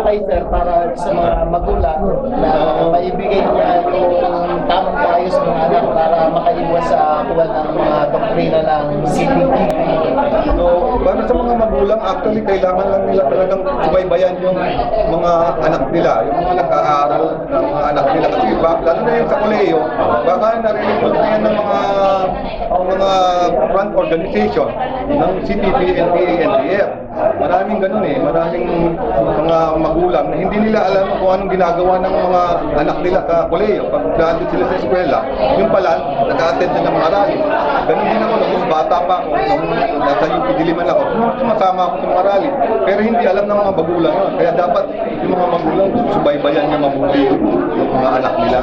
kay sir para sa mga magulang na maibigay niya yung tamang payo sa mga anak para makaiwas sa kuwan ng mga doktrina ng CCTV. So, para sa mga magulang, actually, kailangan lang nila talagang subaybayan yung mga anak nila, yung mga nag-aaral ng mga anak nila. Kasi lalo na yung sa kolehiyo, baka nare-report na yan ng mga front organization ng CTV, NPA, NDF. Maraming ganun maraming mga magulang na hindi nila alam kung anong ginagawa ng mga anak nila sa kolehiyo. Pag nandun sila sa eskwela, yung pala, nag-a-attend na ng mga rally. Ganun din ako, nung bata pa ako, nung nasa UP Diliman ako, sumasama ako sa mga rally. Pero hindi alam ng mga magulang yun. Kaya dapat yung mga magulang subaybayan niya mabuti yung mga anak nila.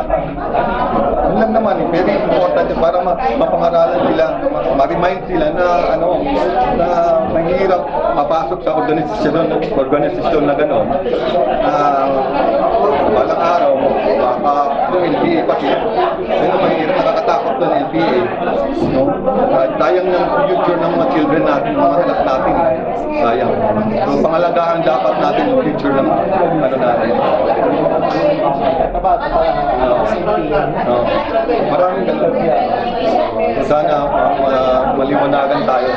Yun lang naman, very important para mapangaralan sila, ma-remind sila na na mahirap mapasok sa organisasyon na gano'n. Balang araw, baka yung LPA pa sila. Yun ang mahirap, nakakatakot ng LPA. No? Sayang ng future ng mga children natin, mga anak natin. Sayang. So, pangalagaan dapat natin yung future ng natin. Maraming ganun. Sana maliwanagan tayo.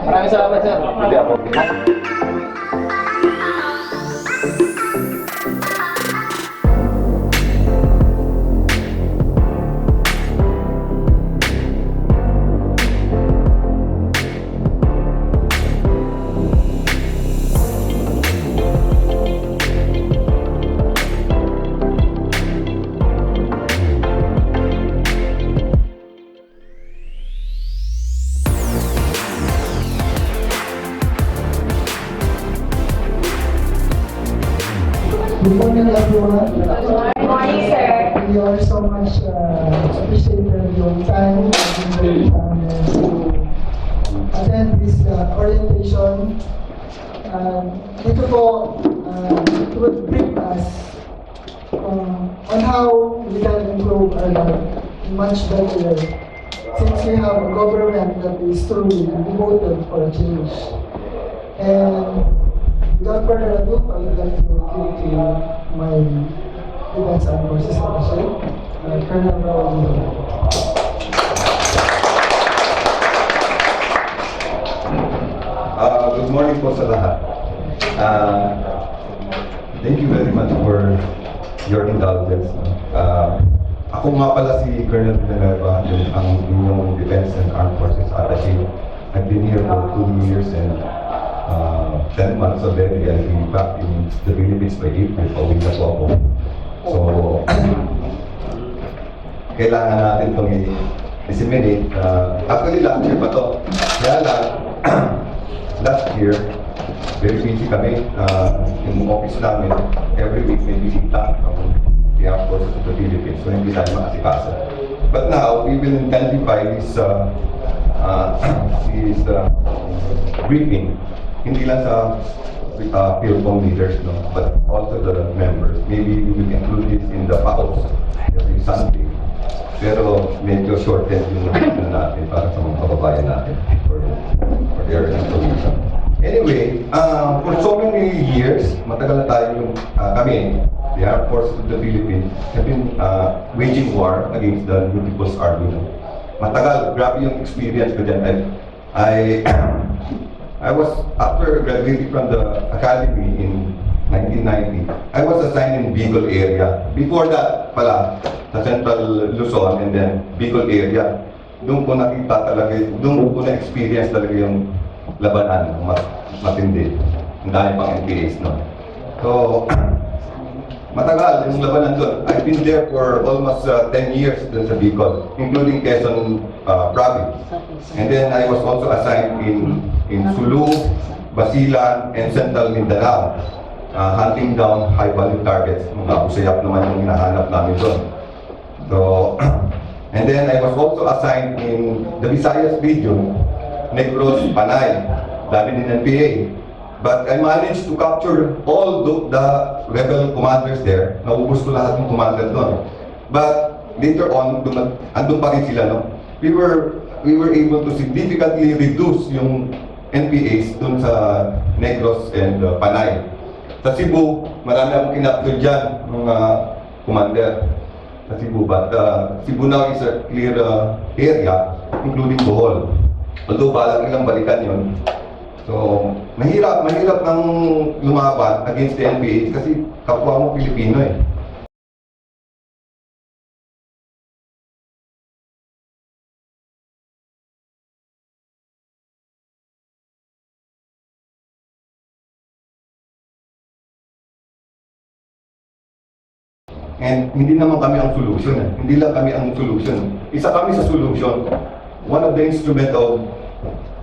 Maraming salamat sir. Hindi ako. Good morning, everyone. Good morning, sir. We are so much appreciated your time and to attend this orientation. Ito po, it will brief us on how we can improve our life much better since we have a government that is truly devoted for a change. And without further ado, I would like to give to my Defense and Forces Attaché, Colonel Raul. Good morning po sa lahat. Thank you very much for your indulgence. Ako nga pala si Colonel Villanueva, ang inyong Defense and Armed Forces Attaché. I've been here for 2 years and 10 months already. I'll be back in the Philippines by April. Pauwi na po ako. So, kailangan natin itong i-disseminate. Actually, last year pa to. Kaya lang, last year, very busy kami. Yung office namin, every week may bisita from the Armed Forces of the Philippines. So, hindi tayo makasikaso. But now, we will intensify this briefing. Hindi lang sa PhilCom leaders, no, but also the members. Maybe we will include this in the PAOs every Sunday. Pero medyo shorten yung natin para sa mga kababayan natin for their information. Anyway, for so many years, matagal na tayo kami, the Armed Forces of the Philippines, have been waging war against the New People's Army. Matagal, grabe yung experience ko dyan. I was, after graduating from the academy in 1990, I was assigned in Bicol area. Before that pala, sa Central Luzon and then Bicol area, doon ko nakita talaga, doon ko na-experience talaga yung labanan, matindi. Ang dami pang NPAs, no? So, matagal yung labanan doon. I've been there for almost 10 years doon sa Bicol, including Quezon province. And then I was also assigned in Sulu, Basilan, and Central Mindanao, hunting down high-value targets. Mga usayap naman yung hinahanap namin doon. So, and then I was also assigned in the Visayas region, Negros, Panay, dami din NPA. But I managed to capture all the rebel commanders there. Naubos ko lahat ng commander doon. But later on, andun pa rin sila, no? We were able to significantly reduce yung NPAs doon sa Negros and Panay. Sa Cebu, marami akong kinapture dyan, mga commander. Sa Cebu, but Cebu now is a clear area, including Bohol. Although balang nilang balikan yun. So, mahirap nang lumaban against the NPA kasi kapwa mo Pilipino eh. And hindi naman kami ang solution. Hindi lang kami ang solution. Isa kami sa solution. One of the instrument of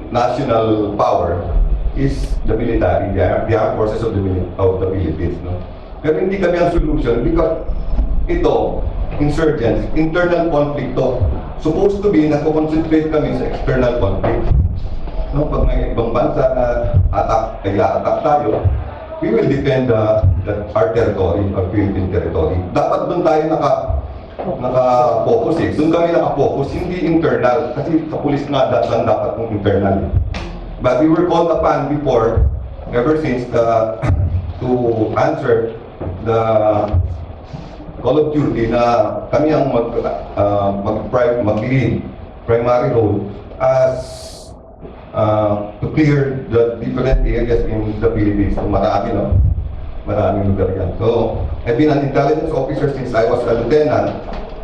national power is the military, the armed forces of the Philippines. No? Pero hindi kami ang solution because ito, insurgents, internal conflict to. Supposed to be, nagko-concentrate kami sa external conflict. No? Pag may ibang bansa na attack tayo, we will defend our territory, our Philippine territory. Dapat doon tayo naka-focus eh. Doon kami naka-focus, hindi internal. Kasi sa pulis nga dapat ng internal. But we were called upon before, ever since, to answer the call of duty na kami ang mag-lead primary role as to clear the different areas in the Philippines. So, maraming lugar yan. So, I've been an intelligence officer since I was a lieutenant.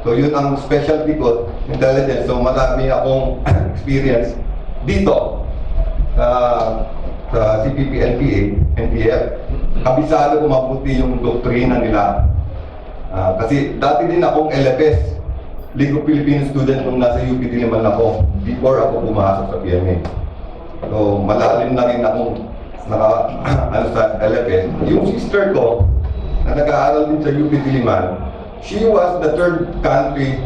So, yun ang specialty ko, intelligence. So, marami akong experience dito sa CPP, NPA, NPF. Kabisado ko mabuti yung doktrina nila. Kasi dati din akong LFS, League of Filipino Student, nung nasa UP Diliman ako, before ako pumasok sa PMA. So, malalim na rin akong sa LFS. Yung sister ko, na nag-aaral din sa UP Diliman, she was the third country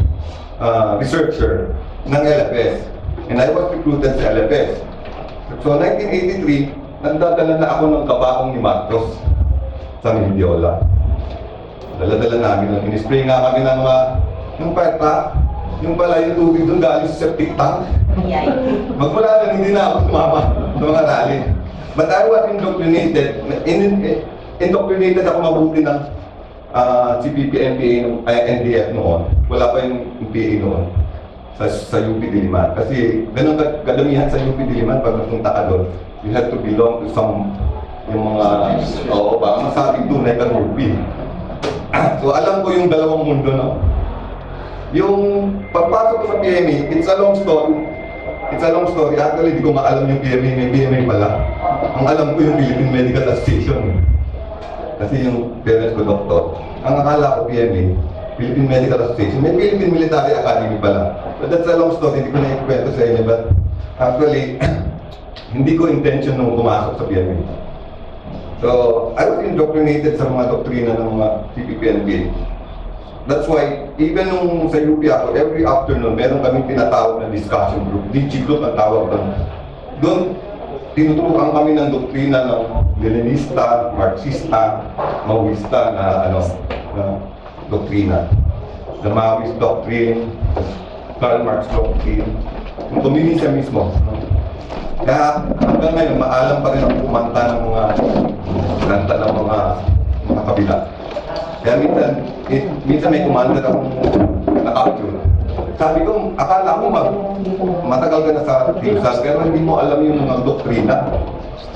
researcher ng LFS. And I was recruited sa LFS. So, 1983, nagdadala na ako ng kabaong ni Marcos sa Mindiola. Dala-dala namin. In-spray nga kami ng yung peta, yung pala yung tubig doon galing sa septic tank. Magmula lang, hindi na ako sumama sa mga rally. But I was indoctrinated. Indoctrinated ako mabuti ng CPP, NPA, NDF noon. Wala pa yung NPA noon sa UP Diliman. Kasi ganun kadamihan sa UP Diliman pag napunta ka doon, you have to belong to some yung mga, baka masabing tunay ka UP. So alam ko yung dalawang mundo, no? Yung pagpasok ko sa PMA, it's a long story. Actually, di ko maalam yung PMA, may PMA pala. Ang alam ko yung Philippine Medical Association. Kasi yung parents ko doktor. Ang akala ko PMA, Philippine Medical Association. May Philippine Military Academy pala. But that's a long story, hindi ko na ikwento sa inyo. But actually, hindi ko intention nung pumasok sa PMA. So, I was indoctrinated sa mga doktrina ng mga CPP-NPA. That's why, even nung sa UP ako, every afternoon, meron kaming tinatawag na discussion group. DG group ang tawag doon. Doon, tinuturukan kami ng doktrina ng Leninista, Marxista, Maoista na doktrina. The Maoist doctrine, Karl Marx doctrine, yung komunisya mismo. Kaya hanggang ngayon, maalam pa rin ang kumanta ng mga kanta ng mga kabila. Kaya minsan may commander akong na-capture. Sabi ko, akala ko matagal ka na sa TIPSAS, pero hindi mo alam yung mga doktrina.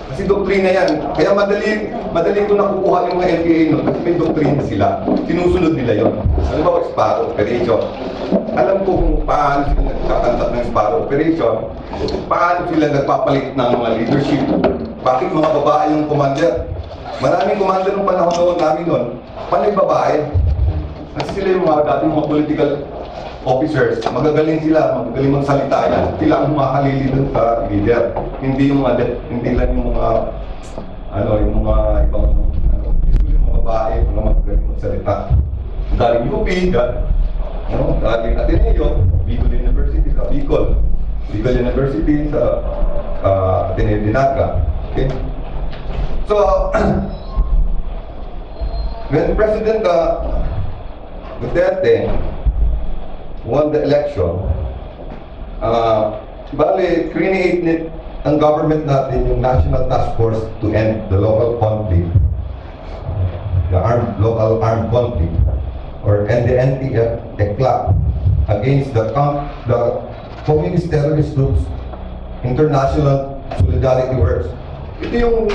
Kasi doktrina yan. Kaya madali ko nakukuha yung mga NPA nun, kasi may doktrina sila. Sinusunod nila yon. Ano ba, Sparrow Operation? Alam ko kung paano sila nagkakantat ng Sparrow Operation, paano sila nagpapalit ng mga leadership. Bakit mga babae yung commander? Maraming commander ng panahon noon namin nun, panay babae. Kasi sila yung mga dating mga political officers, magagaling magaling magsalita yan. Sila ang makakalili dun sa leader. Hindi lang yung mga yung mga ibang yung mga babae, mga magaling magsalita. Galing UP, galing Ateneo, Bicol University sa Bicol. Bicol University sa Ateneo Dinaga. Okay? So, when President Duterte won the election, create ang government natin yung National Task Force to End the Local Conflict. the local armed conflict, or NDNT ELCAC, against the communist terrorist groups, international solidarity works. Ito yung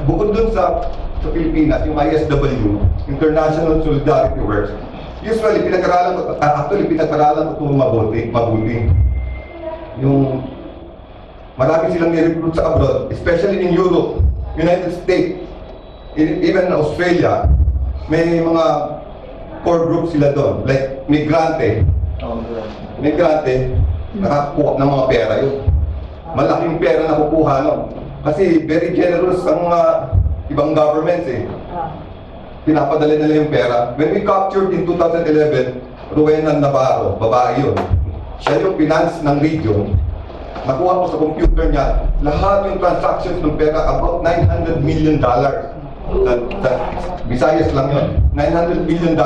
bukod dun sa Pilipinas, yung ISW, International Solidarity Works. Usually, pinag-aralan ko ito mabuti. Yung marami silang ni-recruit sa abroad, especially in Europe, United States, even Australia, may mga core groups sila doon, like migrante, nakakuha ng mga pera yun. Malaking pera na kukuha, no? Kasi very generous ang ibang governments eh. Pinapadala nila yung pera. When we captured in 2011, Rowena Navarro, babae yun. Siya yung finance ng region. Nakuha ko sa computer niya, lahat yung transactions ng pera, about $900 million. Visayas lang yun. $900 million.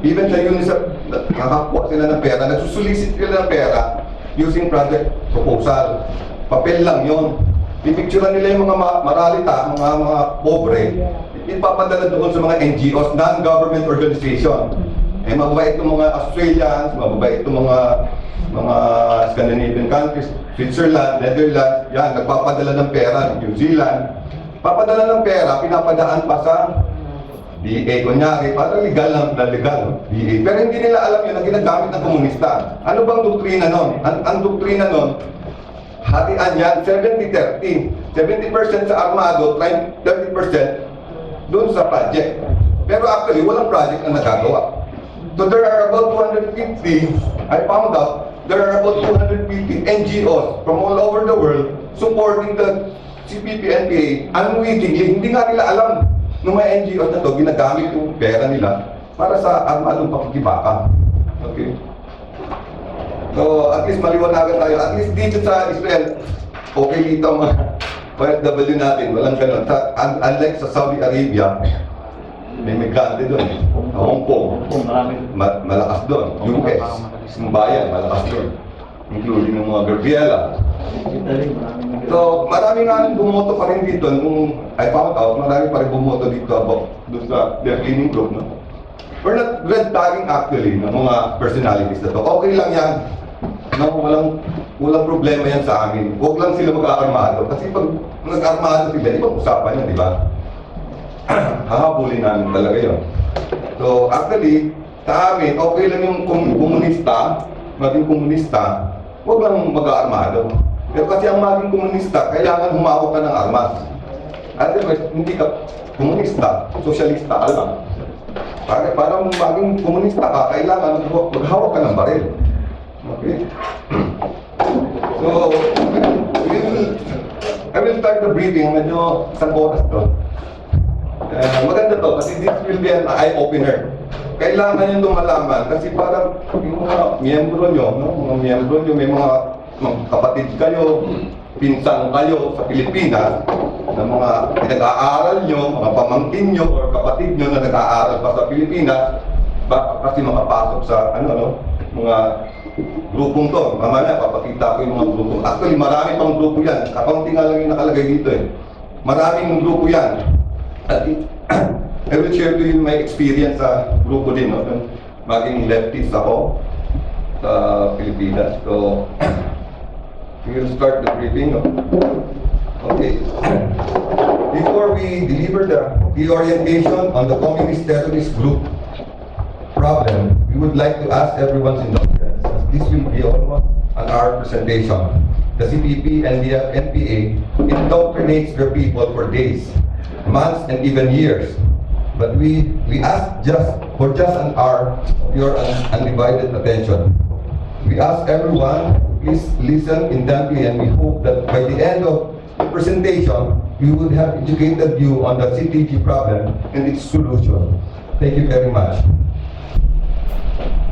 Even sa UNICEF, nakakuha sila ng pera, nagsusulisit sila ng pera using project proposal. Papel lang yun. Pipicturean nila yung mga maralita, mga pobre, ipapadala doon sa mga NGOs, non-government organization. Eh, mababait itong mga Australians, mababait itong mga Scandinavian countries, Switzerland, Netherlands, yan, nagpapadala ng pera, New Zealand. Papadala ng pera, pinapadaan pa sa DA, kunyari, para legal na legal, DA. Pero hindi nila alam yun na ginagamit ng komunista. Ano bang doktrina nun? Ang doktrina nun, hatian yan, 70-30. 70% sa armado, 30% doon sa project. Pero actually, walang project na nagagawa. So there are about 250, I found out, there are about 250 NGOs from all over the world supporting the CPP-NPA unwittingly. Hindi nga nila alam ng mga NGOs na to ginagamit yung pera nila para sa armadong pakikibaka. Okay? So, at least maliwanagan tayo. At least dito sa Israel, okay dito ang mga OFW natin. Walang ganun. Unlike sa Saudi Arabia, may migrante doon. Hong Kong, malakas doon. US, yung bayan, malakas doon. Including yung mga Gabriela. So, marami nga bumoto pa rin dito. Nung I found out, marami pa rin bumoto dito about doon sa their cleaning group. No? We're not red tagging actually ng mga personalities na to. Okay lang yan. No, walang problema yan sa amin. Huwag lang sila mag-aarmado. Kasi pag nag-armado sila, ibang usapan yan, di ba? Hahabulin namin talaga yun. So, actually, sa amin, okay lang yung komunista, maging komunista, huwag lang mag-aarmado. Pero kasi ang maging komunista, kailangan humawak ka ng armas. Otherwise, hindi ka komunista, sosyalista ka lang. Para maging komunista ka, kailangan maghawak ka ng baril. Okay? So, I will start the briefing. Medyo isang oras to. Maganda to kasi this will be an eye-opener. Kailangan nyo itong malaman kasi parang yung mga miyembro nyo, no? Mga miyembro nyo, may mga kapatid kayo, pinsan kayo sa Pilipinas, na mga pinag-aaral nyo, mga pamangkin nyo, or kapatid nyo na nag-aaral pa sa Pilipinas, baka kasi makapasok sa mga grupong to. Mamaya, papakita ko yung mga grupo. Actually, marami pang grupo yan. Kakunti nga lang yung nakalagay dito eh. Maraming grupo yan. At I will share to you my experience sa grupo din. No? Maging leftist ako sa Pilipinas. So, we will start the briefing. No? Okay. Before we deliver the orientation on the communist terrorist group problem, we would like to ask everyone's indulgence. This will be almost an hour presentation. The CPP and the NPA indoctrinates their people for days, months, and even years. But we ask for just an hour of your undivided attention. We ask everyone, please listen intently, and we hope that by the end of the presentation, we would have educated you on the CTG problem and its solution. Thank you very much.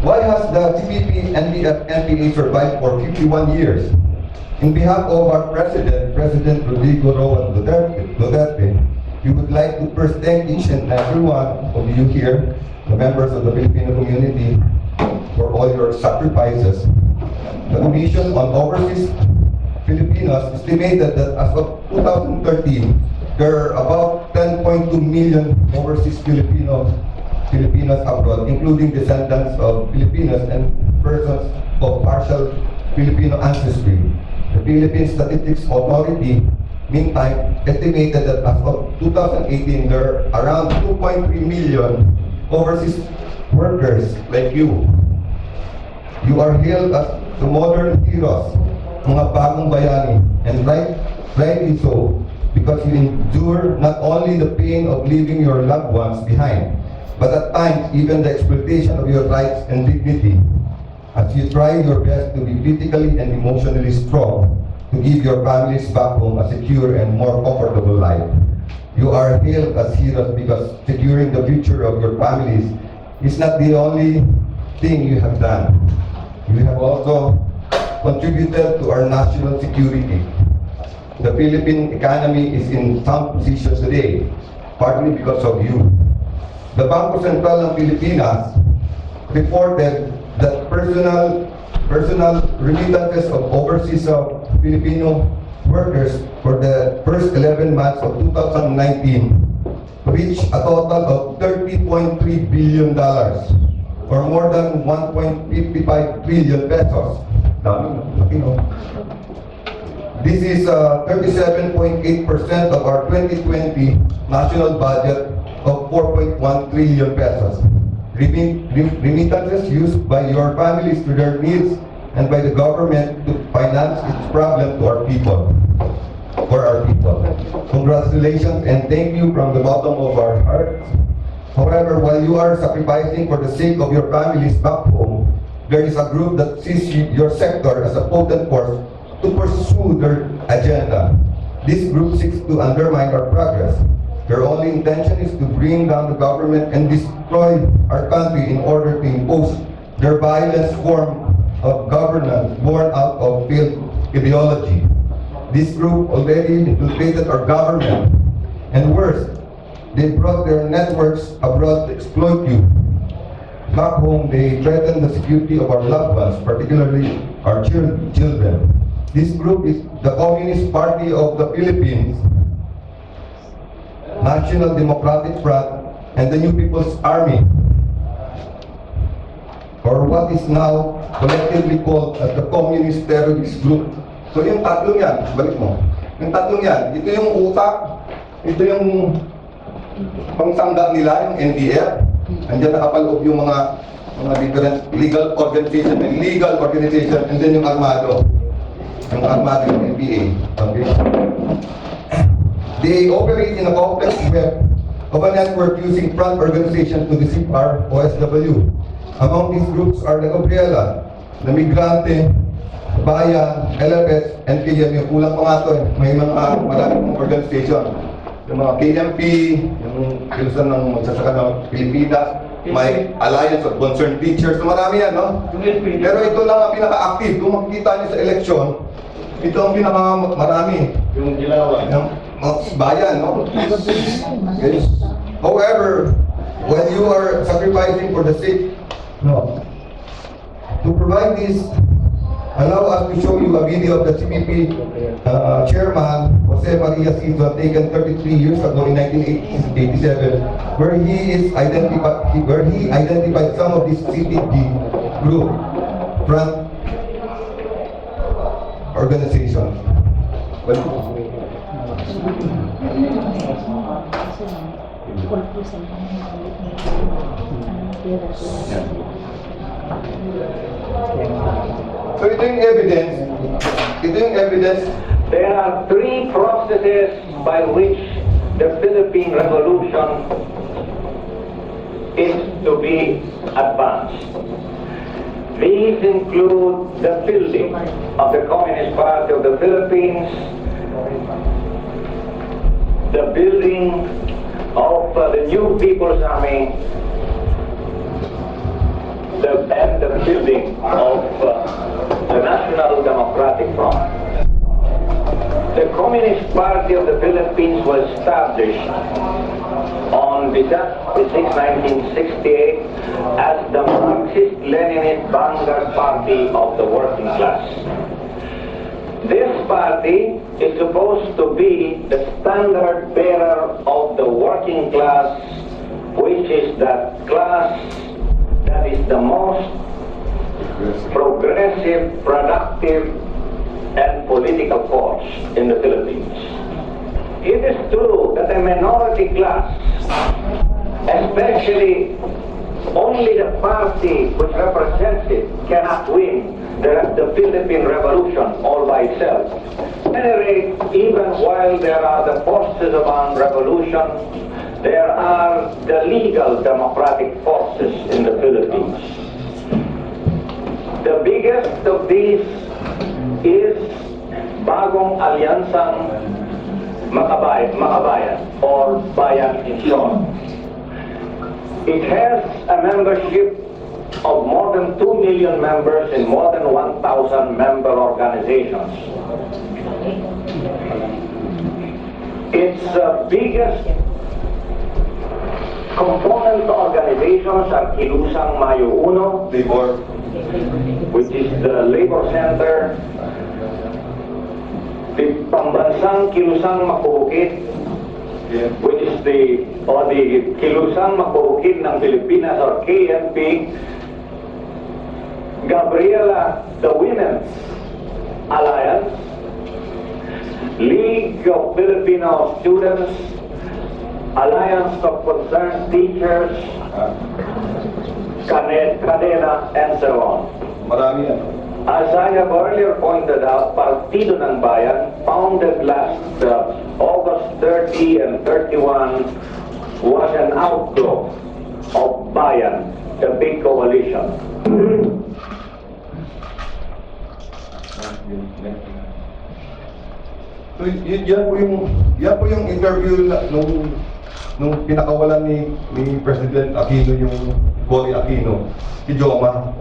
Why has the CPP and the NPA survived for 51 years? In behalf of our President Rodrigo Roa Duterte, we would like to first thank each and every one of you here, the members of the Filipino community, for all your sacrifices. The Commission on Overseas Filipinos estimated that as of 2013, there are about 10.2 million overseas Filipinos abroad, including descendants of Filipinos and persons of partial Filipino ancestry. The Philippine Statistics Authority, meantime, estimated that as of 2018, there are around 2.3 million overseas workers like you. You are hailed as the modern heroes, mga bagong bayani, and rightly so, because you endure not only the pain of leaving your loved ones behind, but at times even the exploitation of your rights and dignity, as you try your best to be physically and emotionally strong to give your families back home a secure and more comfortable life. You are hailed as heroes because securing the future of your families is not the only thing you have done. You have also contributed to our national security. The Philippine economy is in sound position today, partly because of you. The Bangko Sentral ng Pilipinas reported that personal remittances of overseas Filipino workers for the first 11 months of 2019 reached a total of $30.3 billion, or more than 1.55 trillion pesos. Dami, laki, no? This is 37.8% of our 2020 national budget of 4.1 trillion pesos. Remittances used by your families to their needs and by the government to finance its problem to our people, for our people. Congratulations and thank you from the bottom of our hearts. However, while you are sacrificing for the sake of your families back home, there is a group that sees your sector as a potent force to pursue their agenda. This group seeks to undermine our progress. Their only intention is to bring down the government and destroy our country in order to impose their violent form of governance born out of failed ideology. This group already infiltrated our government, and worse, they brought their networks abroad to exploit you. Back home, they threaten the security of our loved ones, particularly our children. This group is the Communist Party of the Philippines, National Democratic Front, and the New People's Army, or what is now collectively called as the Communist Terrorist Group. So yung tatlong yan, balik mo. Yung tatlong yan, ito yung utak, ito yung pangsangga nila, yung NDF. Andiyan nakapaloob yung mga different legal organization, and then yung armado. Yung armado, yung NPA. Okay? They operate in a complex web of a network using front organizations to deceive our OSW. Among these groups are the Gabriela, the Migrante, Bayan, LFS, and KMP. Kulang pa nga ito eh. May mga maraming organization. Yung mga KMP, yung Kilusan ng Magsasaka ng Pilipinas, may Alliance of Concerned Teachers, so marami yan, no? Pero ito lang ang pinaka-active. Kung makikita niyo sa eleksyon, ito ang pinaka-marami. Yung Dilawan. Yung Bayan, no? Yes. However, when you are sacrificing for the sake, no, to provide this, allow us to show you a video of the CPP chairman, Jose Maria Silva, taken 33 years ago in 1987, where he identified some of this CPP group front organizations. So ito yung evidence. There are three processes by which the Philippine Revolution is to be advanced. These include the building of the Communist Party of the Philippines, the building of the New People's Army, and the building of the National Democratic Front. The Communist Party of the Philippines was established on December 6, 1968 as the Marxist-Leninist vanguard party of the working class. This party is supposed to be the standard bearer of the working class, which is that class that is the most progressive, productive, and political force in the Philippines. It is true that a minority class, especially only the party which represents it, cannot win the Philippine Revolution all by itself. At any rate, even while there are the forces of armed revolution, there are the legal democratic forces in the Philippines. The biggest of these is Bagong Alyansang Makabayan, or Bayan in short. It has a membership of more than 2 million members in more than 1,000 member organizations. Its biggest component organizations are Kilusang Mayo Uno, which is the labor center, the Pambansang Kilusang Makubukid, which is the Kilusang Makubukid ng Pilipinas, or KNP, Gabriela, the Women's Alliance, League of Filipino Students, Alliance of Concerned Teachers, Cadena, and so on. Marami yan. As I have earlier pointed out, Partido ng Bayan, founded last August 30 and 31, was an outgrowth of Bayan, the big coalition. So, yan po yung interview nung pinakawalan ni President Aquino, yung Cory Aquino, si Joma,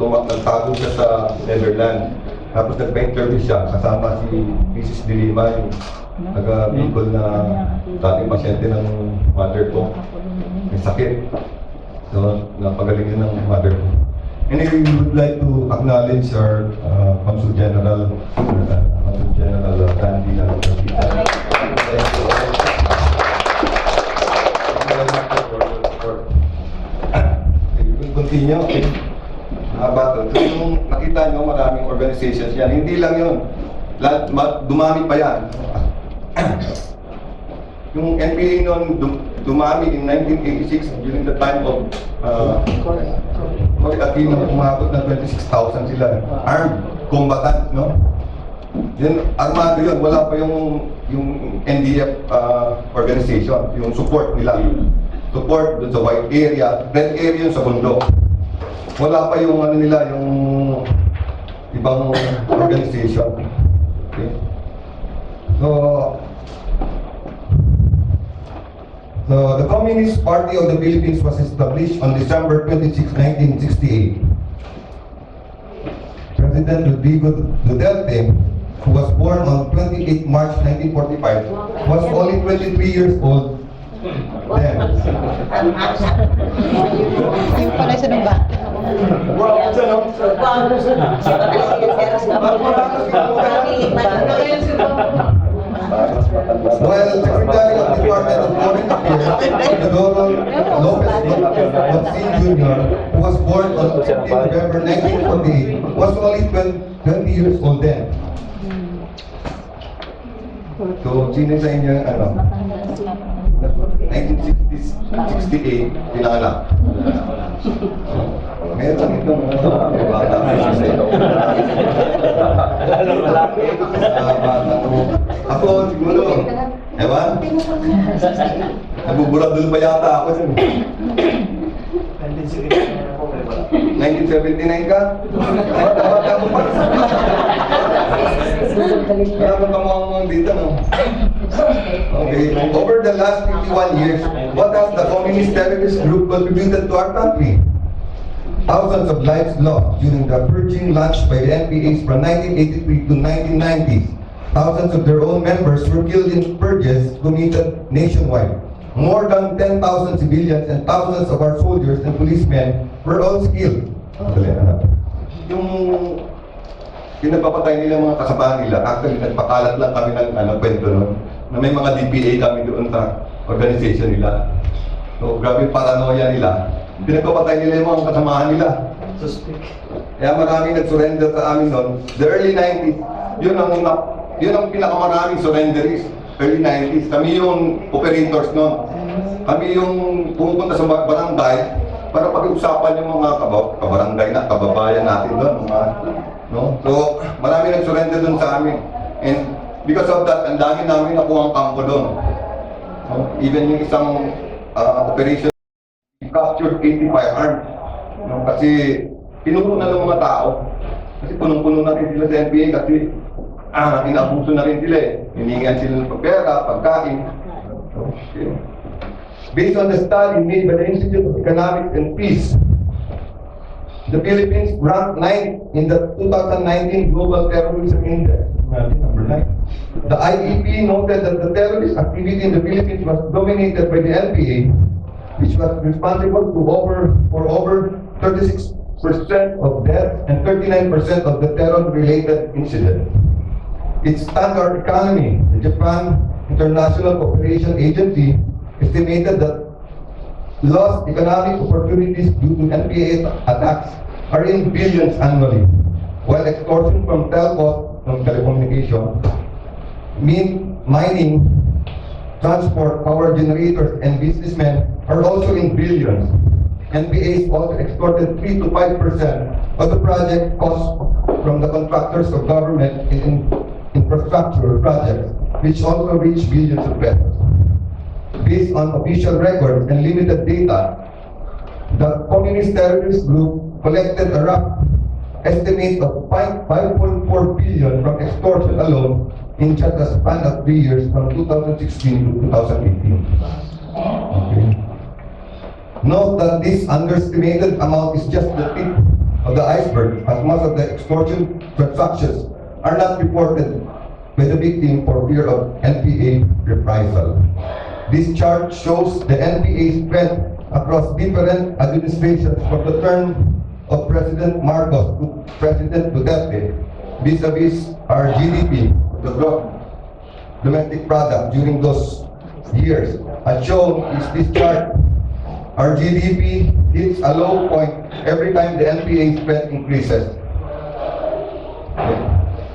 nagtago siya sa Netherlands. Tapos nagpa-interview siya, kasama si Mrs. Dilima, yung taga-Bicol na dating pasyente ng mother ko. May sakit. So, napagalingan ng mother ko. Anyway, we would like to acknowledge our Consul General, Dandy Alcantara. Continue. Haba to. Yung nakita nyo, maraming organizations yan. Hindi lang yun. Dumami pa yan. Yung NPA noon, dumami in 1986 during the time of Cory Aquino, umabot ng 26,000 sila. Armed combatants, no? Then, armado yun. Wala pa yung NDF organization, yung support nila. Support doon sa white area, red area sa bundok. Wala pa yung ano nila, yung ibang organization. Okay? So the Communist Party of the Philippines was established on December 26, 1968. President Rodrigo Duterte, who was born on 28 March 1945, was only 23 years old then. Yung pala sa nung bata. Wow, what's that? Well, Secretary of Department of Foreign Affairs, Donald Lopez Gonzales Jr., who was born on 15 November 1948, was only 20 years old then. So, sino sa inyo, 1968, pinanganak. Meron itong bata sa ito. Ako, siguro, ewan? Nagbuburadol pa yata ako dun. 1979 ka? Tawag mo pa. Marami ka mga dito, no? Okay. Over the last 51 years, what has the communist terrorist group contributed to our country? Thousands of lives lost during the purging launched by the NPAs from 1983 to 1990s. Thousands of their own members were killed in purges committed nationwide. More than 10,000 civilians and thousands of our soldiers and policemen were all killed. pinagpapatay nila mga kasamahan nila. Actually, nagpakalat lang kami ng kwento nun, na may mga DPA kami doon sa organization nila. So, grabe yung paranoia nila. Pinagpapatay nila yung mga kasamahan nila. Kaya maraming nag-surrender sa amin noon. The early 90s, yun ang pinakamaraming surrenderies. Early 90s, kami yung operators noon. Kami yung pumupunta sa barangay para pag-usapan yung mga kabarangay na, kababayan natin doon. No? So, marami nag-surrender doon sa amin. And because of that, ang dami namin nakuha ang kampo doon. No? Even yung isang operation, we captured 80 firearms. No? Kasi pinuno na ng mga tao. Kasi punong-puno na rin sila sa NPA kasi inaabuso na rin sila eh. Hiningan sila ng pera, pagkain. Okay. Based on the study made by the Institute of Economics and Peace, the Philippines ranked 9th in the 2019 Global Terrorism Index. Number 9. The IEP noted that the terrorist activity in the Philippines was dominated by the NPA, which was responsible for over 36% of deaths and 39% of the terror-related incidents. Its standard economy, the Japan International Cooperation Agency, estimated that lost economic opportunities due to NPA attacks are in billions annually, while extortion from telcos, from telecommunication, mining, transport, power generators, and businessmen are also in billions. NPA also extorted 3 to 5% of the project cost from the contractors of government in infrastructure projects, which also reach billions of pesos. Based on official records and limited data, the communist terrorist group collected a rough estimate of 5.4 billion from extortion alone in just a span of 3 years from 2016 to 2018. Okay. Note that this underestimated amount is just the tip of the iceberg, as most of the extortion transactions are not reported by the victim for fear of NPA reprisal. This chart shows the NPA spread across different administrations from the term of President Marcos to President Duterte, vis-a-vis our GDP, the gross domestic product during those years. As shown is this chart, our GDP hits a low point every time the NPA spread increases.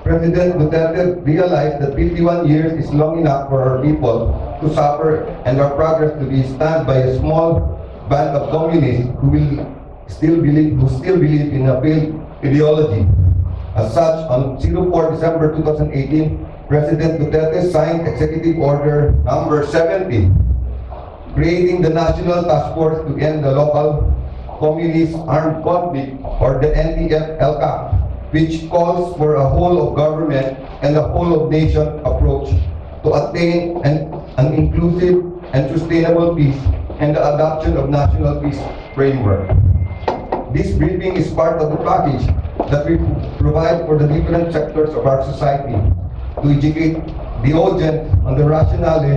President Duterte realized that 51 years is long enough for our people to suffer and our progress to be stand by a small band of communists who still believe in a failed ideology. As such, on 04 December 2018, President Duterte signed Executive Order number 70, creating the National Task Force to End the Local Communist Armed Conflict, or the NTF-ELCAC, which calls for a whole of government and a whole of nation approach to attain an inclusive and sustainable peace and the adoption of national peace framework. This briefing is part of the package that we provide for the different sectors of our society to educate the audience on the rationale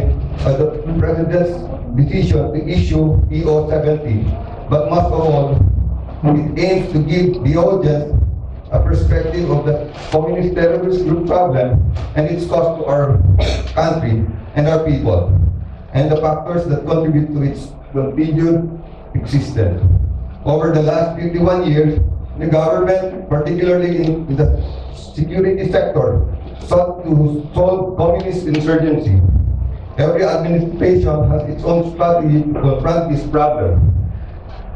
of the President's decision to issue EO 70. But most of all, it aims to give the audience a perspective of the communist terrorist group problem and its cost to our country and our people, and the factors that contribute to its continued existence. Over the last 51 years, the government, particularly in the security sector, sought to solve communist insurgency. Every administration has its own strategy to confront this problem.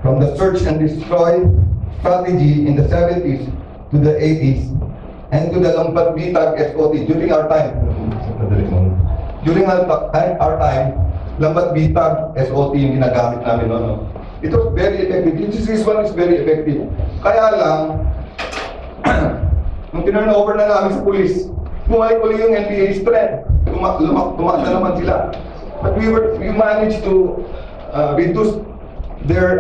From the search and destroy strategy in the 70s to the 80s, and to the lambat-bitag SOT during our time. During our time, lambat-bitag SOT yung ginagamit namin noon. It was very effective. This one is very effective. Kaya lang, nung tinurn over na namin sa police, bumalik ulit yung NPA strength. Tumaas na naman sila. But we managed to reduce their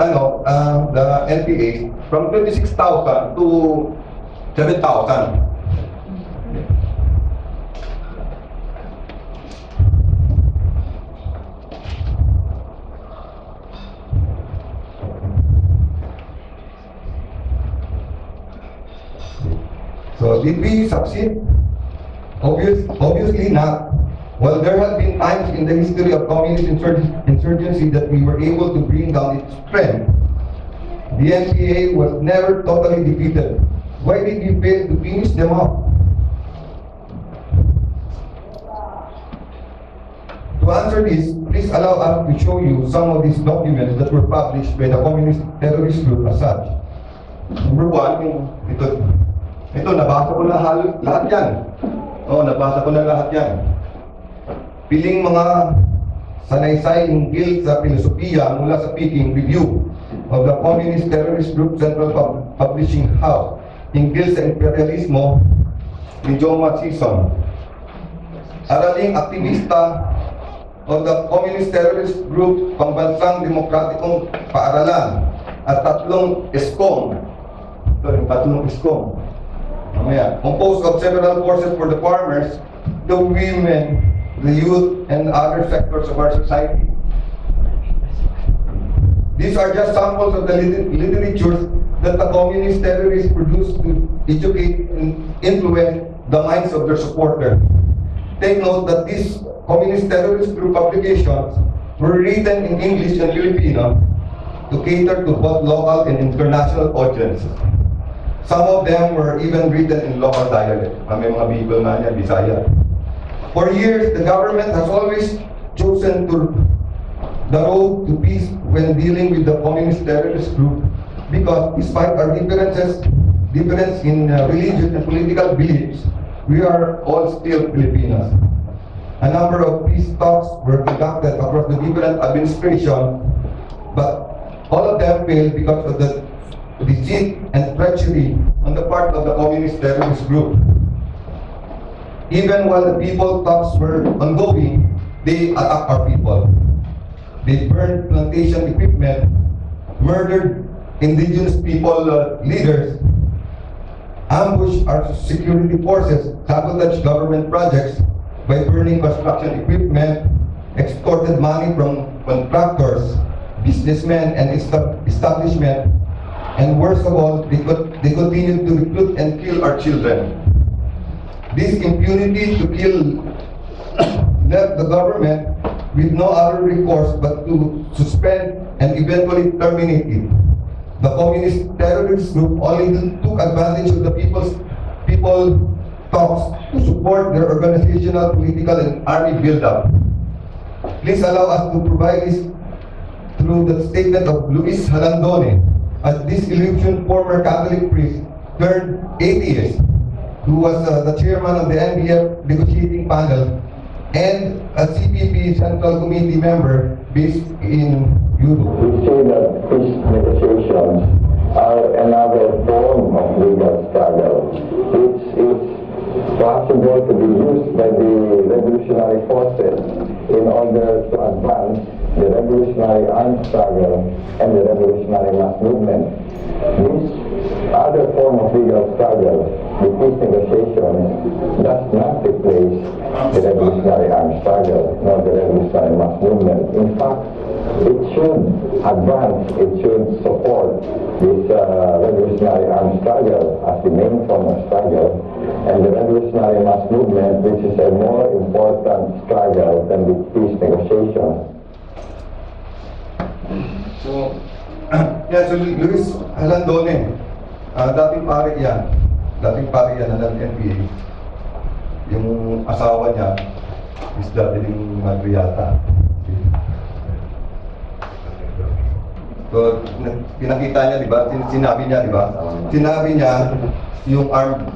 the NPA from 26,000 to 7,000. So So did we succeed? Obviously not. While there have been times in the history of communist insurgency that we were able to bring down its strength, the NPA was never totally defeated. Why did we fail to finish them off? To answer this, please allow us to show you some of these documents that were published by the communist terrorist group as such. Number one, ito nabasa ko na lahat yan. Nabasa ko na lahat yan. Piling mga sanaysay hinggil sa filosofiya mula sa Peking Review of the Communist Terrorist Group Central Publishing House hinggil sa imperialismo ni Joma Sison. Araling aktivista of the Communist Terrorist Group Pambansang Demokratikong Paaralan at tatlong ESCOM. Ito yung tatlong ESCOM. Composed of several forces for the farmers, the women, the youth, and other sectors of our society. These are just samples of the literatures that the communist terrorists produced to educate and influence the minds of their supporters. Take note that these communist terrorist group publications were written in English and Filipino to cater to both local and international audiences. Some of them were even written in local dialect. May mga Bicol na yan, Bisaya. For years, the government has always chosen the road to peace when dealing with the communist terrorist group because despite our difference in religious and political beliefs, we are all still Filipinos. A number of peace talks were conducted across the different administrations, but all of them failed because of the deceit and treachery on the part of the communist terrorist group. Even while the people talks were ongoing, they attacked our people. They burned plantation equipment, murdered indigenous people leaders, ambushed our security forces, sabotaged government projects by burning construction equipment, extorted money from contractors, businessmen, and establishment, and worst of all, they continued to recruit and kill our children. This impunity to kill left the government with no other recourse but to suspend and eventually terminate it. The communist terrorist group only took advantage of the people talks to support their organizational, political, and army build-up. Please allow us to provide this through the statement of Luis Halandone, a disillusioned former Catholic priest turned atheist, who was the chairman of the NBF negotiating panel and a CPP Central Committee member based in Europe. We see that peace negotiations are another form of legal struggle, which is possible to be used by the revolutionary forces in order to advance the revolutionary armed struggle and the revolutionary mass movement. This other form of legal struggle, the peace negotiations, does not replace the revolutionary armed struggle nor the revolutionary mass movement. In fact, it should advance, it should support this revolutionary armed struggle as the main form of struggle, and the revolutionary mass movement, which is a more important struggle than the peace negotiations. So, so Luis Halandone, dating pare yan ng NPA. Yung asawa niya is dating Madriata. So, pinakita niya, di ba? Sinabi niya, di ba? Sinabi niya yung armed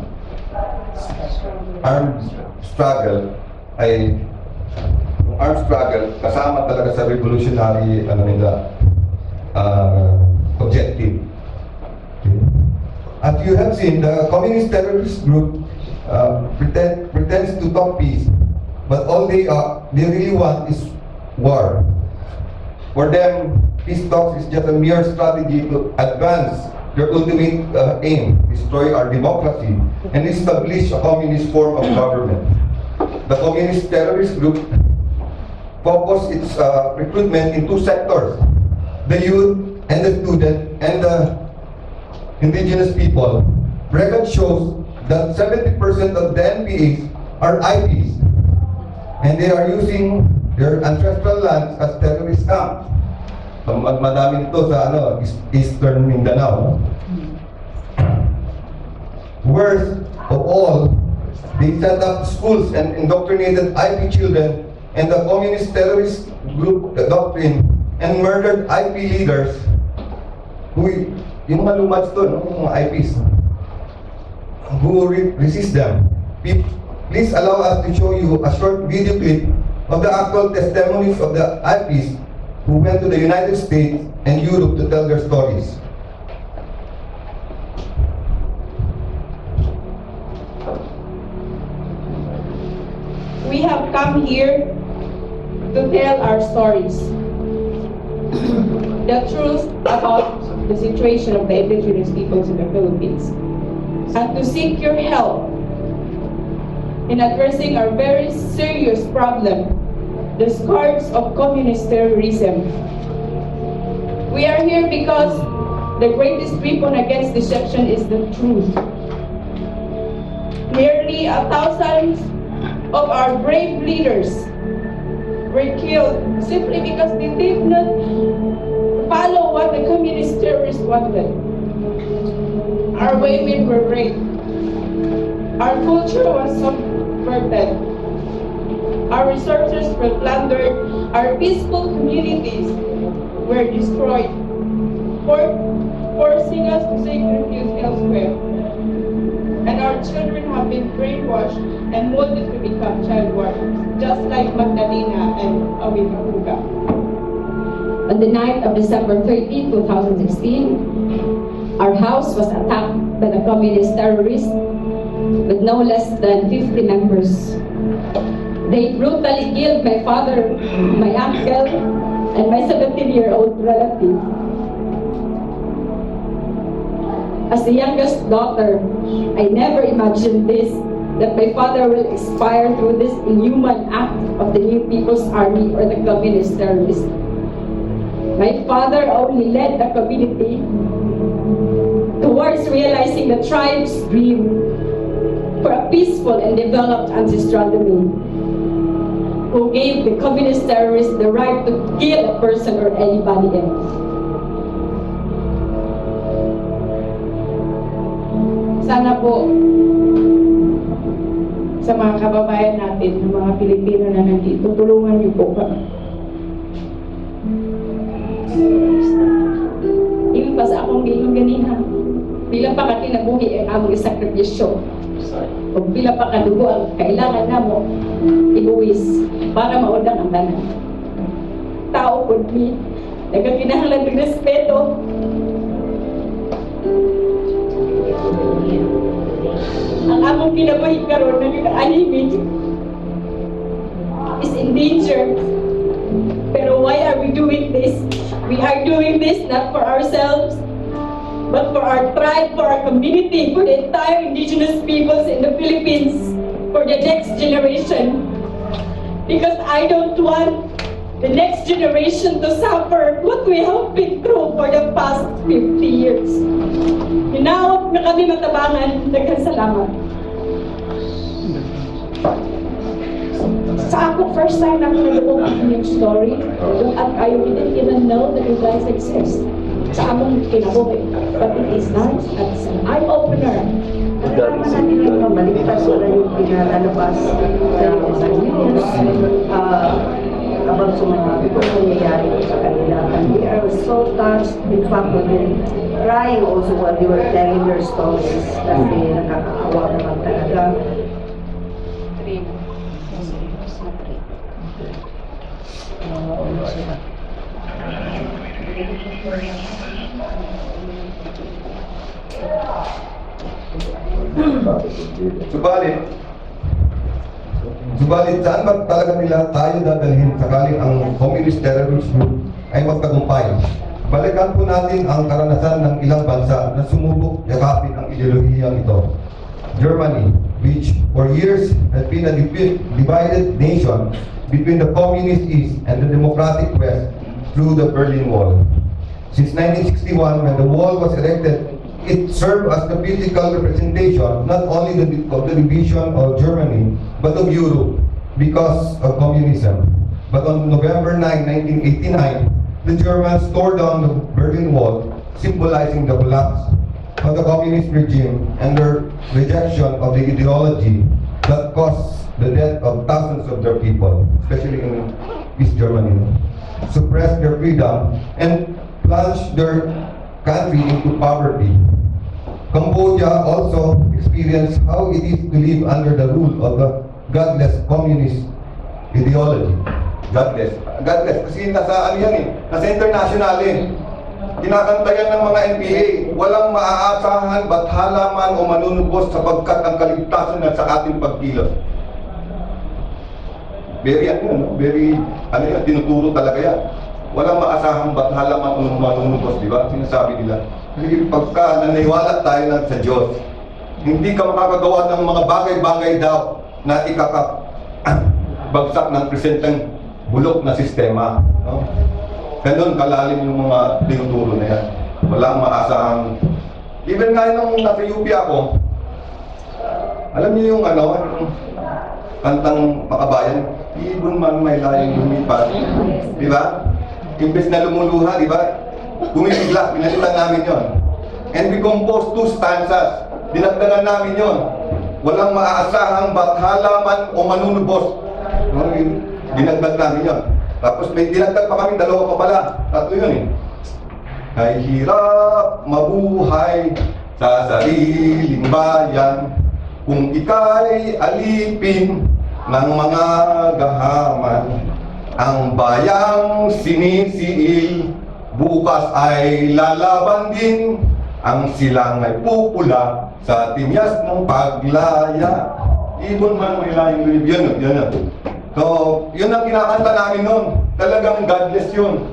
struggle ay yung armed struggle kasama talaga sa revolutionary objective. As you have seen, the communist terrorist group pretends to talk peace, but all they really want is war. For them, peace talks is just a mere strategy to advance their ultimate aim, destroy our democracy, and establish a communist form of government. The communist terrorist group focused its recruitment in two sectors: the youth and the student and the indigenous people. Record shows that 70% of the NPAs are IPs, and they are using their ancestral lands as terrorist camps. So, madami ito sa Eastern Mindanao. Worst of all, they set up schools and indoctrinated IP children and the communist terrorist group doctrine and murdered IP leaders who, yung mga lumats to, yung mga IPs, who resist them. Please allow us to show you a short video clip of the actual testimonies of the IPs who went to the United States and Europe to tell their stories. We have come here to tell our stories. The truth about the situation of the indigenous peoples in the Philippines, and to seek your help in addressing our very serious problem, the scars of communist terrorism. We are here because the greatest weapon against deception is the truth. Nearly 1,000 of our brave leaders were killed simply because they did not follow what the communist terrorists wanted. Our women were raped. Our culture was subverted. Our resources were plundered. Our peaceful communities were destroyed, forcing us to seek refuge elsewhere. And our children have been brainwashed and molded to become child warriors, just like Magdalena and Awimahuga. On the night of December 13, 2016, our house was attacked by the communist terrorists with no less than 50 members. They brutally killed my father, my uncle, and my 17-year-old relative. As the youngest daughter, I never imagined this, that my father will expire through this inhuman act of the New People's Army or the communist terrorists. My father only led the community towards realizing the tribe's dream for a peaceful and developed ancestral domain, who gave the communist terrorists the right to kill a person or anybody else. Sana po sa mga kababayan natin, ng mga Pilipino na nandito, tulungan niyo po kami. Ibig pa sa akong ginong ganina, pila pa ka kinabuhi ang among sakripisyo, o pila pa ka dugo ang kailangan na mo ibuwis para maudang ang tanan. Tao po ni, nagkakinahanglan ng respeto. Ang among kinabuhi karon na nag-anime is in danger. Pero why are we doing this? We are doing this not for ourselves, but for our tribe, for our community, for the entire indigenous peoples in the Philippines, for the next generation. Because I don't want the next generation to suffer what we have been through for the past 50 years. Hinaot na kami matabangan. Daghang salamat. Sa ako, first time na ako nag-book yung story, at I didn't even know that you guys exist. Sa among kinabuhi. But it is nice at it's an eye-opener. Nalaman natin yung pabalikas wala yung pinalalabas sa news about sa mga nangyayari sa kanila. And we are so touched. In fact, we've been crying also while they were telling their stories. Kasi nakakaawa naman talaga. Subalit saan ba talaga nila tayo dadalhin sakaling ang communist terrorist group ay magtagumpay? Balikan po natin ang karanasan ng ilang bansa na sumubok yakapin ang ideolohiyang ito. Germany, which for years has been a divided nation between the communist East and the democratic West through the Berlin Wall. Since 1961, when the wall was erected it served as the physical representation not only of the division of Germany, but of Europe because of communism. But on November 9, 1989, the Germans tore down the Berlin Wall, symbolizing the collapse of the communist regime and their rejection of the ideology that caused the death of thousands of their people, especially in East Germany, suppressed their freedom and plunged their country into poverty. Cambodia also experienced how it is to live under the rule of the godless communist ideology. Godless. Godless. Kasi nasa ano yan eh, nasa international eh. Kinakantayan ng mga NPA, walang maaasahan ba't halaman o manunubos sapagkat ang kaligtasan na sa ating pagkilos. Very ano yun, no? Very, ano yan, tinuturo talaga yan. Walang maaasahan ba't halaman o manunubos, di ba? Sinasabi nila. Kasi pagka naniniwala tayo lang sa Diyos, hindi ka makakagawa ng mga bagay-bagay daw na ikakabagsak ng presenteng bulok na sistema. No? Ganun kalalim yung mga tinuturo na yan. Walang maasahang... Even nga nung nasa UP ako, alam niyo yung ano, yung kantang makabayan, ibon man may layong lumipas. Di ba? Imbes na lumuluha, di ba? Bumibigla, pinalitan namin yon. And we composed 2 stanzas. Dinagdagan namin yon. Walang maaasahang ba't halaman o manunubos. No? Dinagdag namin yon. Tapos may dinagdag pa kami, 2 pa pala. 3 yun eh. Kay hirap mabuhay sa sariling bayan kung ika'y alipin ng mga gahaman. Ang bayang sinisiil bukas ay lalaban din. Ang silang ay pupula sa timyas ng paglaya. Ibon man may layong lulib. Yun. So, yun ang kinakanta namin noon. Talagang godless yun.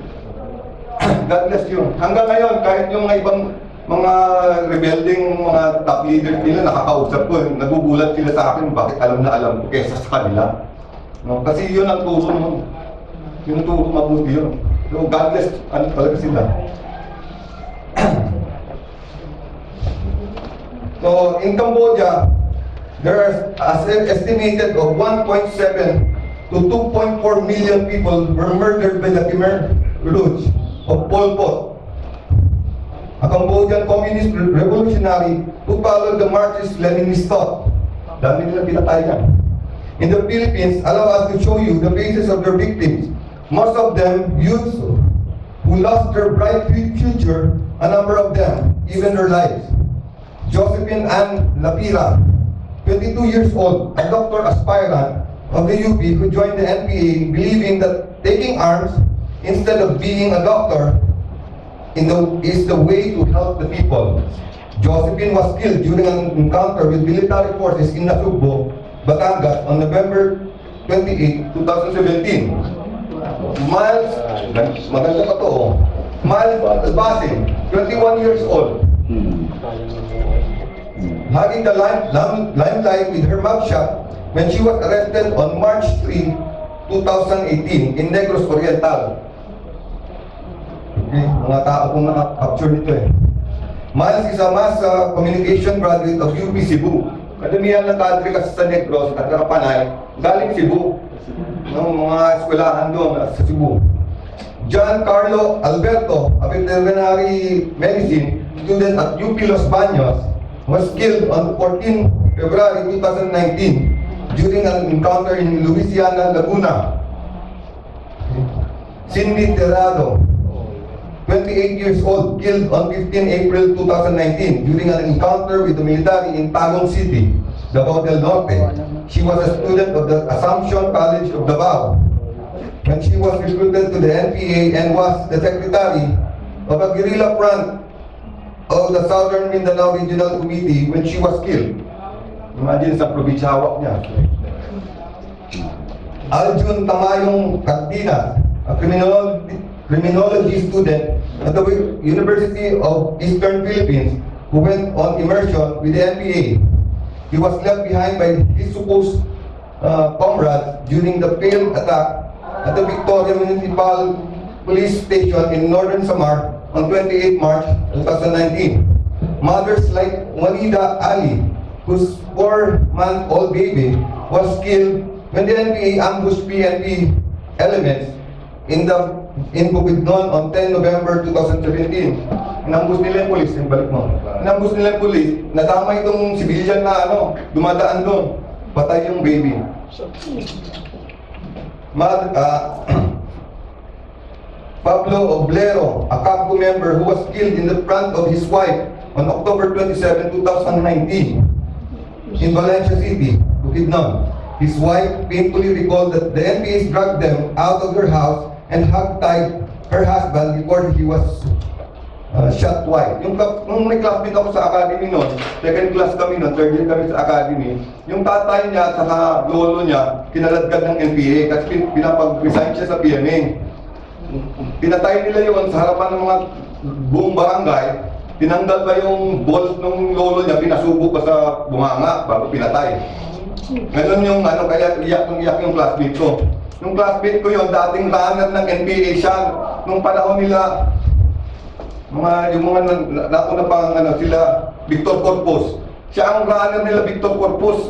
Godless yun. Hanggang ngayon, kahit yung ibang mga rebelding mga top leaders nila nakakausap ko, nagugulat sila sa akin bakit alam na alam ko kesa sa kanila. No? Kasi yun ang turo nun. Yun ang turo mabuti yun. So, godless, ano talaga sila. So, in Cambodia, there are estimated of 1.7 to 2.4 million people were murdered by the Khmer Rouge of Pol Pot, a Cambodian communist revolutionary who followed the Marxist-Leninist thought. Dami nilang pinatay yan. In the Philippines, allow us to show you the faces of their victims. Most of them youths who lost their bright future, a number of them, even their lives. Josephine Ann Lapira, 22 years old, a doctor aspirant of the UP who joined the NPA believing that taking arms instead of being a doctor is the way to help the people. Josephine was killed during an encounter with military forces in Nasugbo, Batangas on November 28, 2017. Miles, maganda pa to, Miles Basim, 21 years old, having the limelight with her mugshot when she was arrested on March 3, 2018 in Negros Oriental. Okay, mga tao pong nakaka-capture nito eh. Miles is a mass communication graduate of UP Cebu. Kadamihan ng kadre kasi sa Negros at Karapanay, galing Cebu. Mga eskwelahan doon sa Cebu. John Carlo Alberto, a veterinary medicine student at UP Los Baños, was killed on 14 February 2019 during an encounter in Louisiana, Laguna. Cindy Terrado, 28 years old, killed on 15 April 2019 during an encounter with the military in Tagum City, Davao del Norte. She was a student of the Assumption College of Davao when she was recruited to the NPA and was the secretary of a guerrilla front of the Southern Mindanao Regional Committee when she was killed. Imagine sa probinsya hawak niya. Aljun Tamayong Cardenas, a criminology student at the University of Eastern Philippines who went on immersion with the NPA. He was left behind by his supposed comrades during the failed attack at the Victoria Municipal Police Station in Northern Samar on 28 March 2019. mothers like Walida Ali, whose 4-month-old baby was killed when the NPA ambushed PNP elements in Bukidnon on 10 November 2017. Inambus nila yung polis, yung balik mo. Inambus nila yung polis, nadama itong civilian na dumadaan doon. Patay yung baby. Pablo Oblero, a CAPCO member who was killed in the front of his wife on October 27, 2019 in Valencia City, Bukidnon. His wife painfully recalled that the NPAs dragged them out of her house and hog-tied her husband before he was shot twice. Nung may classmate ako sa academy noon, second class kami noon, third year kami sa academy, yung tatay niya at saka lolo niya, kinaladkad ng NPA kasi pinapag-resign siya sa PMA. Pinatay nila yun sa harapan ng mga buong barangay, tinanggal pa yung balls ng lolo niya, pinasubo pa sa bunganga bago pinatay. Ngayon yung kaya iyak yung classmate ko. Yung classmate ko yun, dating runner ng NPA siya, nung panahon nila, yung mga nauna pang sila, Victor Corpus. Siya ang runner nila, Victor Corpus,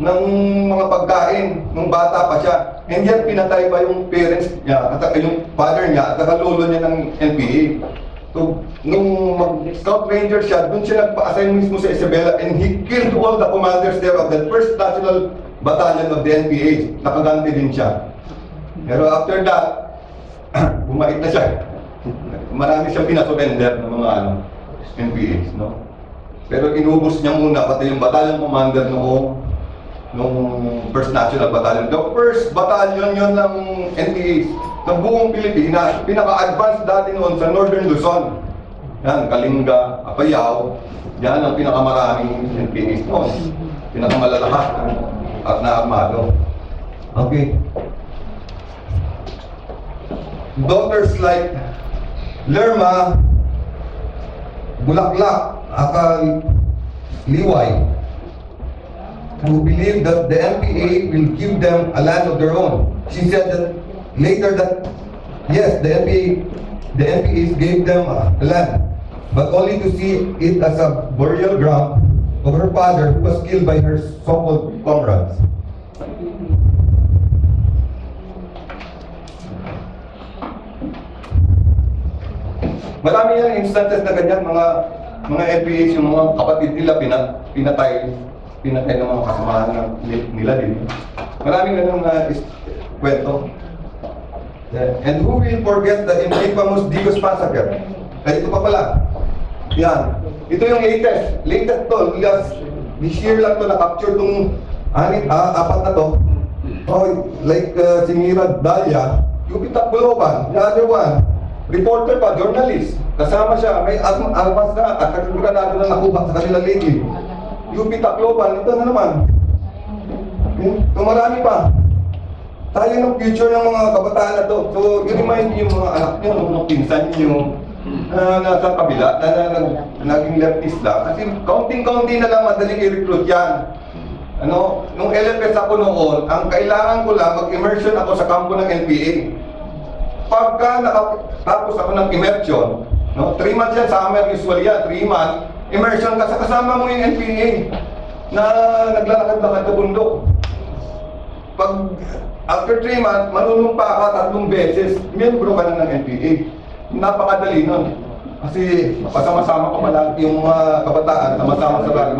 ng mga pagkain, nung bata pa siya. And yet, pinatay pa yung parents niya, at yung father niya, at lolo niya ng NPA. So, nung mag-scout ranger siya, doon siya nagpa-assign mismo sa Isabela, and he killed all the commanders there of the 1st National Battalion of the NPA. Nakaganti din siya. Pero after that, bumait na siya. Marami siyang pinasurrender ng mga NPAs, no? Pero inubos niya muna, pati yung battalion commander nung 1st National Battalion. The 1st Battalion yun ng NPAs ng buong Pilipinas. Pinaka-advanced dati noon sa Northern Luzon. Yan, Kalinga, Apayao. Yan ang pinakamaraming NPAs noon. Pinakamalalakas at naarmado. Okay. Daughters like Lerma, Bulaklak, Akal, Liway, who believe that the NPA will give them a land of their own. She said that later that yes, the NPAs gave them a land, but only to see it as a burial ground of her father who was killed by her so-called comrades. Marami yan instances na ganyan, mga NPAs, yung mga kapatid nila pinatay ng mga kasamahan nila din. Maraming ganun kwento. And who will forget the infamous Digos Massacre? Ay, ito pa pala. Yan. Ito yung latest to. This year lang to na-capture itong apat na to. Oh, like si Mira Dalia, UP Tacloban, the other one, reporter pa, journalist. Kasama siya, may armas na at nagkagranado na nakuha sa kanila lately. UP Tacloban, ito na naman. Ito marami pa. Tayo ng future ng mga kabataan na to. So, i-remind yung mga anak nyo, mga pinsan nyo, nasa kabila, na naging leftist lang. Kasi kaunting-kaunti na lang madaling i-recruit yan. Nung LFS ako noon, ang kailangan ko lang, mag-immersion ako sa kampo ng NPA. Pagka nakatapos ako ng immersion, 3 months yan, summer usually yan, 3 months, immersion ka, kasama mo yung NPA na naglalakad-lakad sa bundok. Pag after 3 months, manunumpa ka 3 beses, miyembro ka na ng NPA. Napakadali nun. Kasi pasama-sama ka malaki yung mga kabataan, sama-sama sa rally.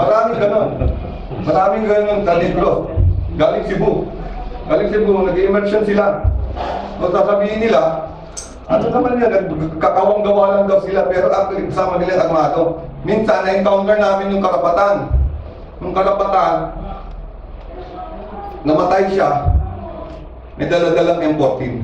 Maraming ganon kalibro. Galing Cebu, nag-immersion sila. So sasabihin nila, ano naman yan, kakawang-gawa lang daw sila, pero actually kasama nila armado. Minsan, na-encounter namin yung karapatan. Yung karapatan, namatay siya, may dala-dalang M14.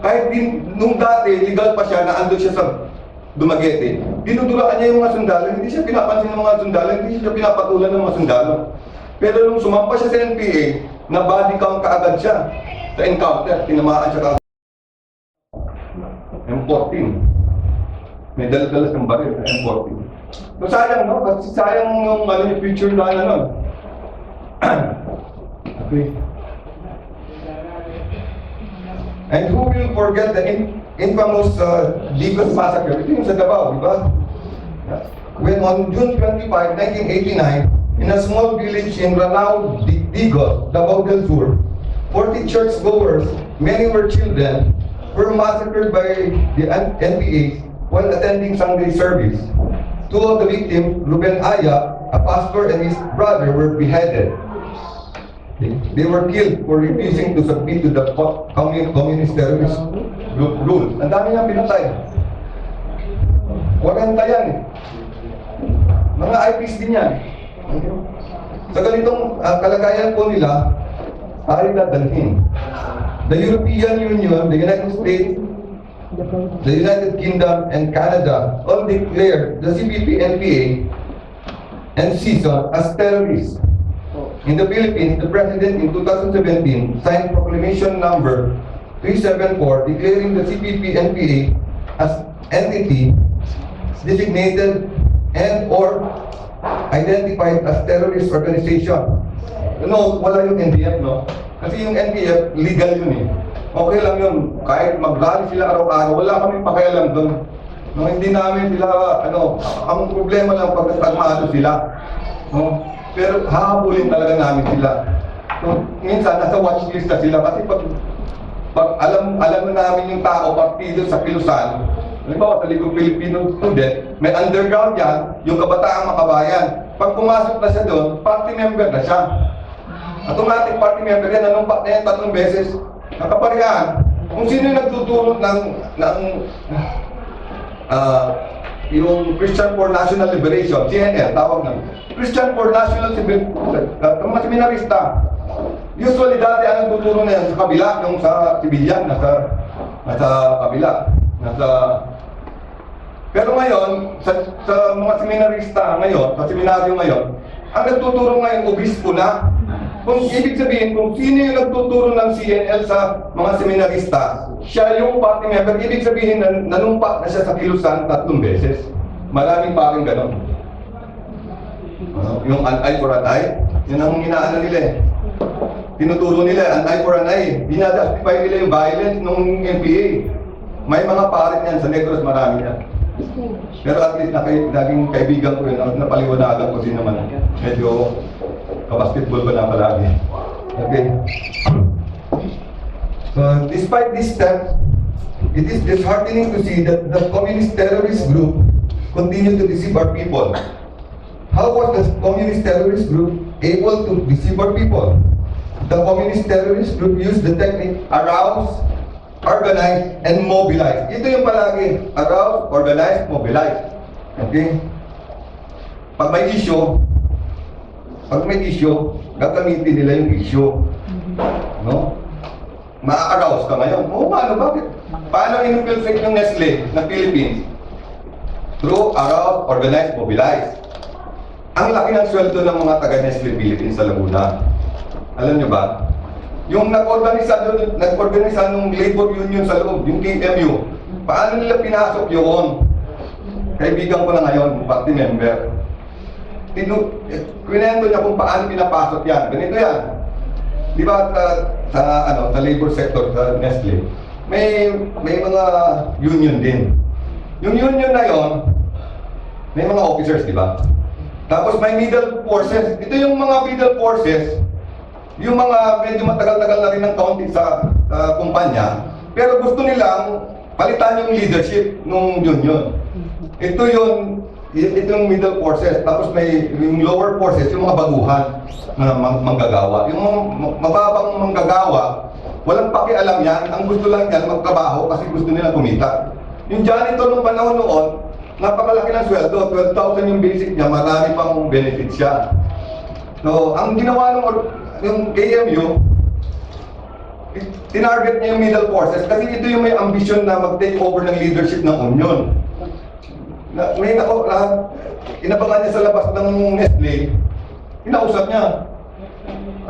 Kahit nung dati, legal pa siya, na ando siya sa Dumaguete, dinuduraan niya yung mga sundalo, hindi siya pinapansin ng mga sundalo, hindi siya pinapatulan ng mga sundalo. Pero nung sumampa siya sa NPA, na body count kaagad siya sa encounter, tinamaan siya kaagad. M14. May dala-dala ng baril na M14. So sayang, no? Kasi sayang yung yung future na nun. Okay. And who will forget the infamous Digos Massacre? Ito yung sa Davao, di ba? when on June 25, 1989, in a small village in Ranao, Digos, Davao del Sur, 40 churchgoers, many were children, were massacred by the NPAs while attending Sunday service. Two of the victims, Ruben Aya, a pastor, and his brother, were beheaded. They were killed for refusing to submit to the communist terrorist group rules. Ang dami niyang pinatay. 40 yan eh. Mga IPs din yan. Sa ganitong kalagayan po nila, tayo dadalhin. The European Union, the United States, the United Kingdom, and Canada all declared the CPP-NPA and CESA as terrorists. In the Philippines, the President in 2017 signed Proclamation Number 374 declaring the CPP-NPA as entity designated and/or identified as terrorist organization. No, wala yung NDF, no? Kasi yung NDF, legal yun eh. Okay lang yun. Kahit mag-rally sila araw-araw, wala kami pakialam doon. No, hindi namin sila, ang problema lang pag nagtagmado sila. No? Pero hahabulin talaga namin sila. So, minsan, nasa watchlist na sila kasi pag alam na namin yung tao, partido sa kilusan, halimbawa sa Ligong Pilipino student, may underground yan, yung kabataang makabayan. Pag pumasok na siya doon, party member na siya. Automatic party member yan, nanumpak na yan 3 beses. Nakaparihan, kung sino yung nagtutulot ng yung Christian for National Liberation, CNL, tawag na. Christian for National mga seminarista. Usually dati anong tuturo na yan sa kabila, yung sa civilian, nasa kabila. Pero ngayon, sa mga seminarista ngayon, sa seminaryo ngayon, ang nagtuturo ngayon, obispo na. Kung ibig sabihin, kung sino yung nagtuturo ng CNL sa mga seminarista, siya yung party member, ibig sabihin nanumpa na siya sa kilusan 3 beses. Maraming paring ganon. Yung an eye for an eye, yun ang inaano nila eh. Tinuturo nila, an eye for an eye. Dinadastify nila yung violence ng NPA. May mga paring yan, sa Negros marami yan. Pero at least naging kaibigan ko yun, napaliwanagan ko din naman. Medyo kabasketball pa lang palagi. Okay. So, despite this step, it is disheartening to see that the communist terrorist group continue to deceive our people. How was the communist terrorist group able to deceive our people? The communist terrorist group used the technique arouse, organize, and mobilize. Ito yung palagi, arouse, organize, mobilize. Okay? Pag may issue, gagamitin nila yung issue. No? Ma-arouse ka ngayon. Oo, ano, bakit? Paano in-infiltrate yung Nestle ng Philippines? Through arouse, organize, mobilize. Ang laki ng sweldo ng mga taga-Nestle Philippines sa Laguna. Alam nyo ba? Yung nag-organisa ng labor union sa loob, yung KMU, paano nila pinasok yun? Kaibigan ko na ngayon, party member. Kwento niya kung paano pinapasok yan. Ganito yan. Di ba sa labor sector, sa Nestle, may mga union din. Yung union na yon, may mga officers, di ba? Tapos may middle forces. Ito yung mga middle forces, yung mga medyo matagal-tagal na rin ng kaunti sa kumpanya, pero gusto nilang palitan yung leadership ng union. Ito yung middle forces, tapos may yung lower forces, yung mga baguhan na manggagawa. Yung mababang manggagawa, walang pakialam yan, ang gusto lang yan magtrabaho kasi gusto nila kumita. Yung janitor nung panahon noon, napakalaki ng sweldo, 12,000 yung basic niya, marami pang benefits siya. So, ang ginawa yung KMU, tinarget niya yung middle forces kasi ito yung may ambisyon na mag-take over ng leadership ng union. Inabangan niya sa labas ng Nestle, kinausap niya.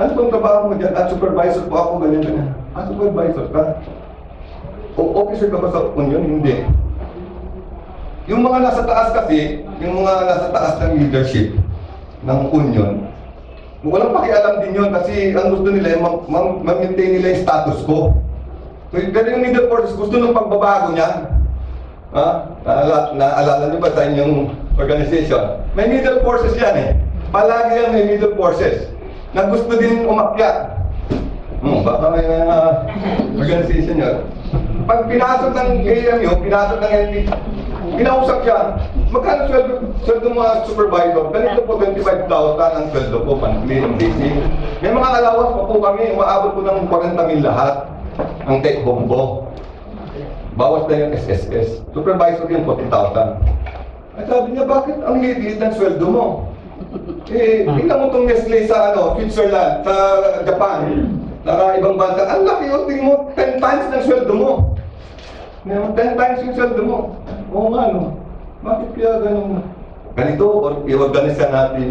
Ano bang trabaho mo dyan? Supervisor po ako, ganyan. Supervisor ka? Officer ka ba sa union? Hindi. Yung mga nasa taas kasi, yung mga nasa taas ng leadership ng union, walang pakialam din yun kasi ang gusto nila ma-maintain nila yung status quo. So, pero yung middle forces gusto ng pagbabago niyan. Naalala niyo ba sa inyong organization. May middle forces yan eh. Palagi yan may middle forces na gusto din umakyat. Baka may organization yun. Pag pinasok ng KMU, pinasok ng NP, kinausap siya, magkano sweldo mga supervisor? Ganito po 25,000 ang sweldo po, monthly and basic. May mga alawas pa po kami, umaabot po ng 40,000 lahat ang take home po. Bawas na yung SSS. Supervisor yung 40,000. At sabi niya, bakit ang liit ng sweldo mo? Tingnan mo itong Nestle sa Switzerland, sa Japan, sa ibang bansa. Ang laki yung tingin mo, 10 times ng sweldo mo. 10 times yung sweldo mo. Oo nga, no? Bakit kaya ganun? Ganito, i-organize natin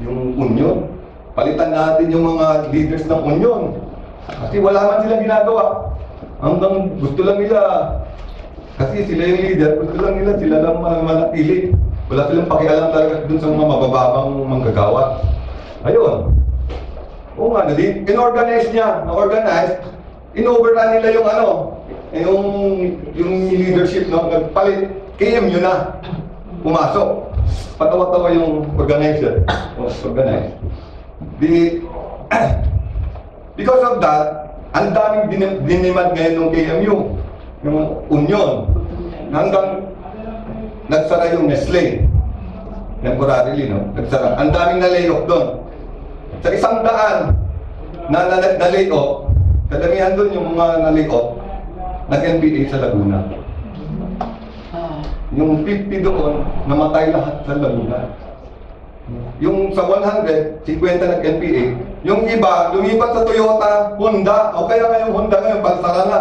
yung union. Palitan natin yung mga leaders ng union. Kasi wala man silang ginagawa. Hanggang gusto lang nila, kasi sila yung leader, gusto lang nila, sila lang manatili. Wala silang pakialam talaga dun sa mga mabababang manggagawa. Ayun. Oo nga, in-organize niya, na-organize, in-overrun nila yung leadership, no? Nagpalit, KMU na, pumasok. Patawa-tawa yung organizer. Organize. Because of that, ang daming dinemand ngayon ng KMU, yung union, hanggang nagsara yung Nestle. Temporarily, no? Nagsara. Ang daming na-layoff doon. Sa 100 na layoff, kadamihan doon yung mga na-layoff, nag-NBA sa Laguna. Yung 50 doon, namatay lahat sa Laguna. Yung sa 100, 50 nag-NPA. Yung iba, lumipat sa Toyota, Honda, o kaya ngayong Honda ngayon, pansara na.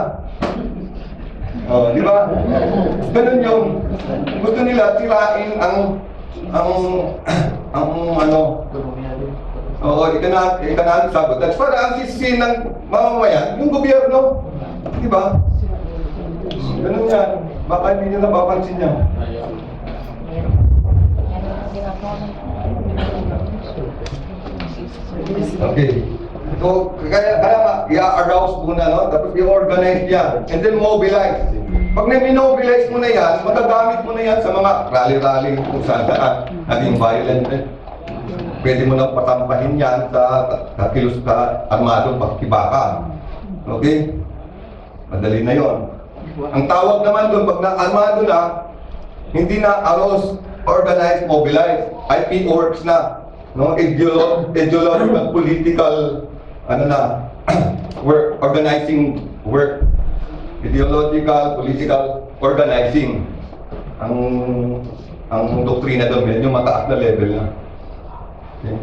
Di ba? Ganun yung gusto nila sirain ang economic sabotage. Para ang sisihin ng mamamayan, yung gobyerno. Di ba? Ganun yan. Baka hindi nyo napapansin yan. Okay. So, kaya i-arouse muna, no? Tapos i-organize yan. And then mobilize. Pag na-mobilize mo na yan, magagamit mo na yan sa mga rally-rally kung saan naging violent. Pwede mo nang patampahin yan sa kilos ka armadong pagkibaka. Okay? Madali na yon. Ang tawag naman doon, pag na-armado na, hindi na arouse, organize, mobilize. IP works na. No, ideological, political, work, organizing work, ideological, political organizing. Ang doktrina doon, medyo mataas na level na. Okay.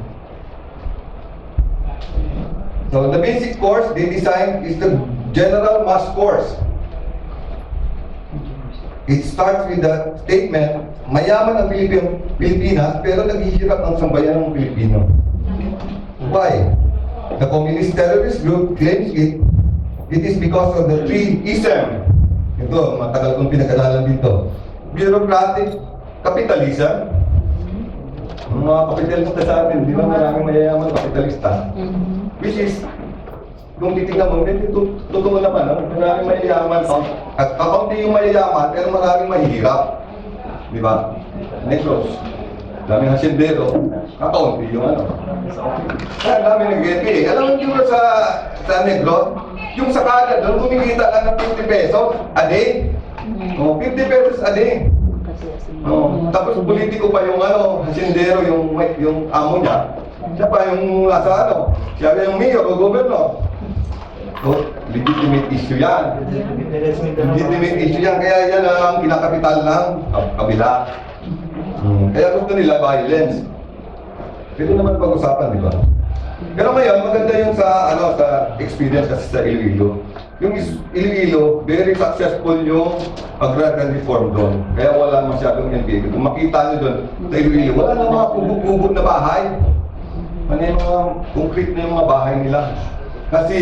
So the basic course they designed is the general mass course. It starts with the statement, mayaman ang Pilipinas pero naghihirap ang sambayan ng Pilipino. Why? The communist terrorist group claims it is because of the three ism. Ito, matagal kong pinag-aralan dito. Bureaucratic capitalism. Mga kapitalista sa atin, di ba maraming mayayaman kapitalista? Which is, kung titignan mo, totoo naman, maraming mayayaman. At kakaunti yung mayayaman, pero maraming mahihirap. Di ba? Negros. Daming hasyendero. Kakaunti yung Kaya daming nag-GITNA. Alam mo sa Negros, yung sa Canada, doon kumikita lang ng 50 pesos a day. 50 pesos a day. Tapos politiko pa yung hasyendero, yung amo niya. Siya pa yung nasa siya yung mayor o gobernador. So, legitimate issue yan. Legitimate issue yan. Kaya yan ang kinakapital ng kabila. Kaya gusto nila violence. Pwede naman pag-usapan, di ba? Pero ngayon, maganda yung sa experience kasi sa Iloilo. Yung Iloilo, very successful yung agrarian reform doon. Kaya wala masyadong NPA. Kung makita nyo doon sa Iloilo, wala na mga kubog-kubog na bahay. Ano yung mga concrete na yung mga bahay nila. Kasi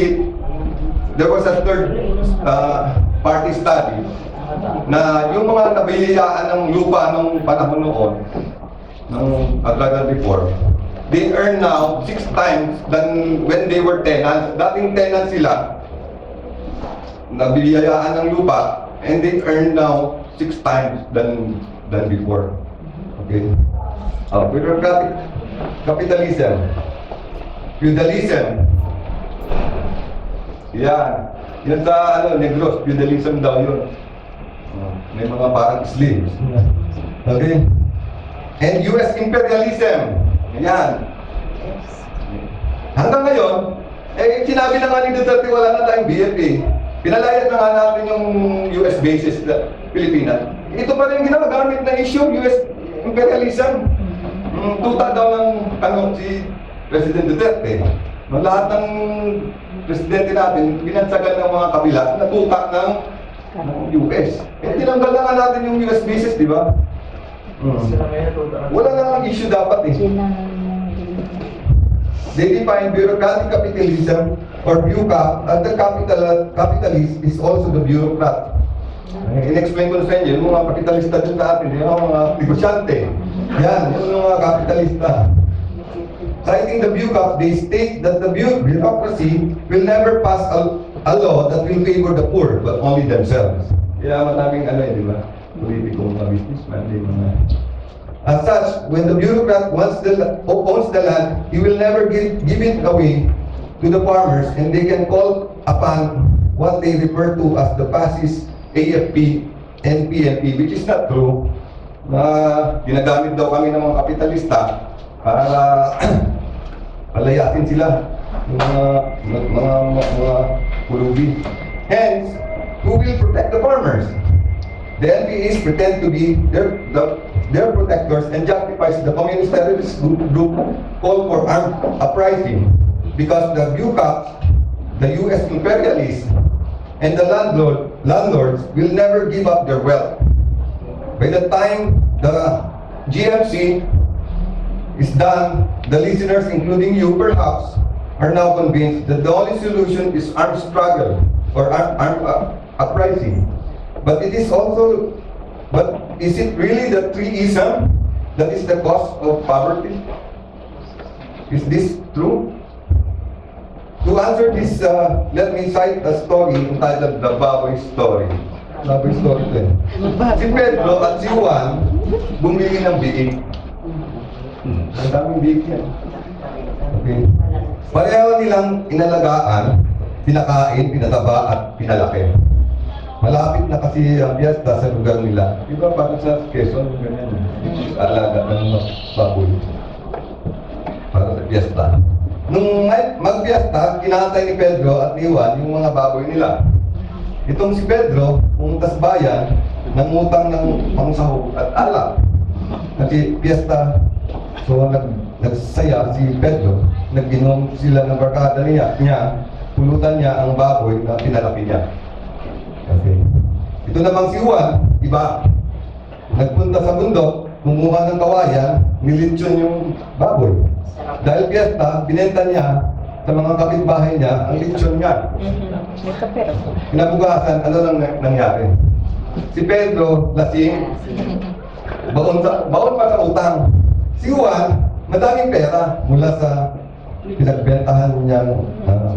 there was a third party study na yung mga nabiliyaan ng lupa nung panahon noon, ng agrarian reform, they earn now 6 times than when they were tenants. Dating tenants sila, nabiliyaan ng lupa, and they earn now 6 times than before. Okay. Bureaucratic capitalism. Feudalism. Yan. Yan sa Negros, feudalism daw yun. May mga parang slaves. Okay. And US imperialism. Yan. Hanggang ngayon, sinabi na nga ni Duterte, wala na tayong BFA. Pinalayas na nga natin yung US bases na Pilipinas. Ito pa rin ginagamit na issue, US imperialism. Tuta daw ng si President Duterte. Lahat ng presidente natin, binansagan ng mga kabila na tuta ng US. Tinanggal na nga natin yung US bases, di ba? Wala na ang issue dapat eh. They define bureaucratic capitalism or bucap, and the capitalist is also the bureaucrat. In-explain ko na sa inyo, yung mga kapitalista din sa atin, yung mga negosyante. Yan, yung mga kapitalista. Citing the bucap, they state that the bureaucracy will never pass a law that will favor the poor, but only themselves. Kaya maraming di ba? Politiko, mga businessman, di mga... As such, when the bureaucrat owns the land, he will never give it away to the farmers, and they can call upon what they refer to as the PASIS, AFP, and PNP, which is not true. Ginagamit daw kami ng mga kapitalista para palayasin sila ng mga pulubi. Hence, who will protect the farmers? The NPAs pretend to be their protectors and justifies the communist terrorist group call for armed uprising because the bureaucrats, the US imperialists, and the landlords will never give up their wealth. By the time the GMC is done, the listeners, including you perhaps, are now convinced that the only solution is armed struggle or armed uprising. But it is also, is it really the treason that is the cause of poverty? Is this true? To answer this, let me cite a story entitled The Baboy Story. Baboy Story din. Si Pedro at si Juan bumili ng biik. Ang daming biik yan. Okay. Pareho nilang inalagaan, pinakain, pinataba at pinalaki. Malapit na kasi ang piyesta sa lugar nila. Iba parang sa Quezon, ganyan. Alaga ng baboy. Para sa piyesta. Nung magpiyesta, kinatay ni Pedro at ni Juan yung mga baboy nila. Itong si Pedro, pumunta sa bayan, nangutang ng pangsahog at alak. Kasi piyesta, so nagsaya si Pedro, nag-inom sila ng barkada niya, pulutan niya ang baboy na pinalaki niya. Okay. Ito namang si Juan, iba. Nagpunta sa bundok, kumuha ng kawayan, nilitsyon yung baboy. Dahil piyesta, binenta niya sa mga kapitbahay niya ang litsyon niya. Kinabukasan, ano lang nangyari? Si Pedro, lasing, baon pa sa utang. Si Juan, madaming pera mula sa pinagbentahan niyang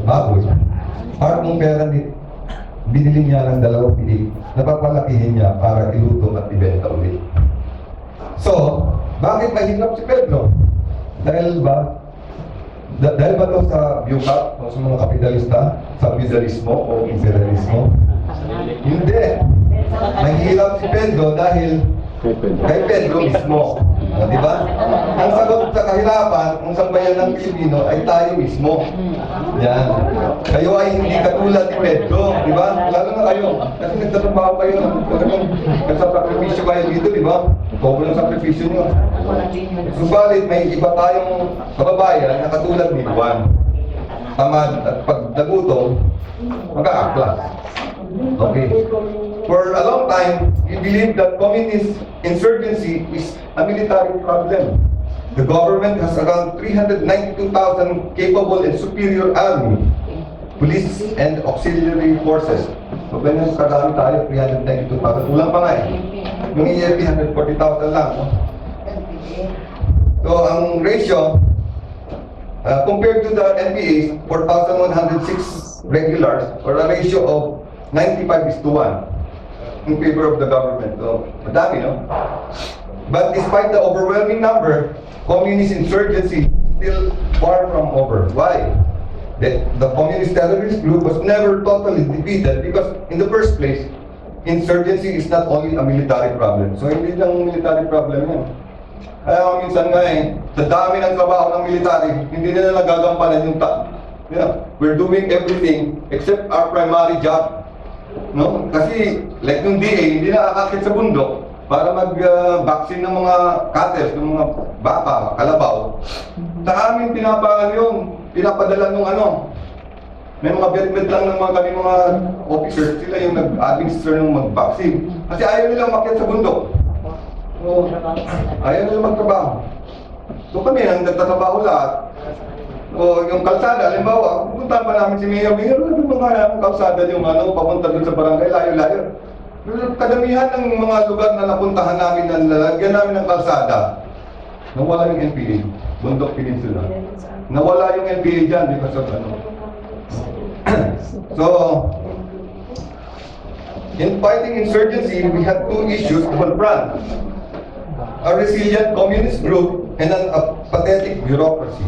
baboy. Part ng pera binili niya ng 2 pilik, napapalakihin niya para iluto at ibenta ulit. So, bakit mahirap si Pedro? Dahil ba to sa bureaucrat o sa mga kapitalista, sa feudalismo o imperialismo? Hindi. Mahirap si Pedro dahil kay Pedro mismo. Di ba? Ang sagot sa kahirapan ng sambayan ng Pilipino ay tayo mismo. Yan. Kayo ay hindi katulad ni Pedro, di ba? Lalo na kayo. Kasi nagtatrabaho kayo, nagsasakripisyo kayo dito, di ba? Kobo ng sakripisyo nyo. Subalit, may iba tayong kababayan na katulad ni Juan. Tamad at pag nagutom, mag-aaklas. Okay. For a long time, we believe that communist insurgency is a military problem. The government has around 392,000 capable and superior army, police, and auxiliary forces. So, ganyan karami tayo, 392,000. Ulang pa nga eh. Yung EFP, 140,000 lang. No? So, ang ratio, compared to the NPAs, 4,106 regulars, or a ratio of 95:1 in favor of the government. So, madami, no? But despite the overwhelming number, communist insurgency is still far from over. Why? The communist terrorist group was never totally defeated because in the first place, insurgency is not only a military problem. So hindi lang military problem yan. Kaya minsan nga sa dami ng trabaho ng military, hindi nila nagagampanan yung we're doing everything except our primary job. No? Kasi like yung DA, hindi nakakakit sa bundok para mag-vaccine ng mga cattle, ng mga baka, kalabaw. Sa amin pinapadala nung may mga bed lang ng mga officers, sila yung nag-administer ng mag-vaccine. Kasi ayaw nilang makiat sa bundok. So, ayaw nilang magtrabaho. So kami, ang nagtatrabaho lahat. O yung kalsada, halimbawa, pupunta pa namin si Mayor, ano mga kalsada yung papunta dun sa barangay, layo-layo. Kadamihan ng mga lugar na napuntahan namin, na lalagyan namin ng kalsada, nawala yung NPA, Bundok Peninsula. Nawala yung NPA dyan because of So, in fighting insurgency, we had two issues to confront. A resilient communist group and an apathetic bureaucracy.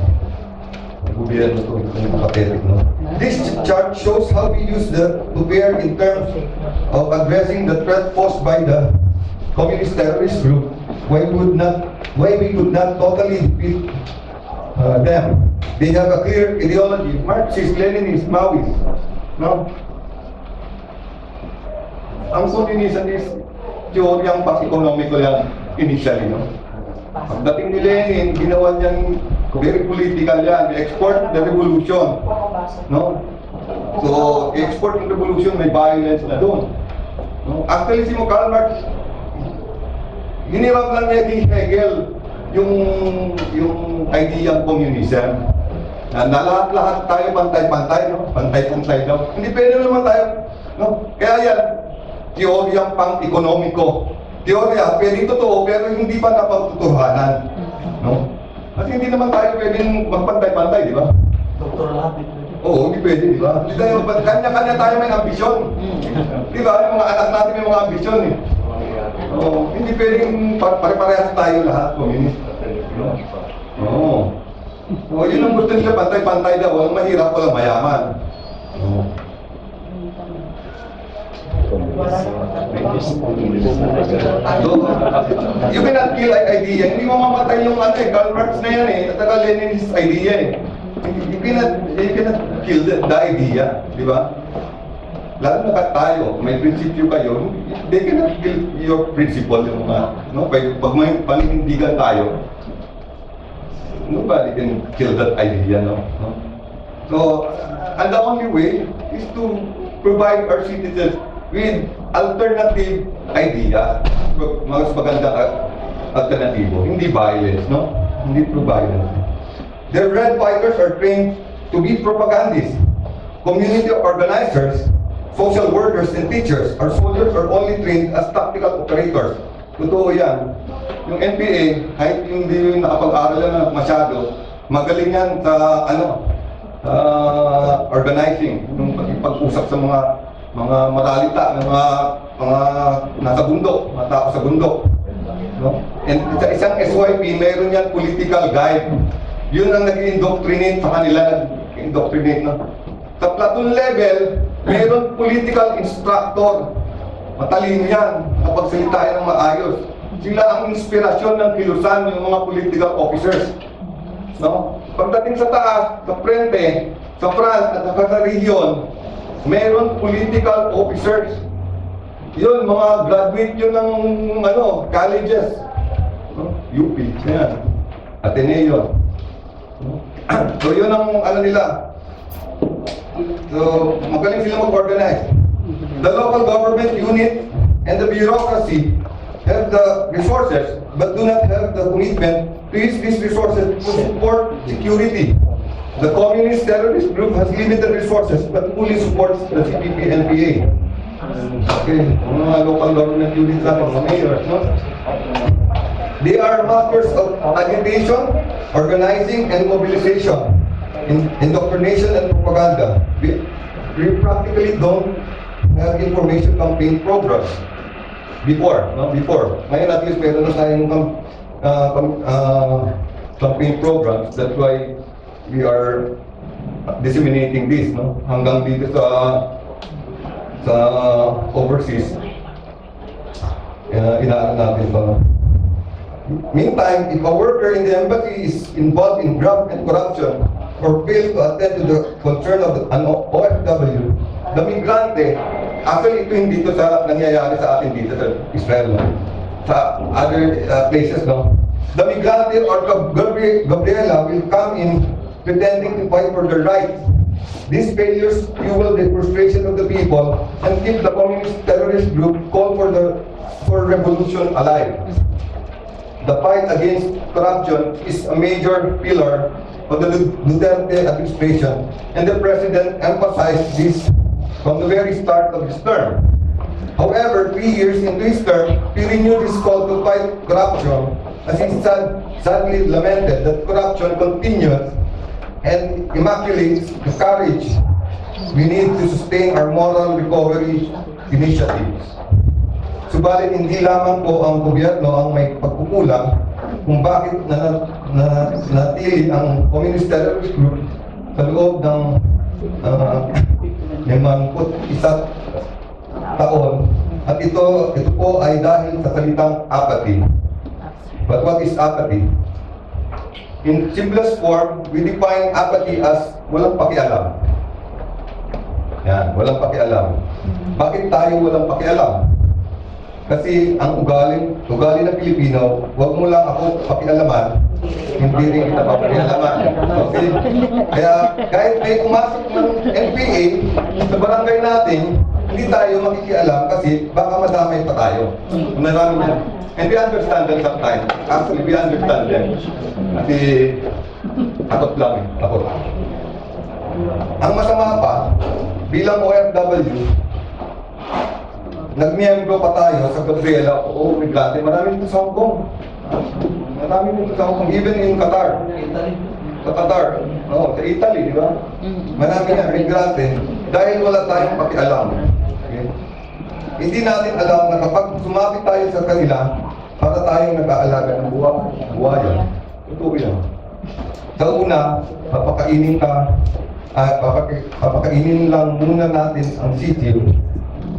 This chart shows how we use the PUPER in terms of addressing the threat posed by the communist terrorist group. Why we could not totally defeat them. They have a clear ideology, Marxist, Leninist, Maoist. No? Ang communism is teoryang pang-economical yan initially. No? Pagdating ni Lenin, ginawa niyang very political yan. Export the revolution. No? So, export yung revolution, may violence na doon. No? Actually, si Karl Marx, hinirap lang niya kay Hegel yung idea ng communism. Na lahat-lahat tayo pantay-pantay, no? Pantay-pantay daw. Hindi pwede naman tayo, no? Kaya yan, teoryang pang-ekonomiko. Teorya, pwede totoo, pero hindi pa napagtutuhanan. No? Kasi hindi naman tayo pwedeng magpantay-pantay, di ba? Oo, hindi pwede, di ba? Hindi tayo, kanya-kanya tayo may ambisyon. Di ba? Yung mga anak natin may mga ambisyon, eh. Oo, hindi pwedeng pare-parehas tayo lahat, communist. Oo. Oo, yun ang gusto nila, pantay-pantay daw. Walang mahirap, walang mayaman. Oo. So, you cannot kill an idea. Hindi mo mamatay yung Karl Marx na yan eh. At Leninist idea eh. You cannot kill the idea. Di ba? Lalo na tayo, may prinsipyo kayo, they cannot kill your principle. Yung mga, no? Pag may paninindigan tayo, nobody can kill that idea. No? So, and the only way is to provide our citizens with alternative idea, mas magandang alternatibo, hindi violence, no? Hindi through violence. The red fighters are trained to be propagandists. Community organizers, social workers, and teachers. Our soldiers are only trained as tactical operators. Totoo yan. Yung NPA, kahit hindi yung nakapag-aral na masyado, magaling yan sa organizing, yung pag-usap sa mga maralita, mga nasa bundok, mga tao sa bundok. No? And sa isang SYP, mayroon yan political guide. Yun ang nag-indoctrinate sa kanila, nag-indoctrinate. No? Sa platoon level, mayroon political instructor. Matalino yan, kapagsalita yan ng maayos. Sila ang inspirasyon ng kilusan ng mga political officers. No? Pagdating sa taas, sa frente, sa front, at sa region, meron political officers. Yun, mga graduate yun ng colleges. UP, yan. Ateneo. So yun ang nila. So, magaling sila mag-organize. The local government unit and the bureaucracy have the resources but do not have the commitment to use these resources to support security. The communist terrorist group has limited resources but fully supports the CPP-NPA. Okay, mga local government units natin, mga mayors, no? They are masters of agitation, organizing, and mobilization, indoctrination, and propaganda. We practically don't have information campaign programs. before, no? Before. Ngayon at least meron na tayong campaign programs. That's why we are disseminating this, no? Hanggang dito sa overseas. Inaano natin pa. Meantime, if a worker in the embassy is involved in graft and corruption or fails to attend to the concern of an OFW, the migrante, actually ito hindi ito sa nangyayari sa atin dito sa Israel, no? Sa other places, no? The migrante or Gabriela will come in pretending to fight for their rights. These failures fuel the frustration of the people and keep the communist terrorist group call for revolution alive. The fight against corruption is a major pillar of the Duterte administration, and the President emphasized this from the very start of his term. However, 3 years into his term, he renewed his call to fight corruption, as he sadly lamented that corruption continues and immaculates the courage we need to sustain our moral recovery initiatives. Subalit hindi lamang po ang gobyerno ang may pagkukulang kung bakit natili ang communist terrorist group sa loob ng 51 taon. At ito po ay dahil sa salitang apathy. But what is apathy? In simplest form, we define apathy as walang pakialam. Yan, walang pakialam. Bakit tayo walang pakialam? Kasi ang ugali ng Pilipino, huwag mo lang ako pakialaman, hindi rin kita pakialaman. Okay? Kaya kahit may pumasok ng NPA sa barangay natin, hindi tayo makikialam kasi baka madamay pa tayo. Marami yan. And we understand them sometimes. Actually, we understand them. Kasi takot lang eh. Takot. Ang masama pa, bilang OFW, nagmiyembro pa tayo sa Gabriela o migrante. Marami dito sa Hong Kong. Marami dito sa Hong Kong. Even in Qatar. Sa Qatar. No, sa Italy, di ba? Marami na migrante. Dahil wala tayong pakialam. Okay? Hindi natin alam na kapag sumapit tayo sa kanila, para tayong nag-aalaga ng buhayan. Ito yan. Sa una, papakainin ka, papakainin lang muna natin ang sitio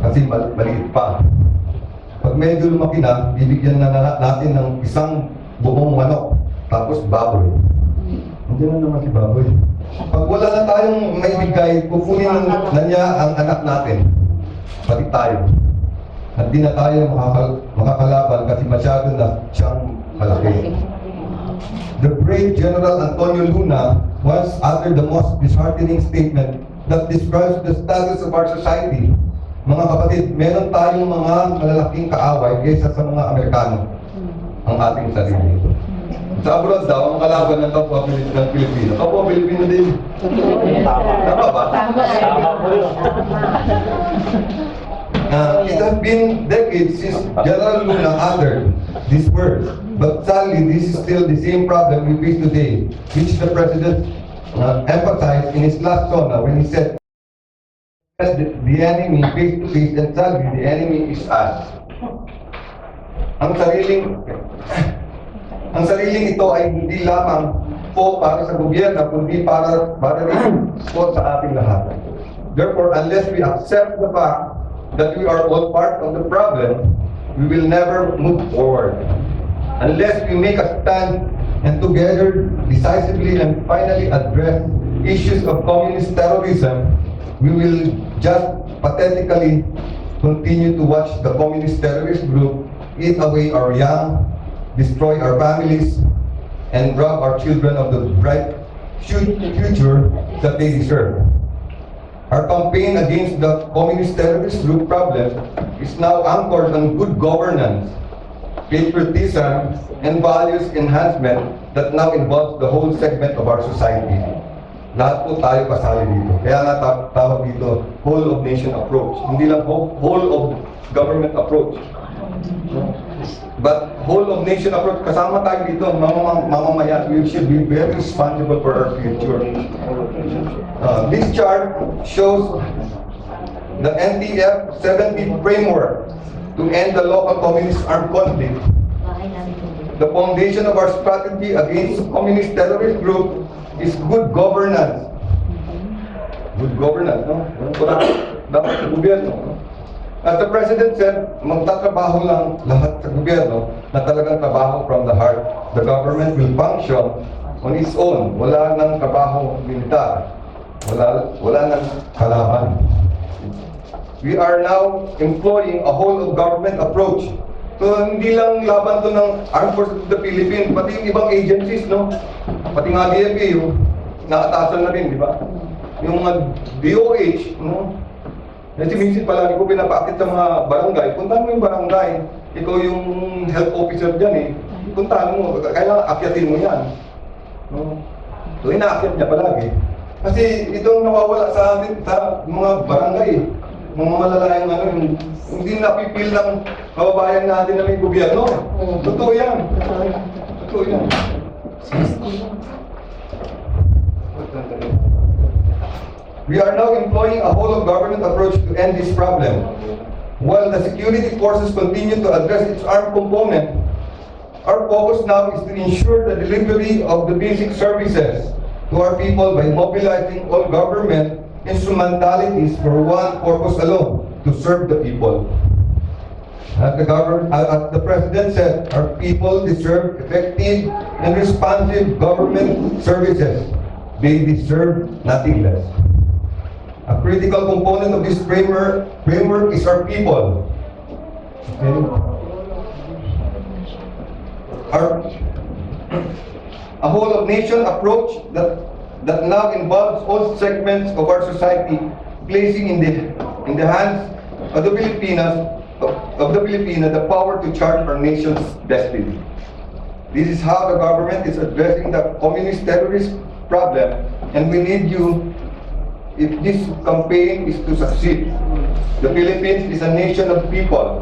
kasi maliit pa. Pag medyo lumaki na, bibigyan na natin ng isang buong manok, tapos baboy. Hindi na naman si baboy. Pag wala na tayong maibigay, kukunin na niya ang anak natin. Pati tayo. At di na tayo makakalaban kasi masyado na siyang malaki. The brave General Antonio Luna once uttered the most disheartening statement that describes the status of our society. Mga kapatid, meron tayong mga malalaking kaaway kaysa sa mga Amerikano ang ating sarili. Sa abroad daw, ang kalaban ng kapwa ng Pilipino. Kapwa Pilipino din. Tama ba? It has been decades since General Luna uttered these words. But sadly, this is still the same problem we face today, which the President emphasized in his last SONA when he said, the enemy face to face, and sadly, the enemy is us. Ang sariling ito ay hindi lamang po para sa gobyerno, kundi para rin po sa ating lahat. Therefore, unless we accept the fact that we are all part of the problem, we will never move forward. Unless we make a stand and together decisively and finally address issues of communist terrorism, we will just pathetically continue to watch the communist terrorist group eat away our young, destroy our families, and rob our children of the bright future that they deserve. Our campaign against the communist terrorist group problem is now anchored on good governance, patriotism, and values enhancement that now involves the whole segment of our society. Lahat po tayo kasali dito. Kaya nga tawag dito, whole of nation approach. Hindi lang whole of government approach. But whole of nation approach, kasama tayo dito, mamamayan, we should be very responsible for our future. This chart shows the NTF 70 framework to to end the local communist armed conflict, the foundation of our strategy against communist terrorist group is good governance. Good governance, no? Dapat sa gobyerno. No? As the President said, magtatrabaho lang lahat sa gobyerno na talagang trabaho from the heart. The government will function on its own. Wala nang trabaho militar. Wala nang kalaban. We are now employing a whole of government approach. So, hindi lang laban to ng Armed Forces of the Philippines, pati yung ibang agencies, no? Pati nga DFA, nakatasan na rin, di ba? Yung mga DOH, no? Kasi minsan palagi ko pinapakit sa mga barangay, puntahan mo yung barangay. Ikaw yung health officer dyan eh. Puntahan mo, kailangan akyatin mo yan. No? So inaakyat niya palagi. Kasi itong nawawala sa atin, sa mga barangay, mga malalayang ano, hindi napipil ng kababayan natin na may gobyerno. Totoo yan. Totoo yan. We are now employing a whole-of-government approach to end this problem. While the security forces continue to address its armed component, our focus now is to ensure the delivery of the basic services to our people by mobilizing all government instrumentalities for one purpose alone, to serve the people. As the President said, our people deserve effective and responsive government services. They deserve nothing less. A critical component of this framework is our people. Okay? A whole of nation approach that now involves all segments of our society, placing in the hands of the Filipinas the power to chart our nation's destiny. This is how the government is addressing the communist terrorist problem, and we need you. If this campaign is to succeed, the Philippines is a nation of people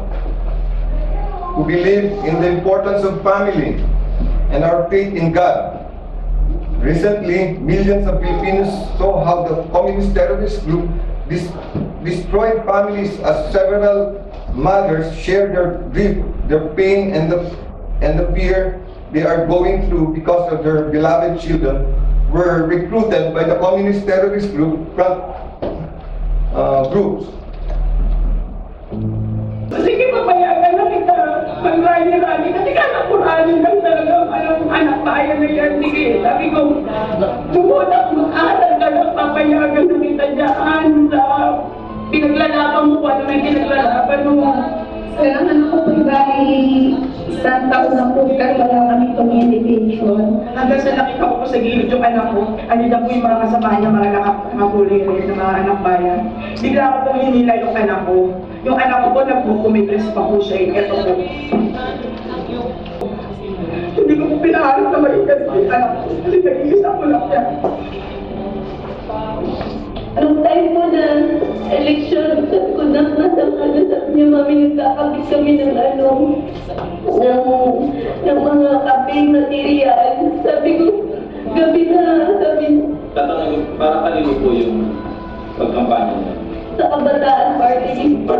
who believe in the importance of family and our faith in God. Recently, millions of Filipinos saw how the communist terrorist group destroyed families as several mothers shared their grief, their pain, and the fear they are going through because of their beloved children were recruited by the communist terrorist groups. Sige, papayagan na kita mag-rally-rally kasi kakapuranin lang talaga ang anak bayan na yan. Sige, sabi ko, sumunak mag-aral ka lang, papayagan na kita dyan sa pinaglalaban mo kung ano may pinaglalaban mo. Kailangan ako po bali isang taon na po kasi wala kami communication. Hanggang sa nakita ko po sa gilid yung anak ko, ano na po yung mga kasama niya, mga nakakabuli ko ng mga anak bayan. Bigla ko po hinila yung anak ko. Yung anak ko po nagpukumigres pa po siya. Ito po. Hindi ko po pinaharap na malikas yung anak ko. Kasi nag-iisa ko lang yan. Nung time po na election, sabi ko na nasa niya mami, nagkakabit kami ng mga campaign material. Sabi ko, gabi na, sabi tatanungin, para kanino po yung pagkampanya niya? sa Kabataan Party List po,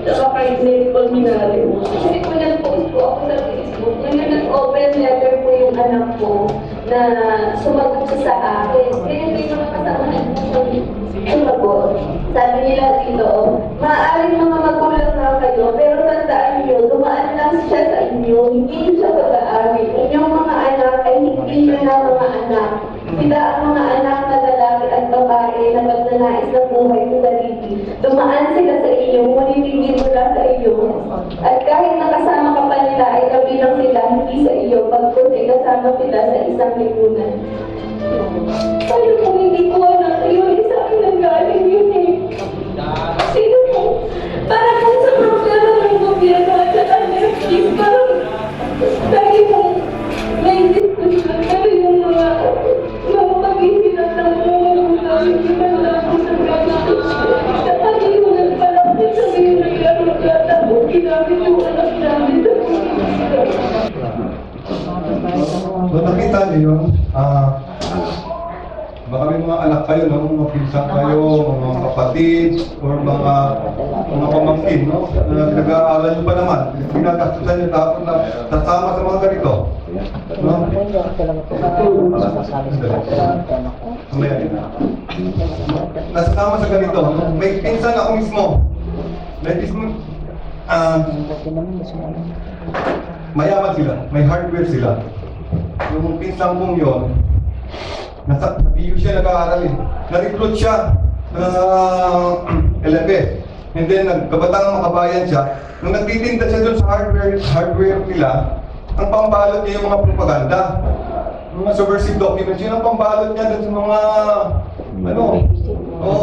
saka kay Neri Colmenares. Kasi po nag-post po ako sa Facebook, ngayon nag-open letter po yung anak ko na sumagot siya sa akin. Kaya hindi naman kasamahan po sumagot. Sabi nila dito, maaaring mga magulang na kayo, pero tandaan niyo, dumaan lang siya sa inyo, hindi niyo siya pag-aari. Inyong mga anak ay hindi niyo na mga anak. Sila ang mga anak na lalaki at babae na magnanais ng buhay sa sarili. Dumaan sila sa iyo, ngunit hindi mula sa iyo. At kahit nakasama ka pa nila, ay kabilang sila, hindi sa iyo, pagkos ay kasama sila sa isang lipunan. Sabi ko, hindi ko anak yun, isa ang nanggaling yun eh. Sino mo? Parang kung sa programa ng gobyerno at saka NFTs, parang lagi mong may diskusyon, pero yung mga pag-ihinat ng mga iban lang ko sa gano'n. Saka hindi ko nagpalakit sa mga naglalaglat ako, ginamit yung anak namin sa politika. So nakita niyo yun, baka may mga anak kayo, no? Mga pinsan kayo, mga kapatid, or mga pamangkin, no? Na nag-aaral nyo pa naman, pinagastusan nyo tapos na sasama sa mga ganito. No? Nasasama sa ganito, no? May pinsan ako mismo. Mayaman sila, may hardware sila. Yung pinsan kong yun, nasa PU siya nag-aaral eh. Na-recruit siya ng LFF. And then nagkabatang makabayan siya. Nung nagtitinda siya doon sa hardware nila, ang pambalot niya yung mga propaganda. Mga subversive documents, yun ang pambalot niya doon sa mga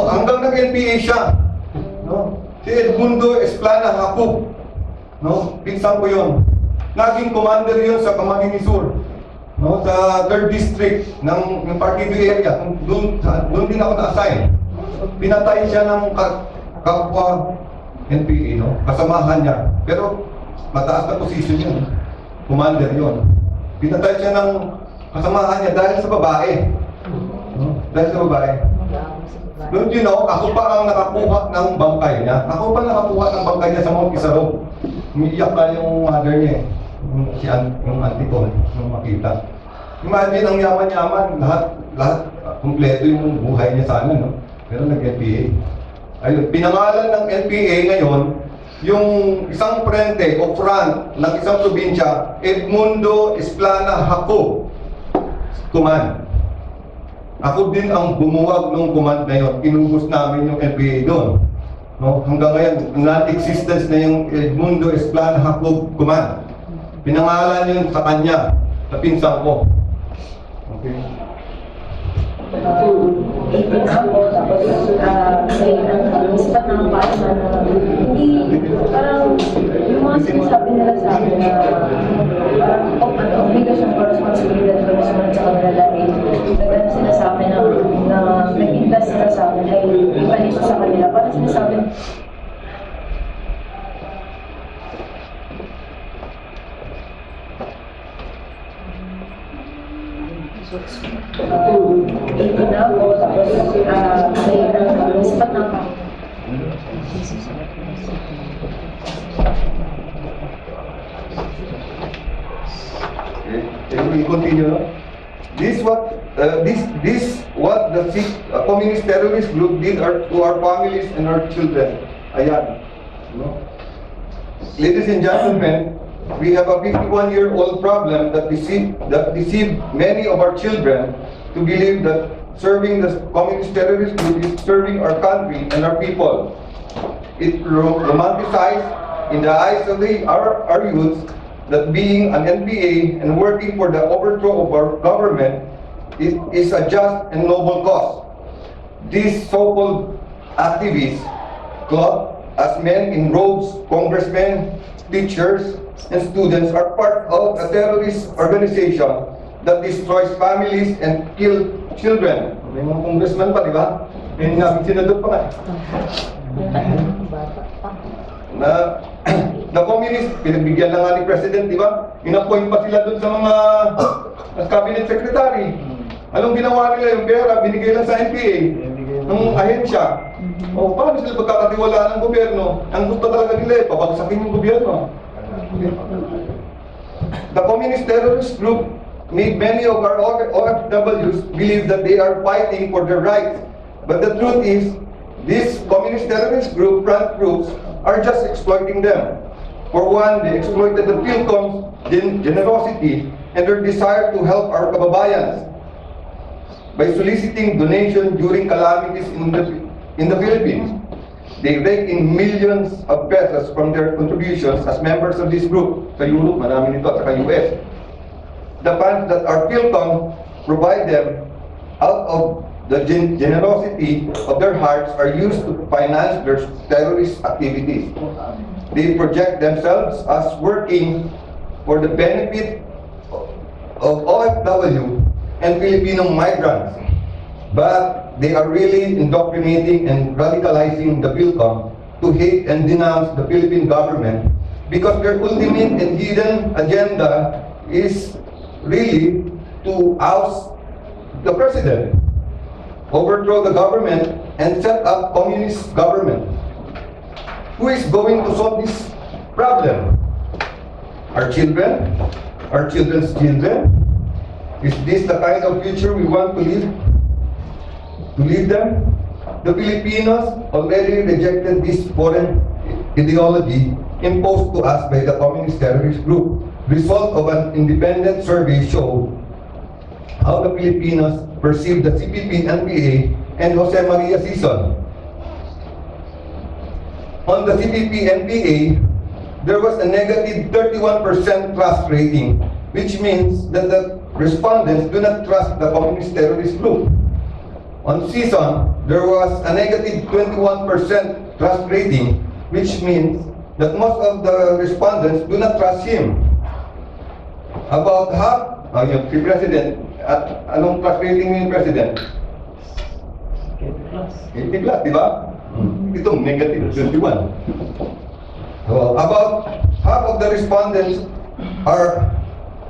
hanggang nag-NPA siya. No? Si Edmundo Esplana Hakub, no? Pinsan ko yun. Naging commander yun sa Camarines Sur, no? Sa 3rd District ng Partido area. Doon din ako na-assign. Pinatay siya ng kapwa NPA, no? Kasamahan niya. Pero mataas na position yun. Commander yun. Pinatay siya ng kasamahan niya dahil sa babae. No? Dahil sa babae. Don't you know, ako pa ang nakakuha ng bangkay niya. Ako pa nakakuha ng bangkay niya sa Mount Isarog. Umiiyak ka yung mother niya eh. Yung auntie ko, yung makita. Imagine ang yaman-yaman, lahat kumpleto yung buhay niya sana, no? Pero nag-NPA. Ayun, pinangalan ng NPA ngayon, yung isang frente o front ng isang probinsya, Edmundo Esplana Hakub Command. Ako din ang bumuwag ng command na yun. Inubos namin yung NPA doon. No? Hanggang ngayon, non-existence na yung Edmundo Esplana Hakub Command. Pinangalan yun sa kanya, sa pinsan ko. Okay. Isipat ng paano hindi, parang yung mga sinasabi nila sa akin na parang obligation or responsibility ko sa mga kanila dahil nagano sinasabi na nag-invest sila sa akin ay ipanis sa kanila. Parang sinasabi na ako, tapos may isipat ng Can we continue? This what the communist terrorist group did to our families and our children. Ayan. No? Ladies and gentlemen, we have a 51-year-old problem that deceived many of our children to believe that serving the communist terrorist group is serving our country and our people. It romanticized in the eyes of our youth that being an NPA and working for the overthrow of our government is a just and noble cause. These so-called activists, clothed as men in robes, congressmen, teachers, and students are part of a terrorist organization that destroys families and kills children. May mga congressman pa, di ba? May namin sinadot pa nga. The communist, pinagbigyan na nga ni President, di ba? Inappoint pa sila dun sa mga cabinet secretary. Anong ginawa nila yung pera? Binigay lang sa NPA, ng ahensya. O, paano sila pagkakatiwalaan ng gobyerno? Ang gusto talaga nila, pabagsakin yung gobyerno. The communist terrorist group made many of our OFWs believe that they are fighting for their rights. But the truth is, these communist terrorist front groups are just exploiting them. For one, they exploited the PhilCom's generosity and their desire to help our kababayans by soliciting donation during calamities in the Philippines. They rake in millions of pesos from their contributions as members of this group. Sa Europe, marami nito, at sa US. The funds that our PhilCom provide them out of the generosity of their hearts are used to finance their terrorist activities. They project themselves as working for the benefit of OFW and Filipino migrants. But they are really indoctrinating and radicalizing the PhilCom to hate and denounce the Philippine government because their ultimate and hidden agenda is really to oust the president. overthrow the government, and set up communist government. Who is going to solve this problem? Our children? Our children's children? Is this the kind of future we want to live? To leave them? The Filipinos already rejected this foreign ideology imposed to us by the communist terrorist group. Result of an independent survey showed how the Filipinos perceive the CPP, NPA, and Jose Maria season. On the CPP, NPA, there was a negative 31% trust rating, which means that the respondents do not trust the communist terrorist group. On season, there was a negative 21% trust rating, which means that most of the respondents do not trust him. About half, yung si President, at anong trust rating yung President? 80 plus, di ba? Itong negative 21. So, about half of the respondents are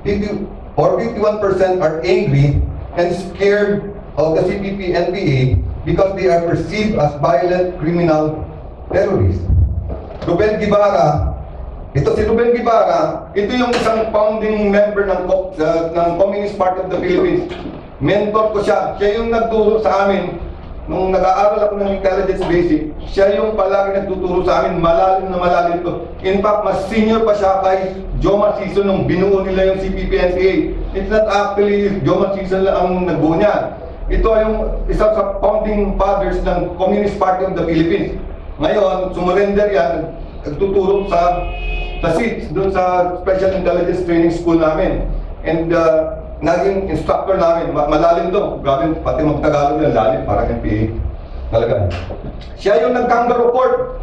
50 or 51% are angry and scared of the CPP NPA because they are perceived as violent criminal terrorists. Ruben Guevara, ito si Ruben Guevara, ito yung isang founding member ng Communist Party of the Philippines. Mentor ko siya. Siya yung nagturo sa amin. Nung nag-aaral ako ng intelligence basic, siya yung palagi nagtuturo sa amin, malalim na malalim to. In fact, mas senior pa siya kay Joma Season nung binuo nila yung CPP-NPA. It's not actually Joma Season lang ang nagbuo niya. Ito yung isa sa founding fathers ng Communist Party of the Philippines. Ngayon, sumurrender yan, nagtuturo sa SEADS, doon sa Special Intelligence Training School namin. And naging instructor namin, malalim to. Grabe, pati mag-Tagalog na lalim, parang NPA. Talaga. Siya yung nag-kangaroo court.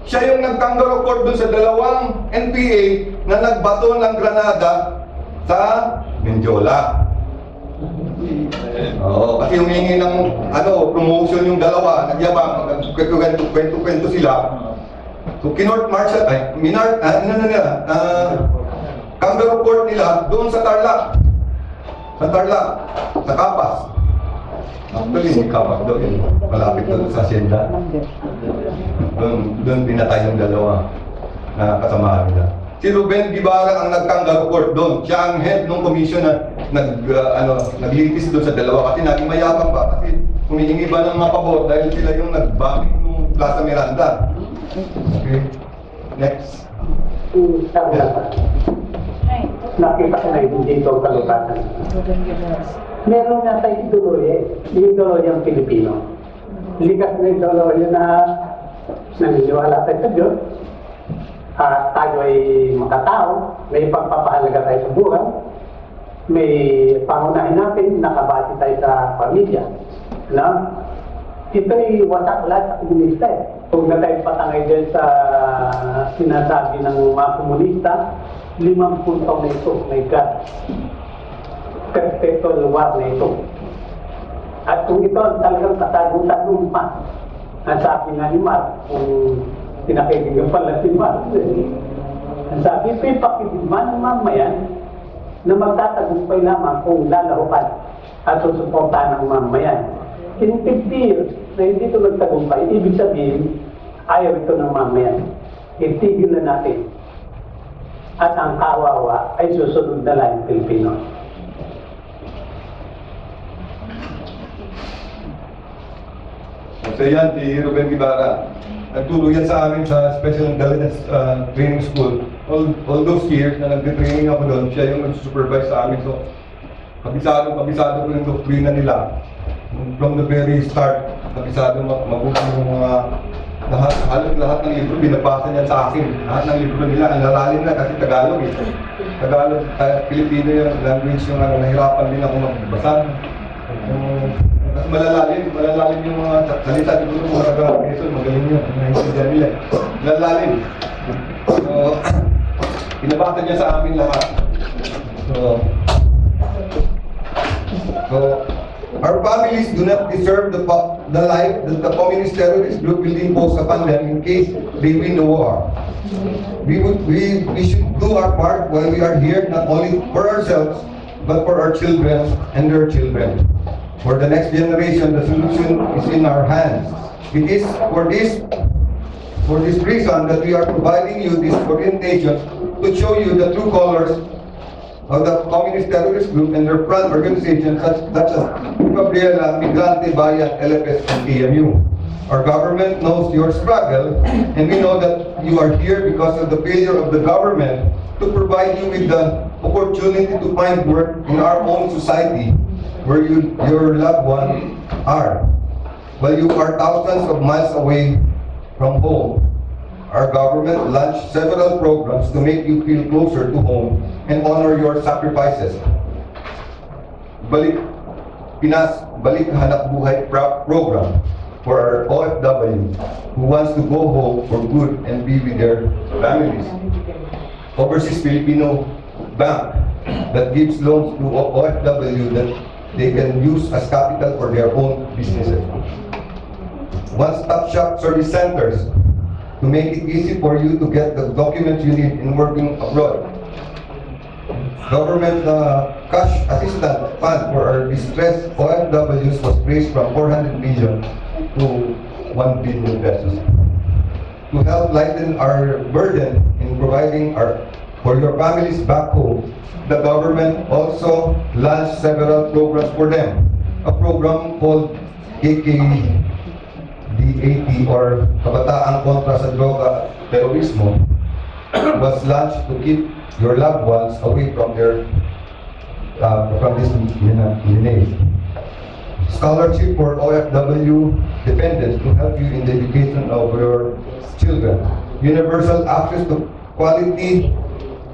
Siya yung nag-kangaroo court doon sa dalawang NPA na nagbato ng granada sa Menjola. Oo, kasi humingi ng promotion yung dalawa, nagyabang, kwento-kwento sila. So, kinort martial, kangaroo court nila doon sa Tarlac. Sa Kapas. Actually, hindi Kapas doon yun. Malapit doon sa Hacienda. Doon pinatay yung dalawa na kasamahan nila. Si Ruben Guevara ang nagkangaroo court doon. Siya ang head ng commission na naglitis doon sa dalawa. Kasi naging mayabang pa. Kasi humihingi ba ng mga pabor dahil sila yung nag-bombing ng Plaza Miranda. Okay. Next. Nakita ko na yung dito kalupatan. Meron nga tayo ideology ang Pilipino. Ligas na ideology na naniniwala tayo sa Diyos. Tayo ay makatao, may pagpapahalaga tayo sa buhay, may pangunahin natin, nakabati tayo sa pamilya. Ito'y wasak lahat sa komunista eh. Huwag na tayo patangay din sa sinasabi ng mga komunista, 50 taon na ito, my God. Perpetual war na ito. At kung ito talagang katagutan pa, ang sabi nga ni Mark, kung pinakaibigan pala si Mark, ang sabi, ito'y pakibigman ng mamayan na magtatagumpay lamang kung lalahukan at susuportahan ng mamayan. In 50 years na hindi ito nagtagumpay, ibig sabihin, ayaw ito ng mamayan. Itigil na natin. At ang kawawa ay susunod na lang Pilipino. So yan, si Ruben Guevara. Nagturo yan sa amin sa Special Intelligence Training School. All those years na nag-training ako doon, siya yung nag-supervise sa amin. So, kabisado ko yung doktrina nila. From the very start, kabisado mabuti yung mga lahat ng libro, binabasa niya sa akin. Lahat ng libro nila, ang lalalim na kasi Tagalog eh. Tagalog, Pilipino yung language yung nahirapan din ako magbasa. Mas malalalim yung mga salita dito ng mga Tagalog. Magaling yun, naintindihan nila. Malalalim. So, binabasa niya sa amin lahat. So, our families do not deserve the life that the communist terrorist group will impose upon them in case they win the war. We should do our part while we are here, not only for ourselves, but for our children and their children. For the next generation, the solution is in our hands. It is for this reason that we are providing you this orientation to show you the true colors of the communist terrorist group and their front organizations such as Gabriela, Migrante, Bayan, LFS, and TMU. Our government knows your struggle, and we know that you are here because of the failure of the government to provide you with the opportunity to find work in our own society where your loved ones are. While you are thousands of miles away from home, our government launched several programs to make you feel closer to home and honor your sacrifices. PILIPINAS Balik Hanap Buhay program for our OFW who wants to go home for good and be with their families. Overseas Filipino Bank that gives loans to OFW that they can use as capital for their own businesses. One-stop shop service centers to make it easy for you to get the documents you need in working abroad. Government cash assistance fund for our distressed OFWs was raised from 400 million to 1 billion pesos. To help lighten our burden in providing for your families back home, the government also launched several programs for them. A program called KINAHAHARAP or Kabataang Kontra sa Droga Terorismo was launched to keep your loved ones away from this menace. Scholarship for OFW dependents to help you in the education of your children. Universal access to quality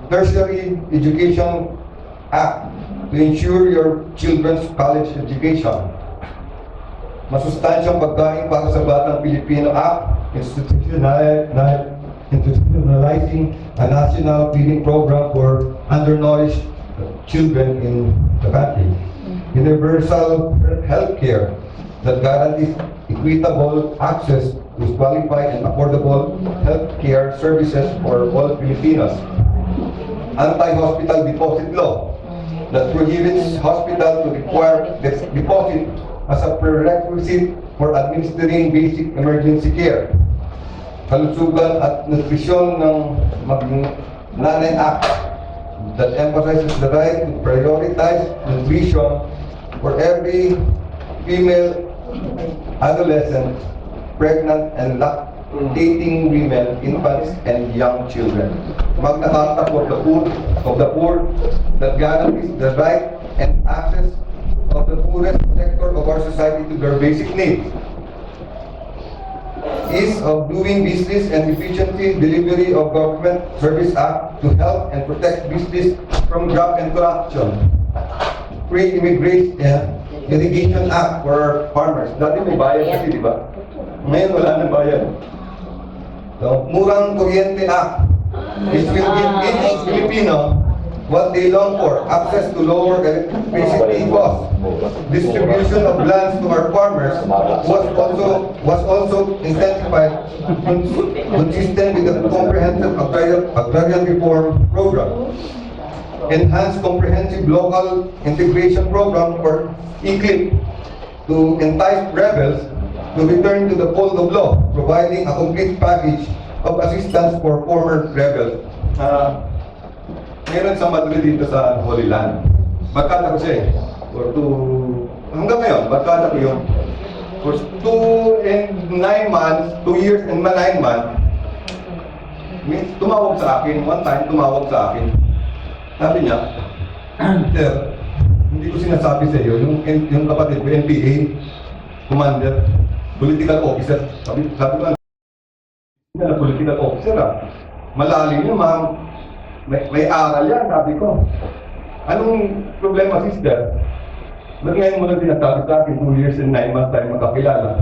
tertiary education act to ensure your children's college education. Masustansyang pagkain para sa batang Pilipino act, institutionalizing a national feeding program for undernourished children in the country. Universal health care that guarantees equitable access to qualified and affordable health care services for all Filipinos. Anti-hospital deposit law that prohibits hospital to require deposit as a prerequisite for administering basic emergency care. Kalusugan at nutrisyon ng Nanay Act that emphasizes the right to prioritize nutrition for every female, adolescent, pregnant, and lactating women, infants, and young children. Magna Carta for the poor that guarantees the right and access of the poorest sector of our society to their basic needs. Ease of doing business and efficiency delivery of Government Service Act to help and protect business from graft and corruption. Free Irrigation Act for our farmers. Dati may bayad kasi, di ba? Ngayon wala nang bayad. So, Murang Kuryente Act. It will give each Filipino what they long for, access to lower electricity costs. Distribution of lands to our farmers was also intensified, consistent with the comprehensive agrarian reform program. Enhanced comprehensive local integration program for ECLIP to entice rebels to return to the fold of law, providing a complete package of assistance for former rebels. Meron sa Madrid dito sa Holy Land. Barkada ko siya eh. Hanggang ngayon, barkada ko yun. For 2 years and 9 months, tumawag sa akin. One time, tumawag sa akin. Sabi niya, Sir, hindi ko sinasabi sa iyo, yung kapatid ko, NPA, commander, political officer. Sabi ko, na political officer malalim yun, ma'am. May aral yan, sabi ko. Anong problema, sister? Ba't ngayon mo lang tinatawag sa akin, 2 years and 9 months tayo magkakilala?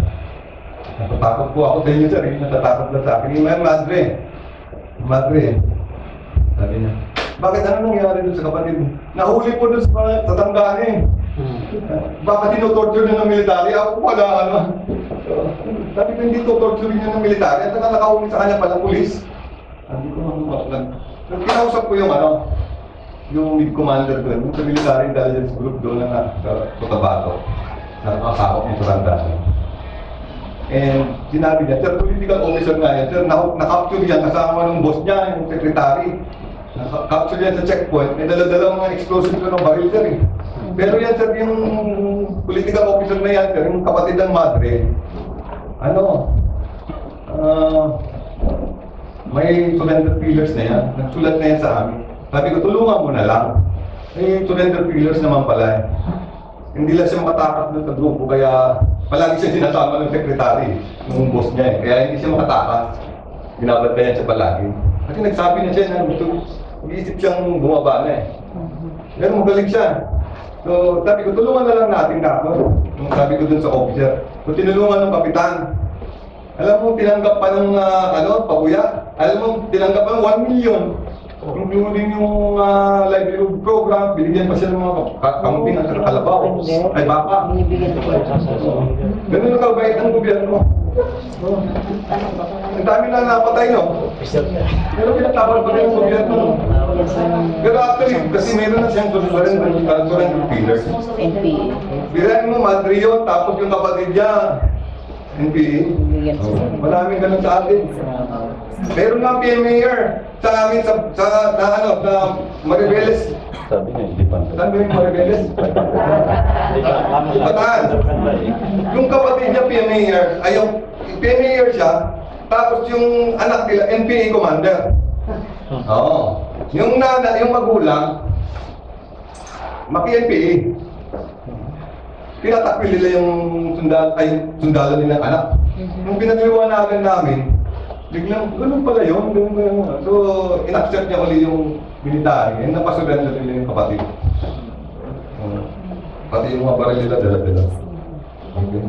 Natatakot po ako sa inyo, sir. Natatakot lang sa akin. Yung madre. Sabi niya, bakit ano nangyari doon sa kapatid mo? Nahuli po doon sa tanggaan eh. Baka tinotorture nyo ng military? Ako wala ano. Sabi ko, hindi to torture nyo ng military. At nakahuli sa kanya pala, pulis. Sabi ko, kinausap ko yung mid-commander doon, yung sa military intelligence group doon na Cotabato. nakakakot ng transaction. And sinabi niya, sir, political officer nga yan, sir, na-capture yan kasama ng boss niya, yung secretary. Na-capture yan sa checkpoint, may dala-dala mga explosive ko ng baril, sir. Pero yan, sir, yung political officer na yan, sir, yung kapatid ng madre, may surrender pillars na yan. Nagsulat na yan sa amin. Sabi ko, tulungan mo na lang. May surrender pillars naman pala. Hindi lang siya makatakas doon sa grupo, kaya palagi siya sinasama ng sekretary, ng boss niya eh. Kaya hindi siya makatakas. Binabantayan siya palagi. Kasi nagsabi na siya na iisip siyang bumaba na eh. Pero magaling siya. So, sabi ko, tulungan na lang natin na ako. Sabi ko dun sa officer. So, tinulungan ng kapitan. Alam mo, tinanggap pa ng, pabuya. Alam mo, tinanggap pa ng 1 million. Including yung livelihood program, binigyan pa siya ng mga kamping at kalabaw. Ay, baka. Ganun ang kabait ng gobyerno. Ang dami na napatay, no? Pero pinatawal pa rin ang gobyerno. Pero actually, kasi meron na siyang surrender pillars. Birahin mo, madre yun, tapos yung kapatid niya, NPA. Maraming ganun sa atin. Meron nga PMAR sa amin sa Maribeles. Sabi niya, hindi pa. Saan ba yung Maribeles? Bataan. Yung kapatid niya PMAR, ay yung PMAR siya, tapos yung anak nila, NPA commander. Oo. Yung magulang, maki-NPA. Pinatakbil nila yung sundalo nilang anak. Nung pinag-iwanagan namin, biglang, ganun pala yun. So, in-accept niya ulit yung military, and napasurrender nila yung kapatid. Pati yung mga baril nila, dala-dala. Okay.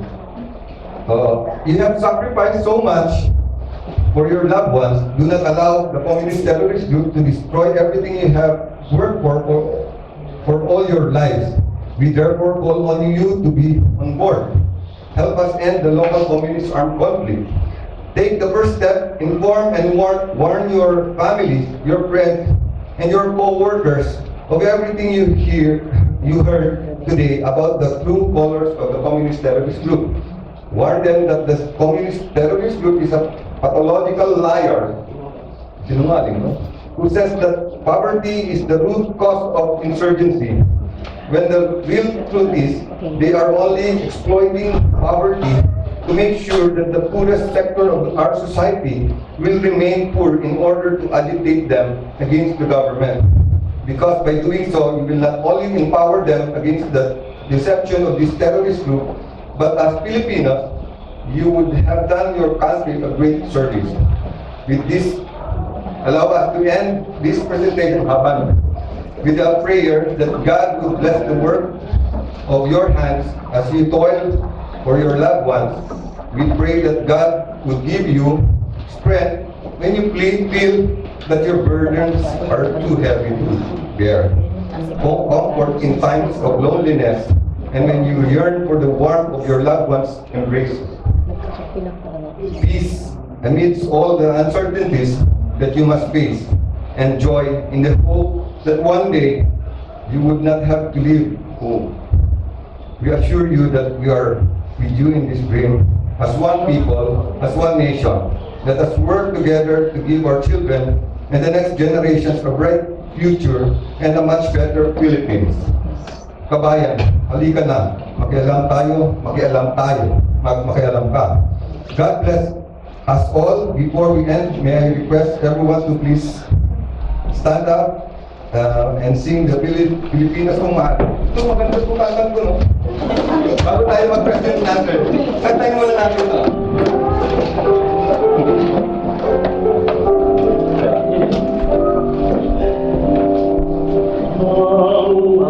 You have sacrificed so much for your loved ones. Do not allow the communist terrorist group to destroy everything you have worked for all your lives. We therefore call on you to be on board. Help us end the local communist armed conflict. Take the first step, inform and warn your families, your friends, and your co-workers of everything you heard today about the true colors of the communist terrorist group. Warn them that the communist terrorist group is a pathological liar, sinungaling, no? Who says that poverty is the root cause of insurgency, when the real truth is they are only exploiting poverty to make sure that the poorest sector of our society will remain poor in order to agitate them against the government. Because by doing so, you will not only empower them against the deception of this terrorist group, but as Filipinos, you would have done your country a great service. With this, allow us to end this presentation with a prayer that God would bless the work of your hands as you toil for your loved ones. We pray that God will give you strength when you feel that your burdens are too heavy to bear. Comfort in times of loneliness, and when you yearn for the warmth of your loved ones' embrace. Peace amidst all the uncertainties that you must face, and joy in the hope that one day you would not have to leave home. We assure you that we are with you in this dream as one people, as one nation. Let us work together to give our children and the next generations a bright future and a much better Philippines. Kabayan, halika na. Makialam tayo, makialam ka. God bless us all. Before we end, may I request everyone to please stand up and sing the Pilipinas kung mahal. Ito maganda kung kantan ko, no? Bago tayo mag-question and answer, kantayin muna natin ito. Oh,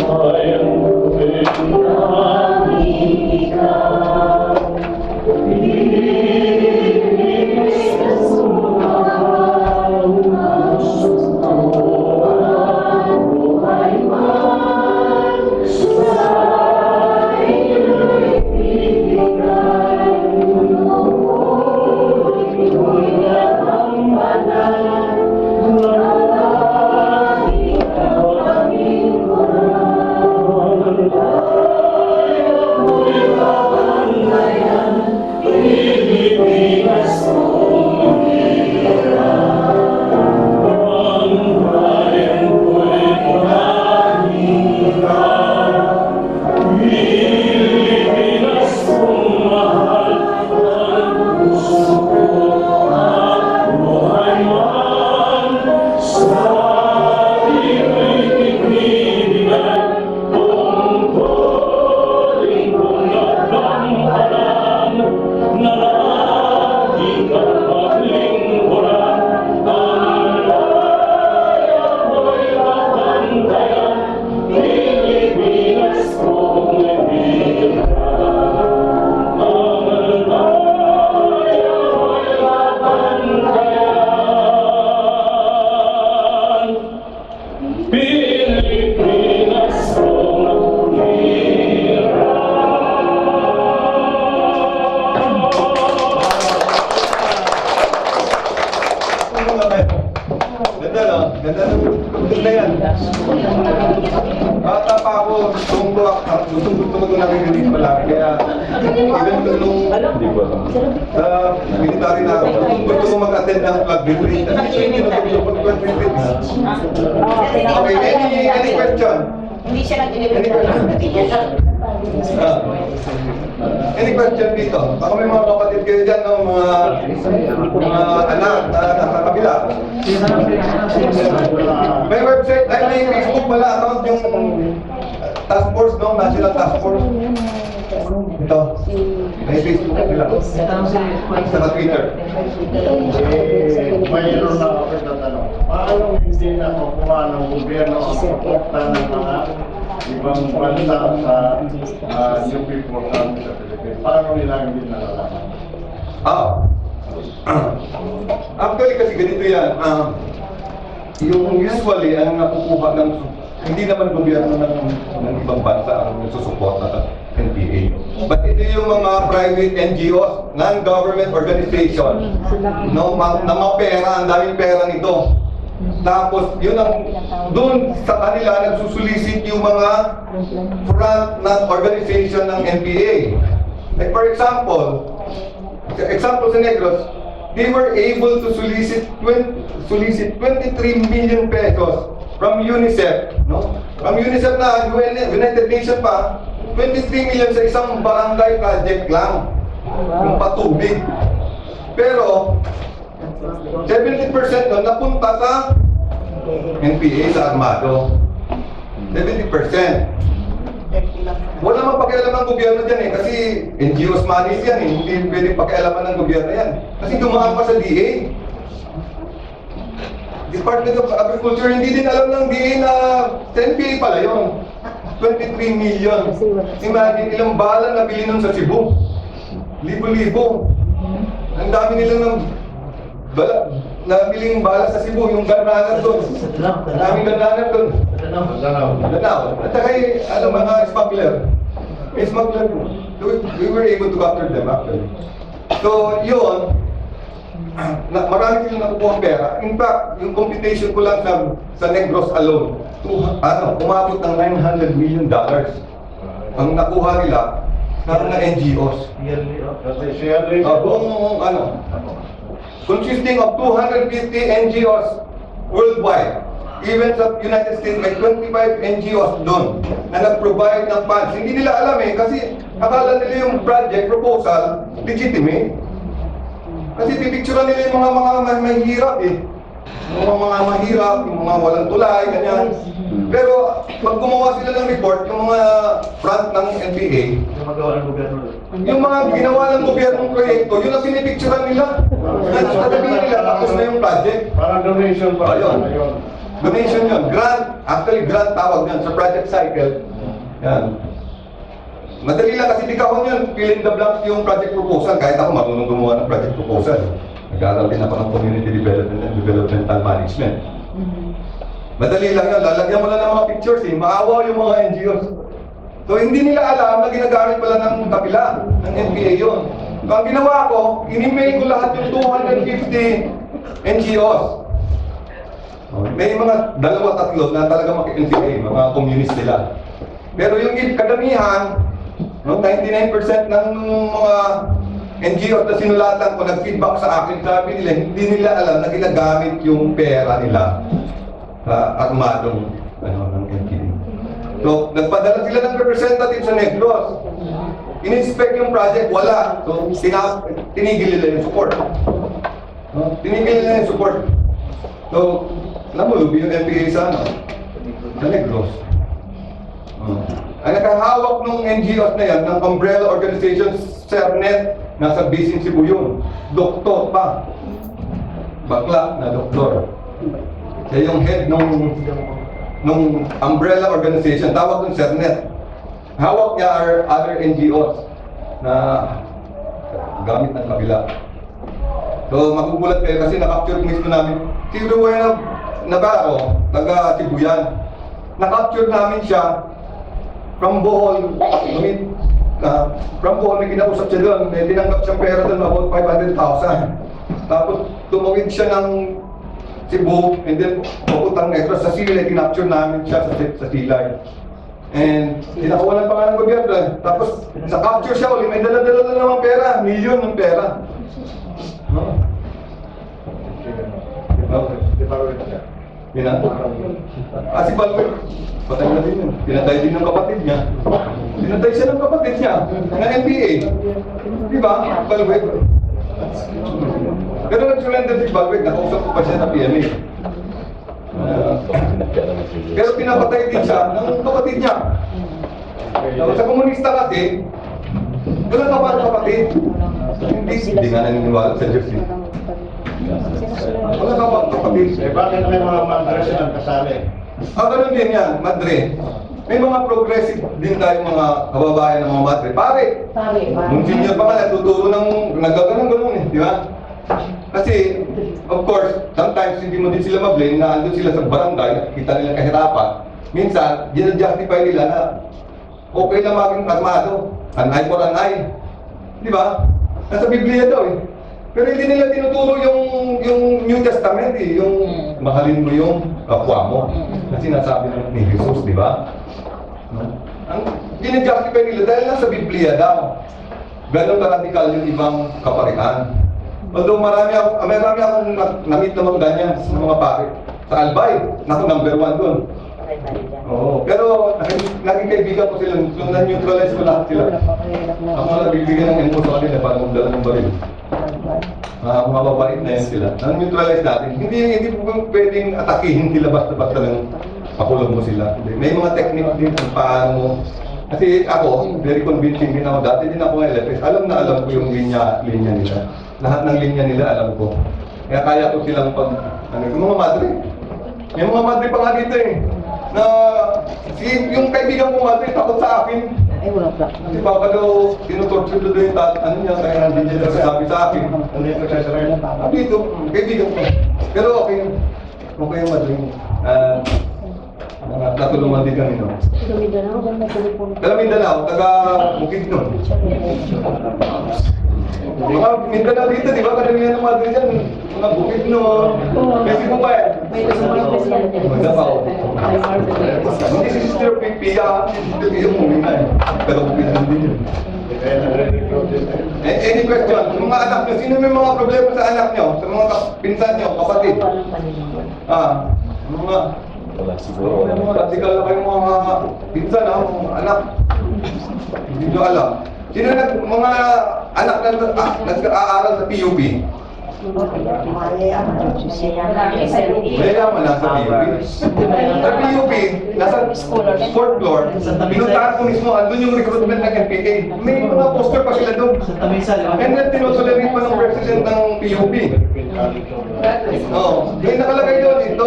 Pilipinas Ganda no? Ganda ng tugtog na yan. Bata pa ako, gusto ko nakikinig pala. Kaya, even nung sa military na ako, gusto ko mag-attend ng flag retreat. Kasi siya yung tinutugtog ng flag retreat. Okay, any question? Hindi siya nag-deliver. Any question dito? Baka may mga kapatid kayo dyan ng mga anak na nasa kabila. May website, ay may Facebook pala account yung task force, no? National Task Force. Ito. May Facebook nila. Sa Twitter. Mayroon na ako na tanong. Paano hindi na makuha ng gobyerno ang suporta ng mga ibang bansa sa UP program sa Pilipinas? Paano nila hindi nalalaman? Actually kasi ganito yan. Yung usually ang nakukuha ng hindi naman gobyerno ng ibang bansa ang nagsusuporta sa NPA. But ito yung mga private NGOs, non-government organization, no, na mga pera, ang daming pera nito. Tapos yun ang doon sa kanila nagsusulisit yung mga front ng organization ng NPA. Like for example sa Negros, they were able to solicit 23 million pesos from UNICEF, no? From UNICEF na United Nations pa, 23 million sa isang barangay project lang, yung patubig. Pero 70% nun napunta sa NPA, sa armado. 70%. Wala mang pakialam ng gobyerno dyan eh, kasi NGOs money yan eh, hindi pwedeng pakialaman ng gobyerno yan. Kasi dumaan pa sa DA. Department of Agriculture, hindi din alam ng DA na sa NPA pala yun. 23 million. Imagine ilang bala na bili nun sa Cebu. Libo-libo. Ang dami nilang ng nabiling bala sa Cebu, yung gananan doon. Ang daming gananan doon. Danao. At saka mga smuggler. May smuggler. We were able to capture them actually. So, yun. Marami silang nakukuha pera. In fact, yung computation ko lang sa Negros alone, umabot ng $900 million ang nakuha nila ng NGOs. Consisting of 250 NGOs worldwide. Even sa United States, may 25 NGOs doon na nag-provide ng funds. Hindi nila alam eh, kasi akala nila yung project proposal legitimate. Kasi pipicturean nila yung mga mahirap eh. Yung mga mahirap, yung mga walang tulay, ganyan. Pero pag gumawa sila ng report, yung mga front ng NPA, yung mga ginawa ng gobyernong proyekto, yun ang pinipicturean nila. Sasabihin nila, tapos na yung project. Parang donation pa. Ayun. Donation yun. Grant. Actually, grant tawag yan sa project cycle. Yan. Madali lang kasi di kahon yun. Fill in the blanks yung project proposal. Kahit ako marunong gumawa ng project proposal. Nag-aaral din ako ng community development and developmental management. Madali lang yun. Lalagyan mo lang ng mga pictures eh. Maawa yung mga NGOs. So hindi nila alam na ginagamit pala ng kabila, ng NPA yun. So ang ginawa ko, in-email ko lahat yung 250 NGOs. May mga 2-3 na talaga maki-NPA, mga communist nila. Pero yung kadamihan, 99% ng mga NGOs na sinulatan ko, nag-feedback sa akin, sabi nila, hindi nila alam na ginagamit yung pera nila sa armadong ng NPA. So, nagpadala sila ng representative sa Negros. In-inspect yung project, wala. So, tinigil nila yung support. Tinigil nila yung support. So, namulubi yung NPA sa Negros. Ang nakahawak ng NGOs na yan, ng umbrella organization, Sernet, nasa Bisin Cebu yun. Doktor pa. Bakla na doktor. Siya yung head nung umbrella organization, tawag ng Sernet. hawak niya are other NGOs na gamit ng kabila. So magugulat kayo kasi na-capture mismo namin. Si Ruel Navarro, taga Sibuyan. Na-capture namin siya from Bohol. From Bohol, may kinausap siya doon. May tinanggap siyang pera doon, about 500,000. Tapos tumawid siya ng Cebu, and then puputang Negros sa Silay, kinapture namin siya sa Silay. And tinakawalan pa nga ng gobyerno. Tapos sa capture siya ulit, may dala-dala na naman pera, milyon ng pera. No? Yun na? Si Balwek, patay na din yun. Pinatay din ng kapatid niya. Pinatay siya ng kapatid niya, na NBA. Di ba? Balwek. Pero nag-surrender si Balwek, nakausap ko pa siya sa PMA. Pero pinapatay din siya ng kapatid niya. Sa komunista kasi, wala ka ba ang kapatid? Hindi nga naniniwala sa Diyos. Wala ka ba ang kapatid? Bakit may mga madre silang kasali? Ganun din yan, madre. May mga progressive din tayo mga kababayan ng mga madre. Pare! Nung senior pa nga, natuturo ng nagaganon-ganon eh, di ba? Kasi, of course, sometimes hindi mo din sila mablame na andun sila sa barangay, kita nila kahirapan. Minsan, ginajustify nila na okay lang maging armado, an eye for an eye. Di ba? Nasa Biblia daw eh. Pero hindi nila tinuturo yung New Testament eh, yung mahalin mo yung kapwa mo. Na sinasabi ni Jesus, di ba? Ang ginajustify nila dahil nasa Biblia daw. Ganon ka-radical yung ibang kaparian. Although marami akong na-meet naman ganyan sa mga pare. Sa Albay, naku, number 1 doon. Oo, pero naging kaibigan ko sila, so na-neutralize ko lahat sila. Ako na nagbibigyan ng info sa kanila para magdala ng baril. Mga babait na yan sila. Na-neutralize natin. Hindi po pwedeng atakihin sila basta-basta lang pakulong mo sila. May mga technique din kung paano mo. Kasi ako, very convincing din ako. Dati din ako ng LFS. Alam na alam ko yung linya nila. Lahat ng linya nila alam ko. Kaya kaya ko silang yung mga madre. May mga madre pa nga dito eh. Na yung kaibigan ko madre takot sa akin. Kasi baka daw tinutorture doon yung niya. Kaya hindi niya sabi sa akin. Dito, kaibigan ko. Pero okay yung madre. Natulungan din kami no. Taga Mindanao, taga Bukidnon. Mga Mindanao dito, di ba? Kadamihan ng madre dyan. Mga Bukidnon. Kasi mo ba eh? Hindi si Sister Pipia. Sister Pipia umuwi na eh. Taga Bukidnon din yun. Any question? Mga anak nyo, sino may mga problema sa anak nyo? Sa mga pinsan nyo, kapatid? Mga practical na kayong mga pinsan, mga anak. Hindi nyo alam. Sino mga anak na nag-aaral sa PUP? Mayayaman lang sa PUP. Sa PUP, nasa 4th floor, pinuntahan ko mismo, andun yung recruitment ng NPA. May mga poster pa sila doon. And then tinutuloy pa ng president ng PUP. May nakalagay doon, ito,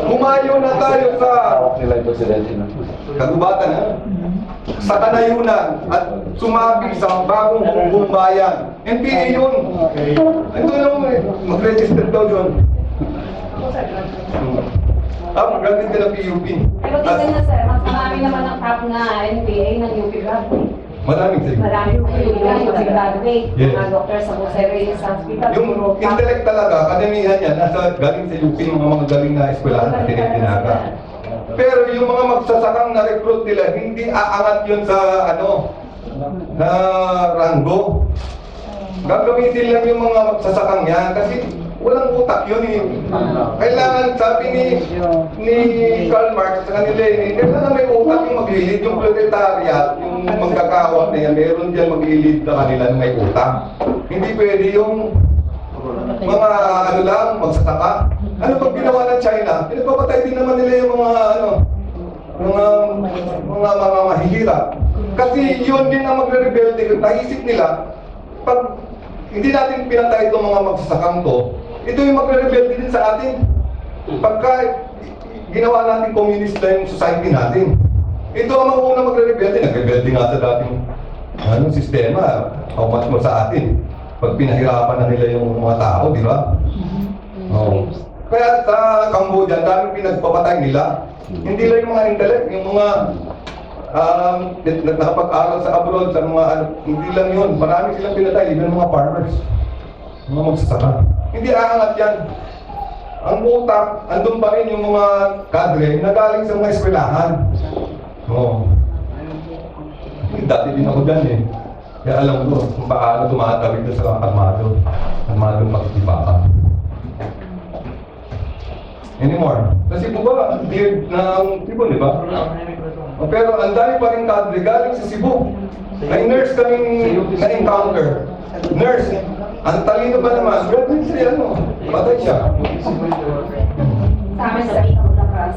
humayo na tayo sa kagubatan, sa kanayunan at sumabi sa bagong bumbumbayan. NPA yun. Ito yung mag-register daw yun. Magaling din ang PUP. Pero tignan na sir, mas marami naman ang top na NPA ng UP graduate. Maraming sige. Maraming graduate, mga doktor sa Bucerius Hospital. Yung intellect talaga, kadamihan yan, nasa galing sa UP, yung mga galing na eskwelahan na tinitinaga. Pero yung mga magsasakang na-recruit nila, hindi aangat yun sa na ranggo. Gagamitin lang yung mga magsasakang yan kasi walang utak yun eh. Kailangan, sabi ni Karl Marx sa kanila eh, kailangan may utak yung maglilid, yung proletariat, yung magkakawat na yan, meron dyan maglilid sa kanila na may utak. Hindi pwede yung mga lang, magsasaka. Ano pag ginawa ng China? Pinagpapatay din naman nila yung mga mahihirap. Kasi yun din ang magre-rebelde. Naisip nila, pag hindi natin pinatay itong mga magsasakang to, ito yung magre-rebelde din sa atin. Pagka ginawa natin communist na yung society natin. Ito ang mauna magre-rebelde. Nag-rebelde nga sa dating sistema. How much mo sa atin. Pag pinahirapan na nila yung mga tao, di ba? Oh. Kaya sa Cambodia, ang daming pinagpapatay nila. Hindi lang yung mga intellect, yung mga nakapag-aral sa abroad, sa mga hindi lang yun. Marami silang pinatay, even mga farmers. Mga magsasaka. Hindi aangat yan. Ang utak, andun pa rin yung mga kadre na galing sa mga eskwelahan. Oo. Dati din ako dyan eh. Kaya alam ko kung paano tumatawid na sa armadong pagtibakan. Anymore. Kasi po ba, cleared ng Cebu, di ba? Pero ang dami pa rin kadre galing sa Cebu. May nurse kaming na-encounter. Nurse, ang talino ba naman? Graduate siya, patay siya. Sa amin sa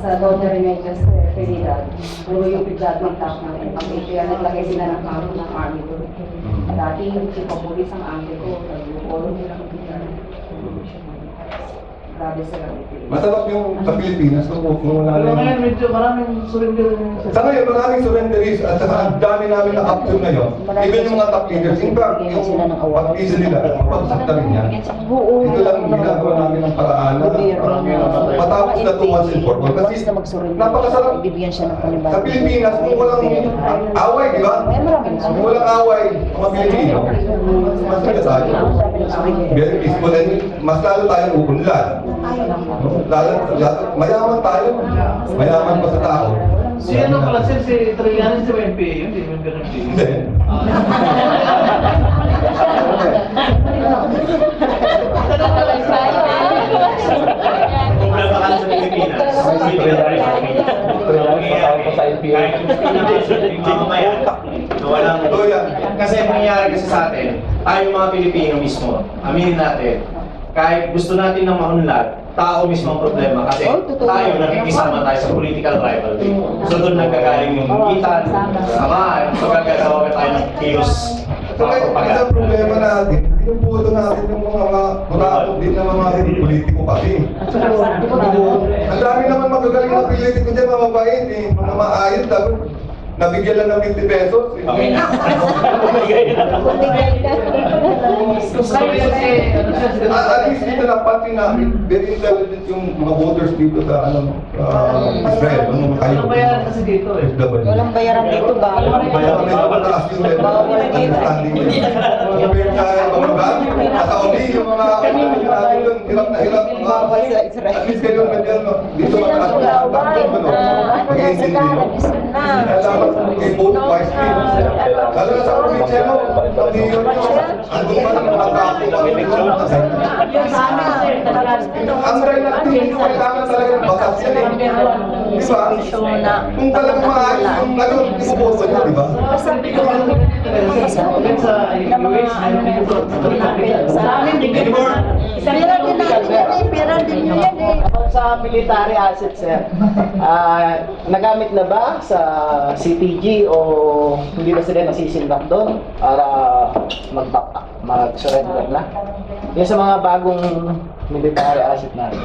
sa Dota Remedios Trinidad, puro yung biglat mag-top ng MPA, kaya naglagay sila ng army doon. Dati yung chief of police ang ate ko, nag-follow nila ng biglat. Grabe sila. Masarap yung sa Pilipinas kung wala Pero lang. ngayon medyo maraming surrender. Sa ngayon, maraming surrenderies at saka ang dami namin na up-to ngayon. Even yung mga top leaders, in fact, yung pag-isa nila, mapag-sakta rin yan. Ito lang ginagawa namin ng paraan na matapos na 2 months in formal. Kasi napakasarap. Sa Pilipinas, kung walang away, di ba? Kung walang away, mga Pilipino, mas sila tayo. Very peaceful and mas lalo tayong upunlad. Mayaman tayo. Mayaman pa sa tao. Si ano pala sir, si Trillanes sa MPA yun, di member ng MPA. Hindi. Problema ka sa Pilipinas. Kasi nangyayari kasi sa atin, tayo mga Pilipino mismo, aminin natin, kahit gusto natin ng maunlad, tao mismo ang problema kasi tayo nakikisama tayo sa political rivalry. So doon nagkagaling yung gitan, sama, pagkagagawa tayo ng kilos. Ang problema natin, pinuputo natin yung mga kurakot din ng mga politiko kasi. Ang dami naman magagaling na politiko dyan, mga mabait eh, mga maayos, dapat nabigyan lang ng 50 pesos. At least dito na pati na very intelligent yung mga voters dito sa Israel. Ano kayo? Walang bayaran kasi dito eh. Walang bayaran dito ba? Walang bayaran dito. Mataas yung level of understanding nila. Compared sa mga bagay, sa uli, yung mga natin doon, hirap na hirap. At least kayo ganyan, dito mataas yung understanding mo. Mag-iintindi mo. Kaya dapat i-vote wisely. Lalo na sa probinsya mo, hindi yun andun pa ng mga tao. Ang relative yung kailangan talaga ng batas yan eh. Di ba? Kung talagang maayos yung ibuboto nyo, di ba? Sa US, Pera din yan eh. Sa military assets, sir, nagamit na ba sa CTG o hindi na sila nasisindak doon para mag-surrender na? Yung sa mga bagong military asset natin.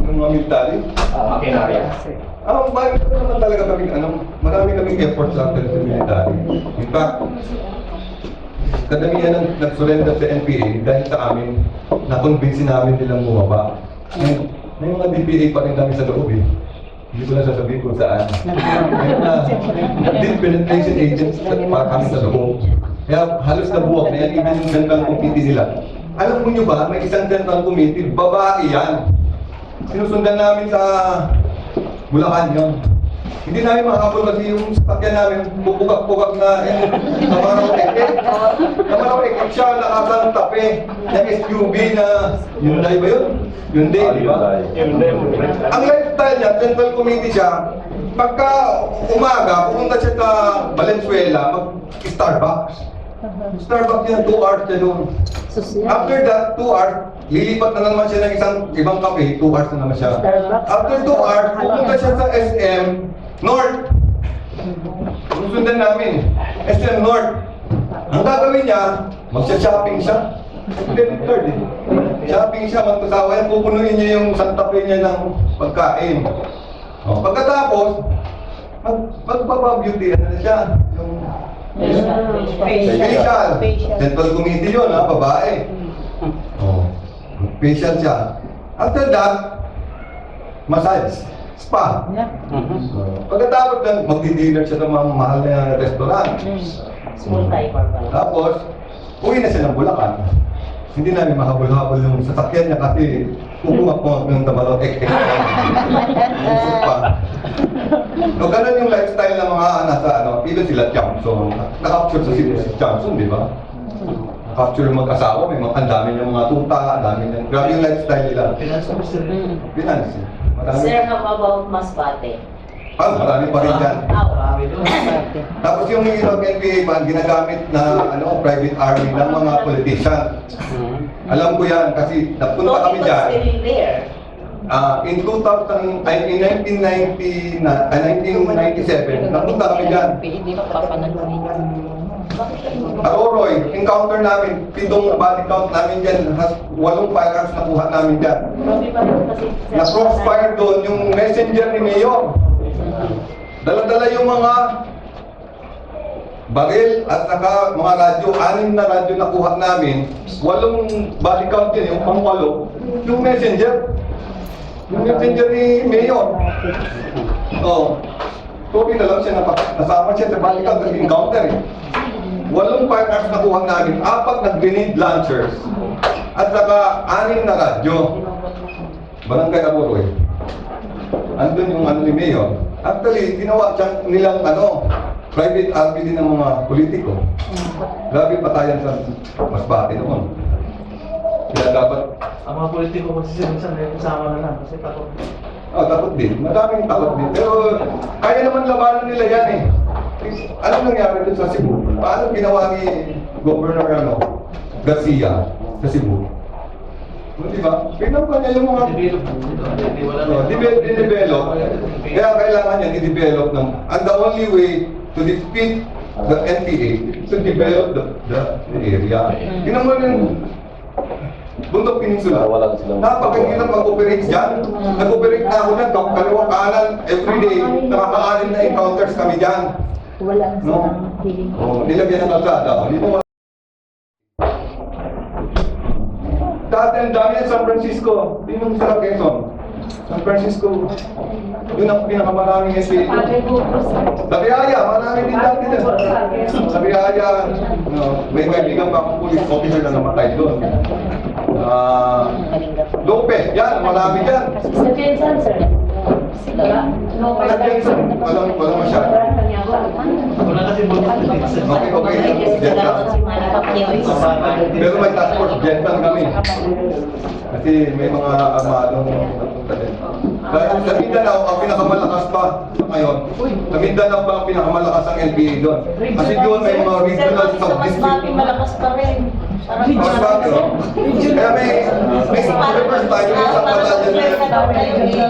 Yung mga military? Makinarya. Bakit naman talaga kami, marami kaming effort sa military. In fact, kadamihan ng nag-surrender sa NPA dahil sa amin, na-convince namin nilang bumaba. May mga DPA pa rin kami sa loob eh. Hindi ko na sasabihin kung saan. May deep penetration agents pa kami sa loob. Kaya halos nabuwak na yan, even yung central committee nila. Alam mo nyo ba, may isang central committee, babae yan. Sinusundan namin sa Bulacan yun. Hindi namin makakapul kasi yung sakyan namin, bubukak-bukak na yung kamaraw ekip siya, nakasang tape, yung SUV na, Hyundai ba yun? Hyundai, di ba? Ang lifestyle niya, central committee siya, pagka umaga, pupunta siya sa Valenzuela, mag-Starbucks. Starbucks yan, 2 hours siya doon. After that, 2 hours, lilipat na naman siya ng isang ibang cafe, 2 hours na naman siya. After 2 hours, pupunta siya sa SM North. Susundan namin, SM North. Ang gagawin niya, magsha-shopping siya. Credit card eh. Shopping siya, magkasawa yan, pupunuin niya yung Santa Fe niya ng pagkain. Pagkatapos, magpapabeauty, ano na siya? Yung facial. Central committee yun, ha, babae. Oh. Facial siya. After that, massage. Spa. Pagkatapos lang, magdi-dinner siya sa mga mahal na restaurant. Small time. Tapos, uwi na siya ng Bulacan. Hindi namin mahabol-habol yung sasakyan niya kasi kukuha ng tabalot So, ganun yung lifestyle ng mga nasa even sila Johnson. Na-capture sa si Johnson, di ba? Na-capture yung mag-asawa, ang dami ng mga tuta, ang dami ng... Grabe yung lifestyle nila. Finance. Sir, how about Masbate? Marami pa rin yan. Tapos yung NPA ban, ginagamit na private army ng mga politician. Alam ko yan kasi napunta kami dyan. In 1997, napunta kami dyan. Aroroy, encounter namin, 7 body count namin dyan, 8 firearms nakuha namin dyan. Na-crossfire doon yung messenger ni Mayor. Dala-dala yung mga baril at saka mga radyo, 6 na radyo nakuha namin, 8 body count yun, yung pang-8, yung messenger. Yung messenger ni Mayor. Oh. Tuloy na lang siya, nasama siya sa body count kasi encounter eh. 8 firearms nakuha namin, 4 na grenade launchers, at saka 6 na radyo. Barangay Aburoy. Andun yung ni Mayor. Actually, ginawa nilang private army din ng mga politiko. Grabe patayan sa Masbate noon. Kaya dapat... Ang mga politiko magsisimsan na kasama na lang kasi takot. Takot din. Maraming takot din. Pero kaya naman labanan nila yan eh. Ano nangyari dun sa Cebu? Paano ginawa ni Governor Garcia sa Cebu? Di ba? Tingnan pa niya yung mga... Develop. Kaya kailangan niya i-develop ng... And the only way to defeat the NPA is to develop the area. Tingnan mo yung Bundok Peninsula. Napakahirap mag-operate dyan. Nag-operate na ako dyan. Kaliwa kanan, everyday. Nakaka-anin na encounters kami dyan. Nilagyan ng kalsada. Dati ang dami ng San Francisco, di mo sa Quezon. San Francisco, yun ang pinakamaraming NPA. Labihaya, marami din dati din. Labihaya, may kaibigan pa akong police officer na namatay doon. Lopez, yan, marami dyan. Sa Jensen, sir. Walang masyado. Wala kasi Okay. Pero may task force jet lang kami. Kasi may mga armadong napunta din. Dahil sa Mindanao, ang pinakamalakas pa ngayon. Sa Mindanao pa ang pinakamalakas ang NPA doon. Kasi doon may mga regional sub-district. Malakas pa rin. Mas bago, no? Kaya may reverse tayo yung isang batalyon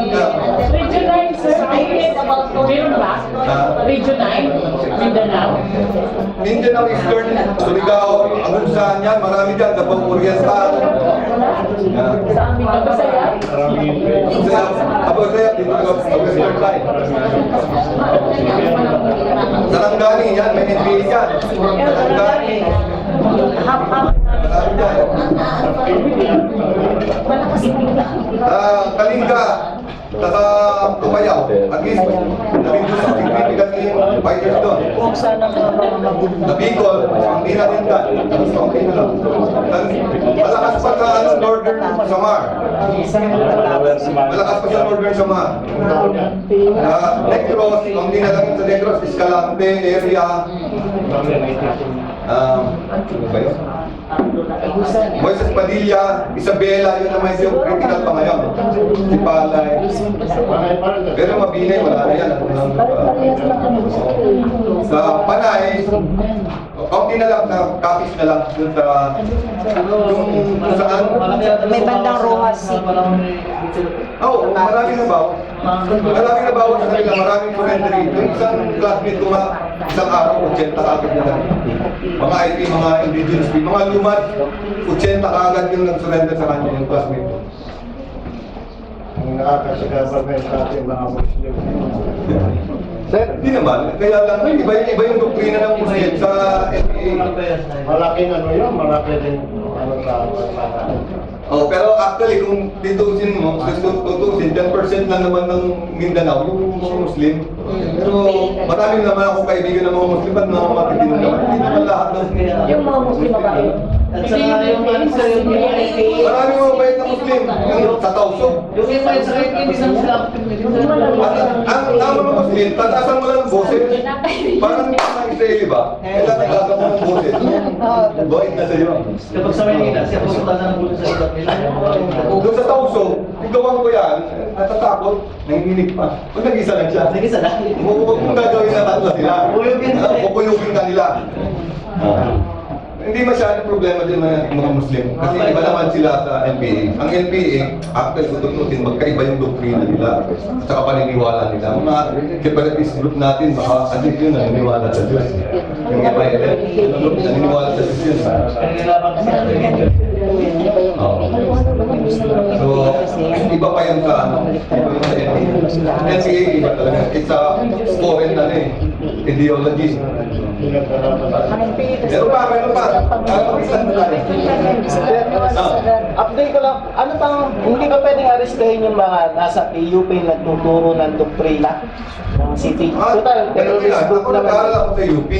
na Region 9, sir. Meron ba? Region 9? Mindanao? Mindanao Eastern, Surigao, Agusan yan, marami dyan, Davao Oriental. Saan Mindanao? Masaya? Abosaya, dito sa Western Line. Sarangani, yan, may NPA yan. Sarangani. Kalinga, saka Tumayaw, at least nabing doon sa significantly fighters doon. Sa Bicol, hindi na din dyan. Okay na lang. Malakas pa sa Northern Samar. Malakas pa sa Northern Samar. Negros, hindi na lang sa Negros, Escalante area. Ano ba yun? Moises Padilla, Isabela, yun naman yung critical pa ngayon. Si Palay. Pero Mabinay, wala na yan. Sa Panay, okay na lang, sa Capiz na lang. Dun sa... Kung saan? May bandang Rojas City. Oo, maraming nabaw. Maraming nabaw sa kanila, maraming surrender. Yung isang classmate ko nga, isang araw, 80 kagad nila. Mga IP, mga indigenous people, mga lumad, 80 kagad yung nag-surrender sa kanya, yung classmate ko. Ang nakakasagapan sa ating mga Muslim. Sir, hindi naman. Kaya lang, iba yung doktrina ng Muslim sa NPA. Malaking ano yun, malaki din ano sa Oh, pero actually, kung titusin mo, tutusin, 10% lang naman ng Mindanao, yung mga Muslim. Pero marami naman ako kaibigan ng mga Muslim at mga matitino naman. Hindi naman lahat ng... Yung mga Muslim mabait. At saka yung ano sa yung Marami mga mabait na Muslim, yung sa Tausog. yung iba sa kahit hindi naman sila active na dito. Ang mga Muslim, tatasan mo lang ng boses. Parang mga Israeli ba? Kailangan tatasan mo ng boses. Boy, na sa'yo. Kapag sa Manila, siya pusunta ng bulo sa iba. Doon sa Tausog, igawan ko yan, natatakot, nanginginig pa. Kung nag-isa lang siya. Nag-isa lang. Kung gagawin na tatlo sila, pupuyugin ka nila. Hindi masyadong problema din ng mga Muslim. Kasi iba naman sila sa NPA. Ang NPA, actually, kung tutusin, magkaiba yung doktrina nila at saka paniniwala nila. Mga separatist group natin, baka at least yun, naniniwala sa Diyos. Yung FILF, naniniwala sa Diyos yun. So, iba pa yun sa ano, iba yun sa NPA. NPA, iba talaga. It's a foreign ideology. Pero pa, meron pa. Update ko lang, ano pang, hindi ba pwedeng arrestahin yung mga nasa PUP na nagtuturo ng doktrina ng city? Total, terrorist group ako naman. nag-aaral ako sa UP.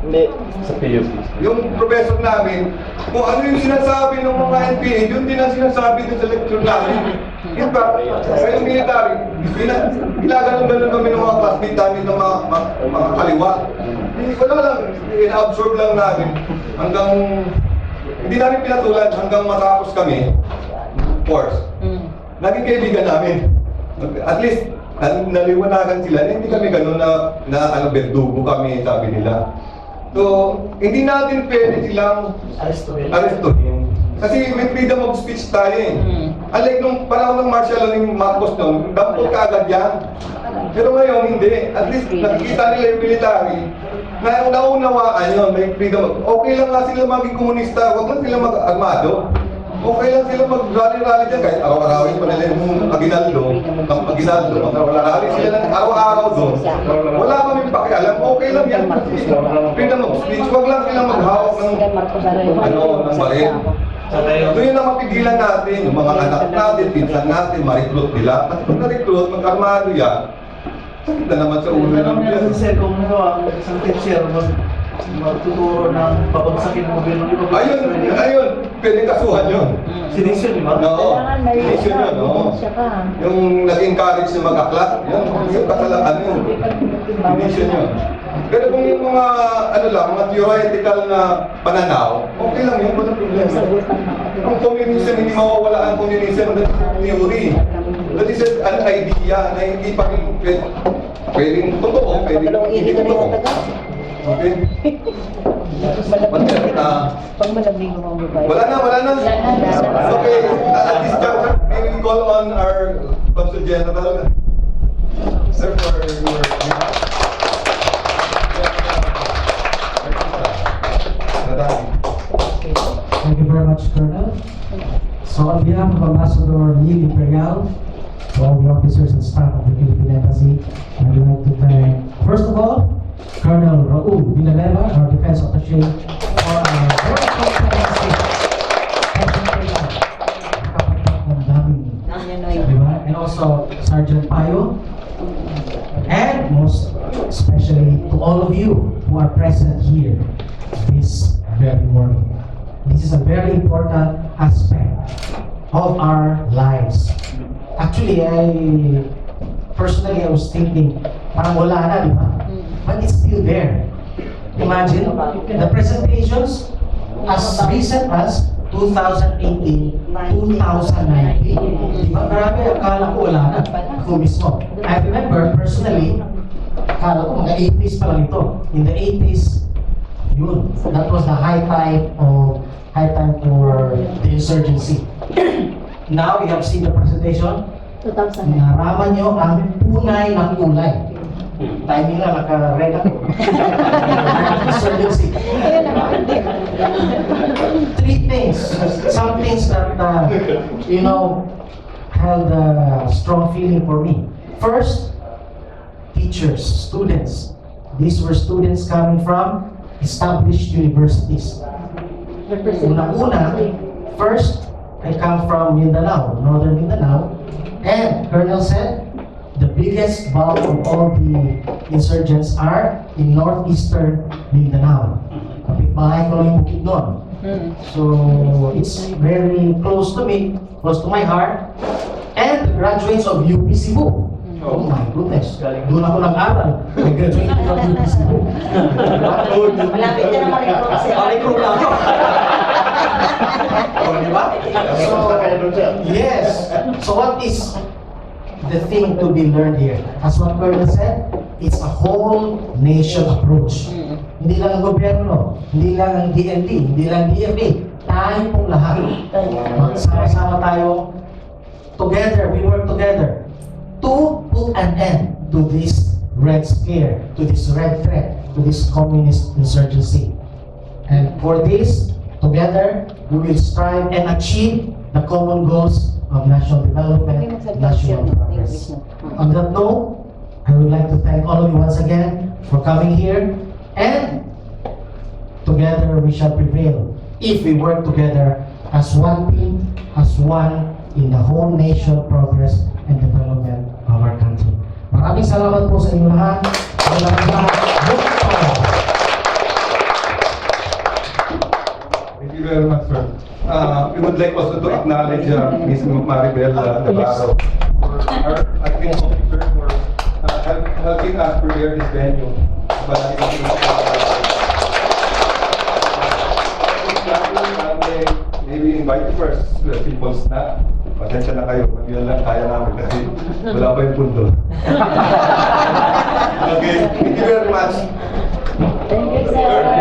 Hindi. Sa PUP. Yung professor namin, kung ano yung sinasabi ng mga NPA, yun din ang sinasabi dun sa lecture namin. In fact, sa yung military, ginaganon-ganon kami ng mga classmate namin ng mga kaliwa. Wala lang, ina-absorb lang namin hanggang, hindi namin pinatulan hanggang matapos kami, course. Naging kaibigan namin. At least, naliwanagan sila na hindi kami gano'n na ano, berdugo kami, sabi nila. So, hindi natin pwede silang arestuhin. Kasi may freedom of speech tayo eh. Unlike nung panahon ng martial law ni Marcos noon, dampot ka agad yan. Pero ngayon, hindi. At least, nakikita nila yung military na naunawaan yun, may freedom. Okay lang nga sila maging komunista, huwag lang sila mag-armado. Okay lang sila mag-rally-rally dyan, kahit araw-arawin pa nila yung Aguinaldo, mag-rally sila ng araw-araw doon. Wala kaming pakialam, okay lang yan. Freedom of speech, huwag lang sila maghawak ng baril. Ito yun ang mapigilan natin, yung mga anak natin, pinsan natin, ma-recruit nila. At kung na-recruit, mag-armado yan, sakit na naman sa ulo ng Kasi sir, kung nagawa, isang teacher, magtuturo ng pabagsakin ng gobyerno. Ayun, pwedeng kasuhan yun. Sinisyon, di ba? Oo, sinisyon yun, oo. Yung nag-encourage na mag-aklat, yung kasalaan yun. Sinisyon yun. Pero kung yung mga, ano lang, mga theoretical na pananaw, okay lang yun, walang problema. Ang communism, hindi mawawala ang communism na theory. That is an idea na hindi pa rin pwedeng totoo, pwedeng hindi totoo. Okay? Pag malabing mo ang babae. Wala na. Okay, at this juncture, we will call on our Consul General. Sir, for your... Thank you very much, Colonel. So on behalf of Ambassador Neil Imperial, to all the officers and staff of the Philippine Embassy, I'd like to thank, first of all, Colonel Raul Villanueva, our Defense Attaché, for our very comprehensive and also Sergeant Payo, and most especially to all of you who are present here this very morning. This is a very important aspect of our lives. Actually, personally, I was thinking, parang wala na, di ba? But it's still there. Imagine, the presentations as recent as 2018, 2019. Di ba? Marami akala ko wala na. Ako mismo. I remember, personally, akala ko mga 80s pa lang ito. In the 80s, yun. That was the high time for the insurgency. Now, we have seen the presentation. Naraman nyo ang tunay ng kulay. Timing lang, naka-red ako. Insurgency. Three things. Some things that, held a strong feeling for me. First, teachers, students. These were students coming from established universities. Una-una, first, I come from Mindanao, northern Mindanao, and Colonel said, the biggest bulk of all the insurgents are in northeastern Mindanao. Kapitbahay ko lang yung bukid doon. So, it's very close to me, close to my heart. And the graduates of UP Cebu. Oh my goodness, doon ako nag-aral. Nag-graduate ako ng UP Cebu. Malapit ka na ma-recruit kasi. Ma-recruit ako. Oh, di ba? So, yes. So what is the thing to be learned here? As what Colonel said, it's a whole nation approach. Hindi lang ang gobyerno, hindi lang ang DND, hindi lang DFA. Tayo pong lahat. Magsama-sama tayo. Together, we work together to put an end to this red scare, to this red threat, to this communist insurgency. And for this, together, we will strive and achieve the common goals of national development, national progress. On that note, I would like to thank all of you once again for coming here, and together we shall prevail if we work together as one team, as one in the whole nation progress and development of our country. Maraming salamat po sa inyo lahat. Thank you very much, sir. We would like also to acknowledge Ms. Maribel Navarro for our acting officer for helping us prepare this venue. Maybe invite first the people's snack. Pasensya na kayo, yun lang kaya namin kasi wala pa yung pundo. Okay, thank you very much. Thank you, sir.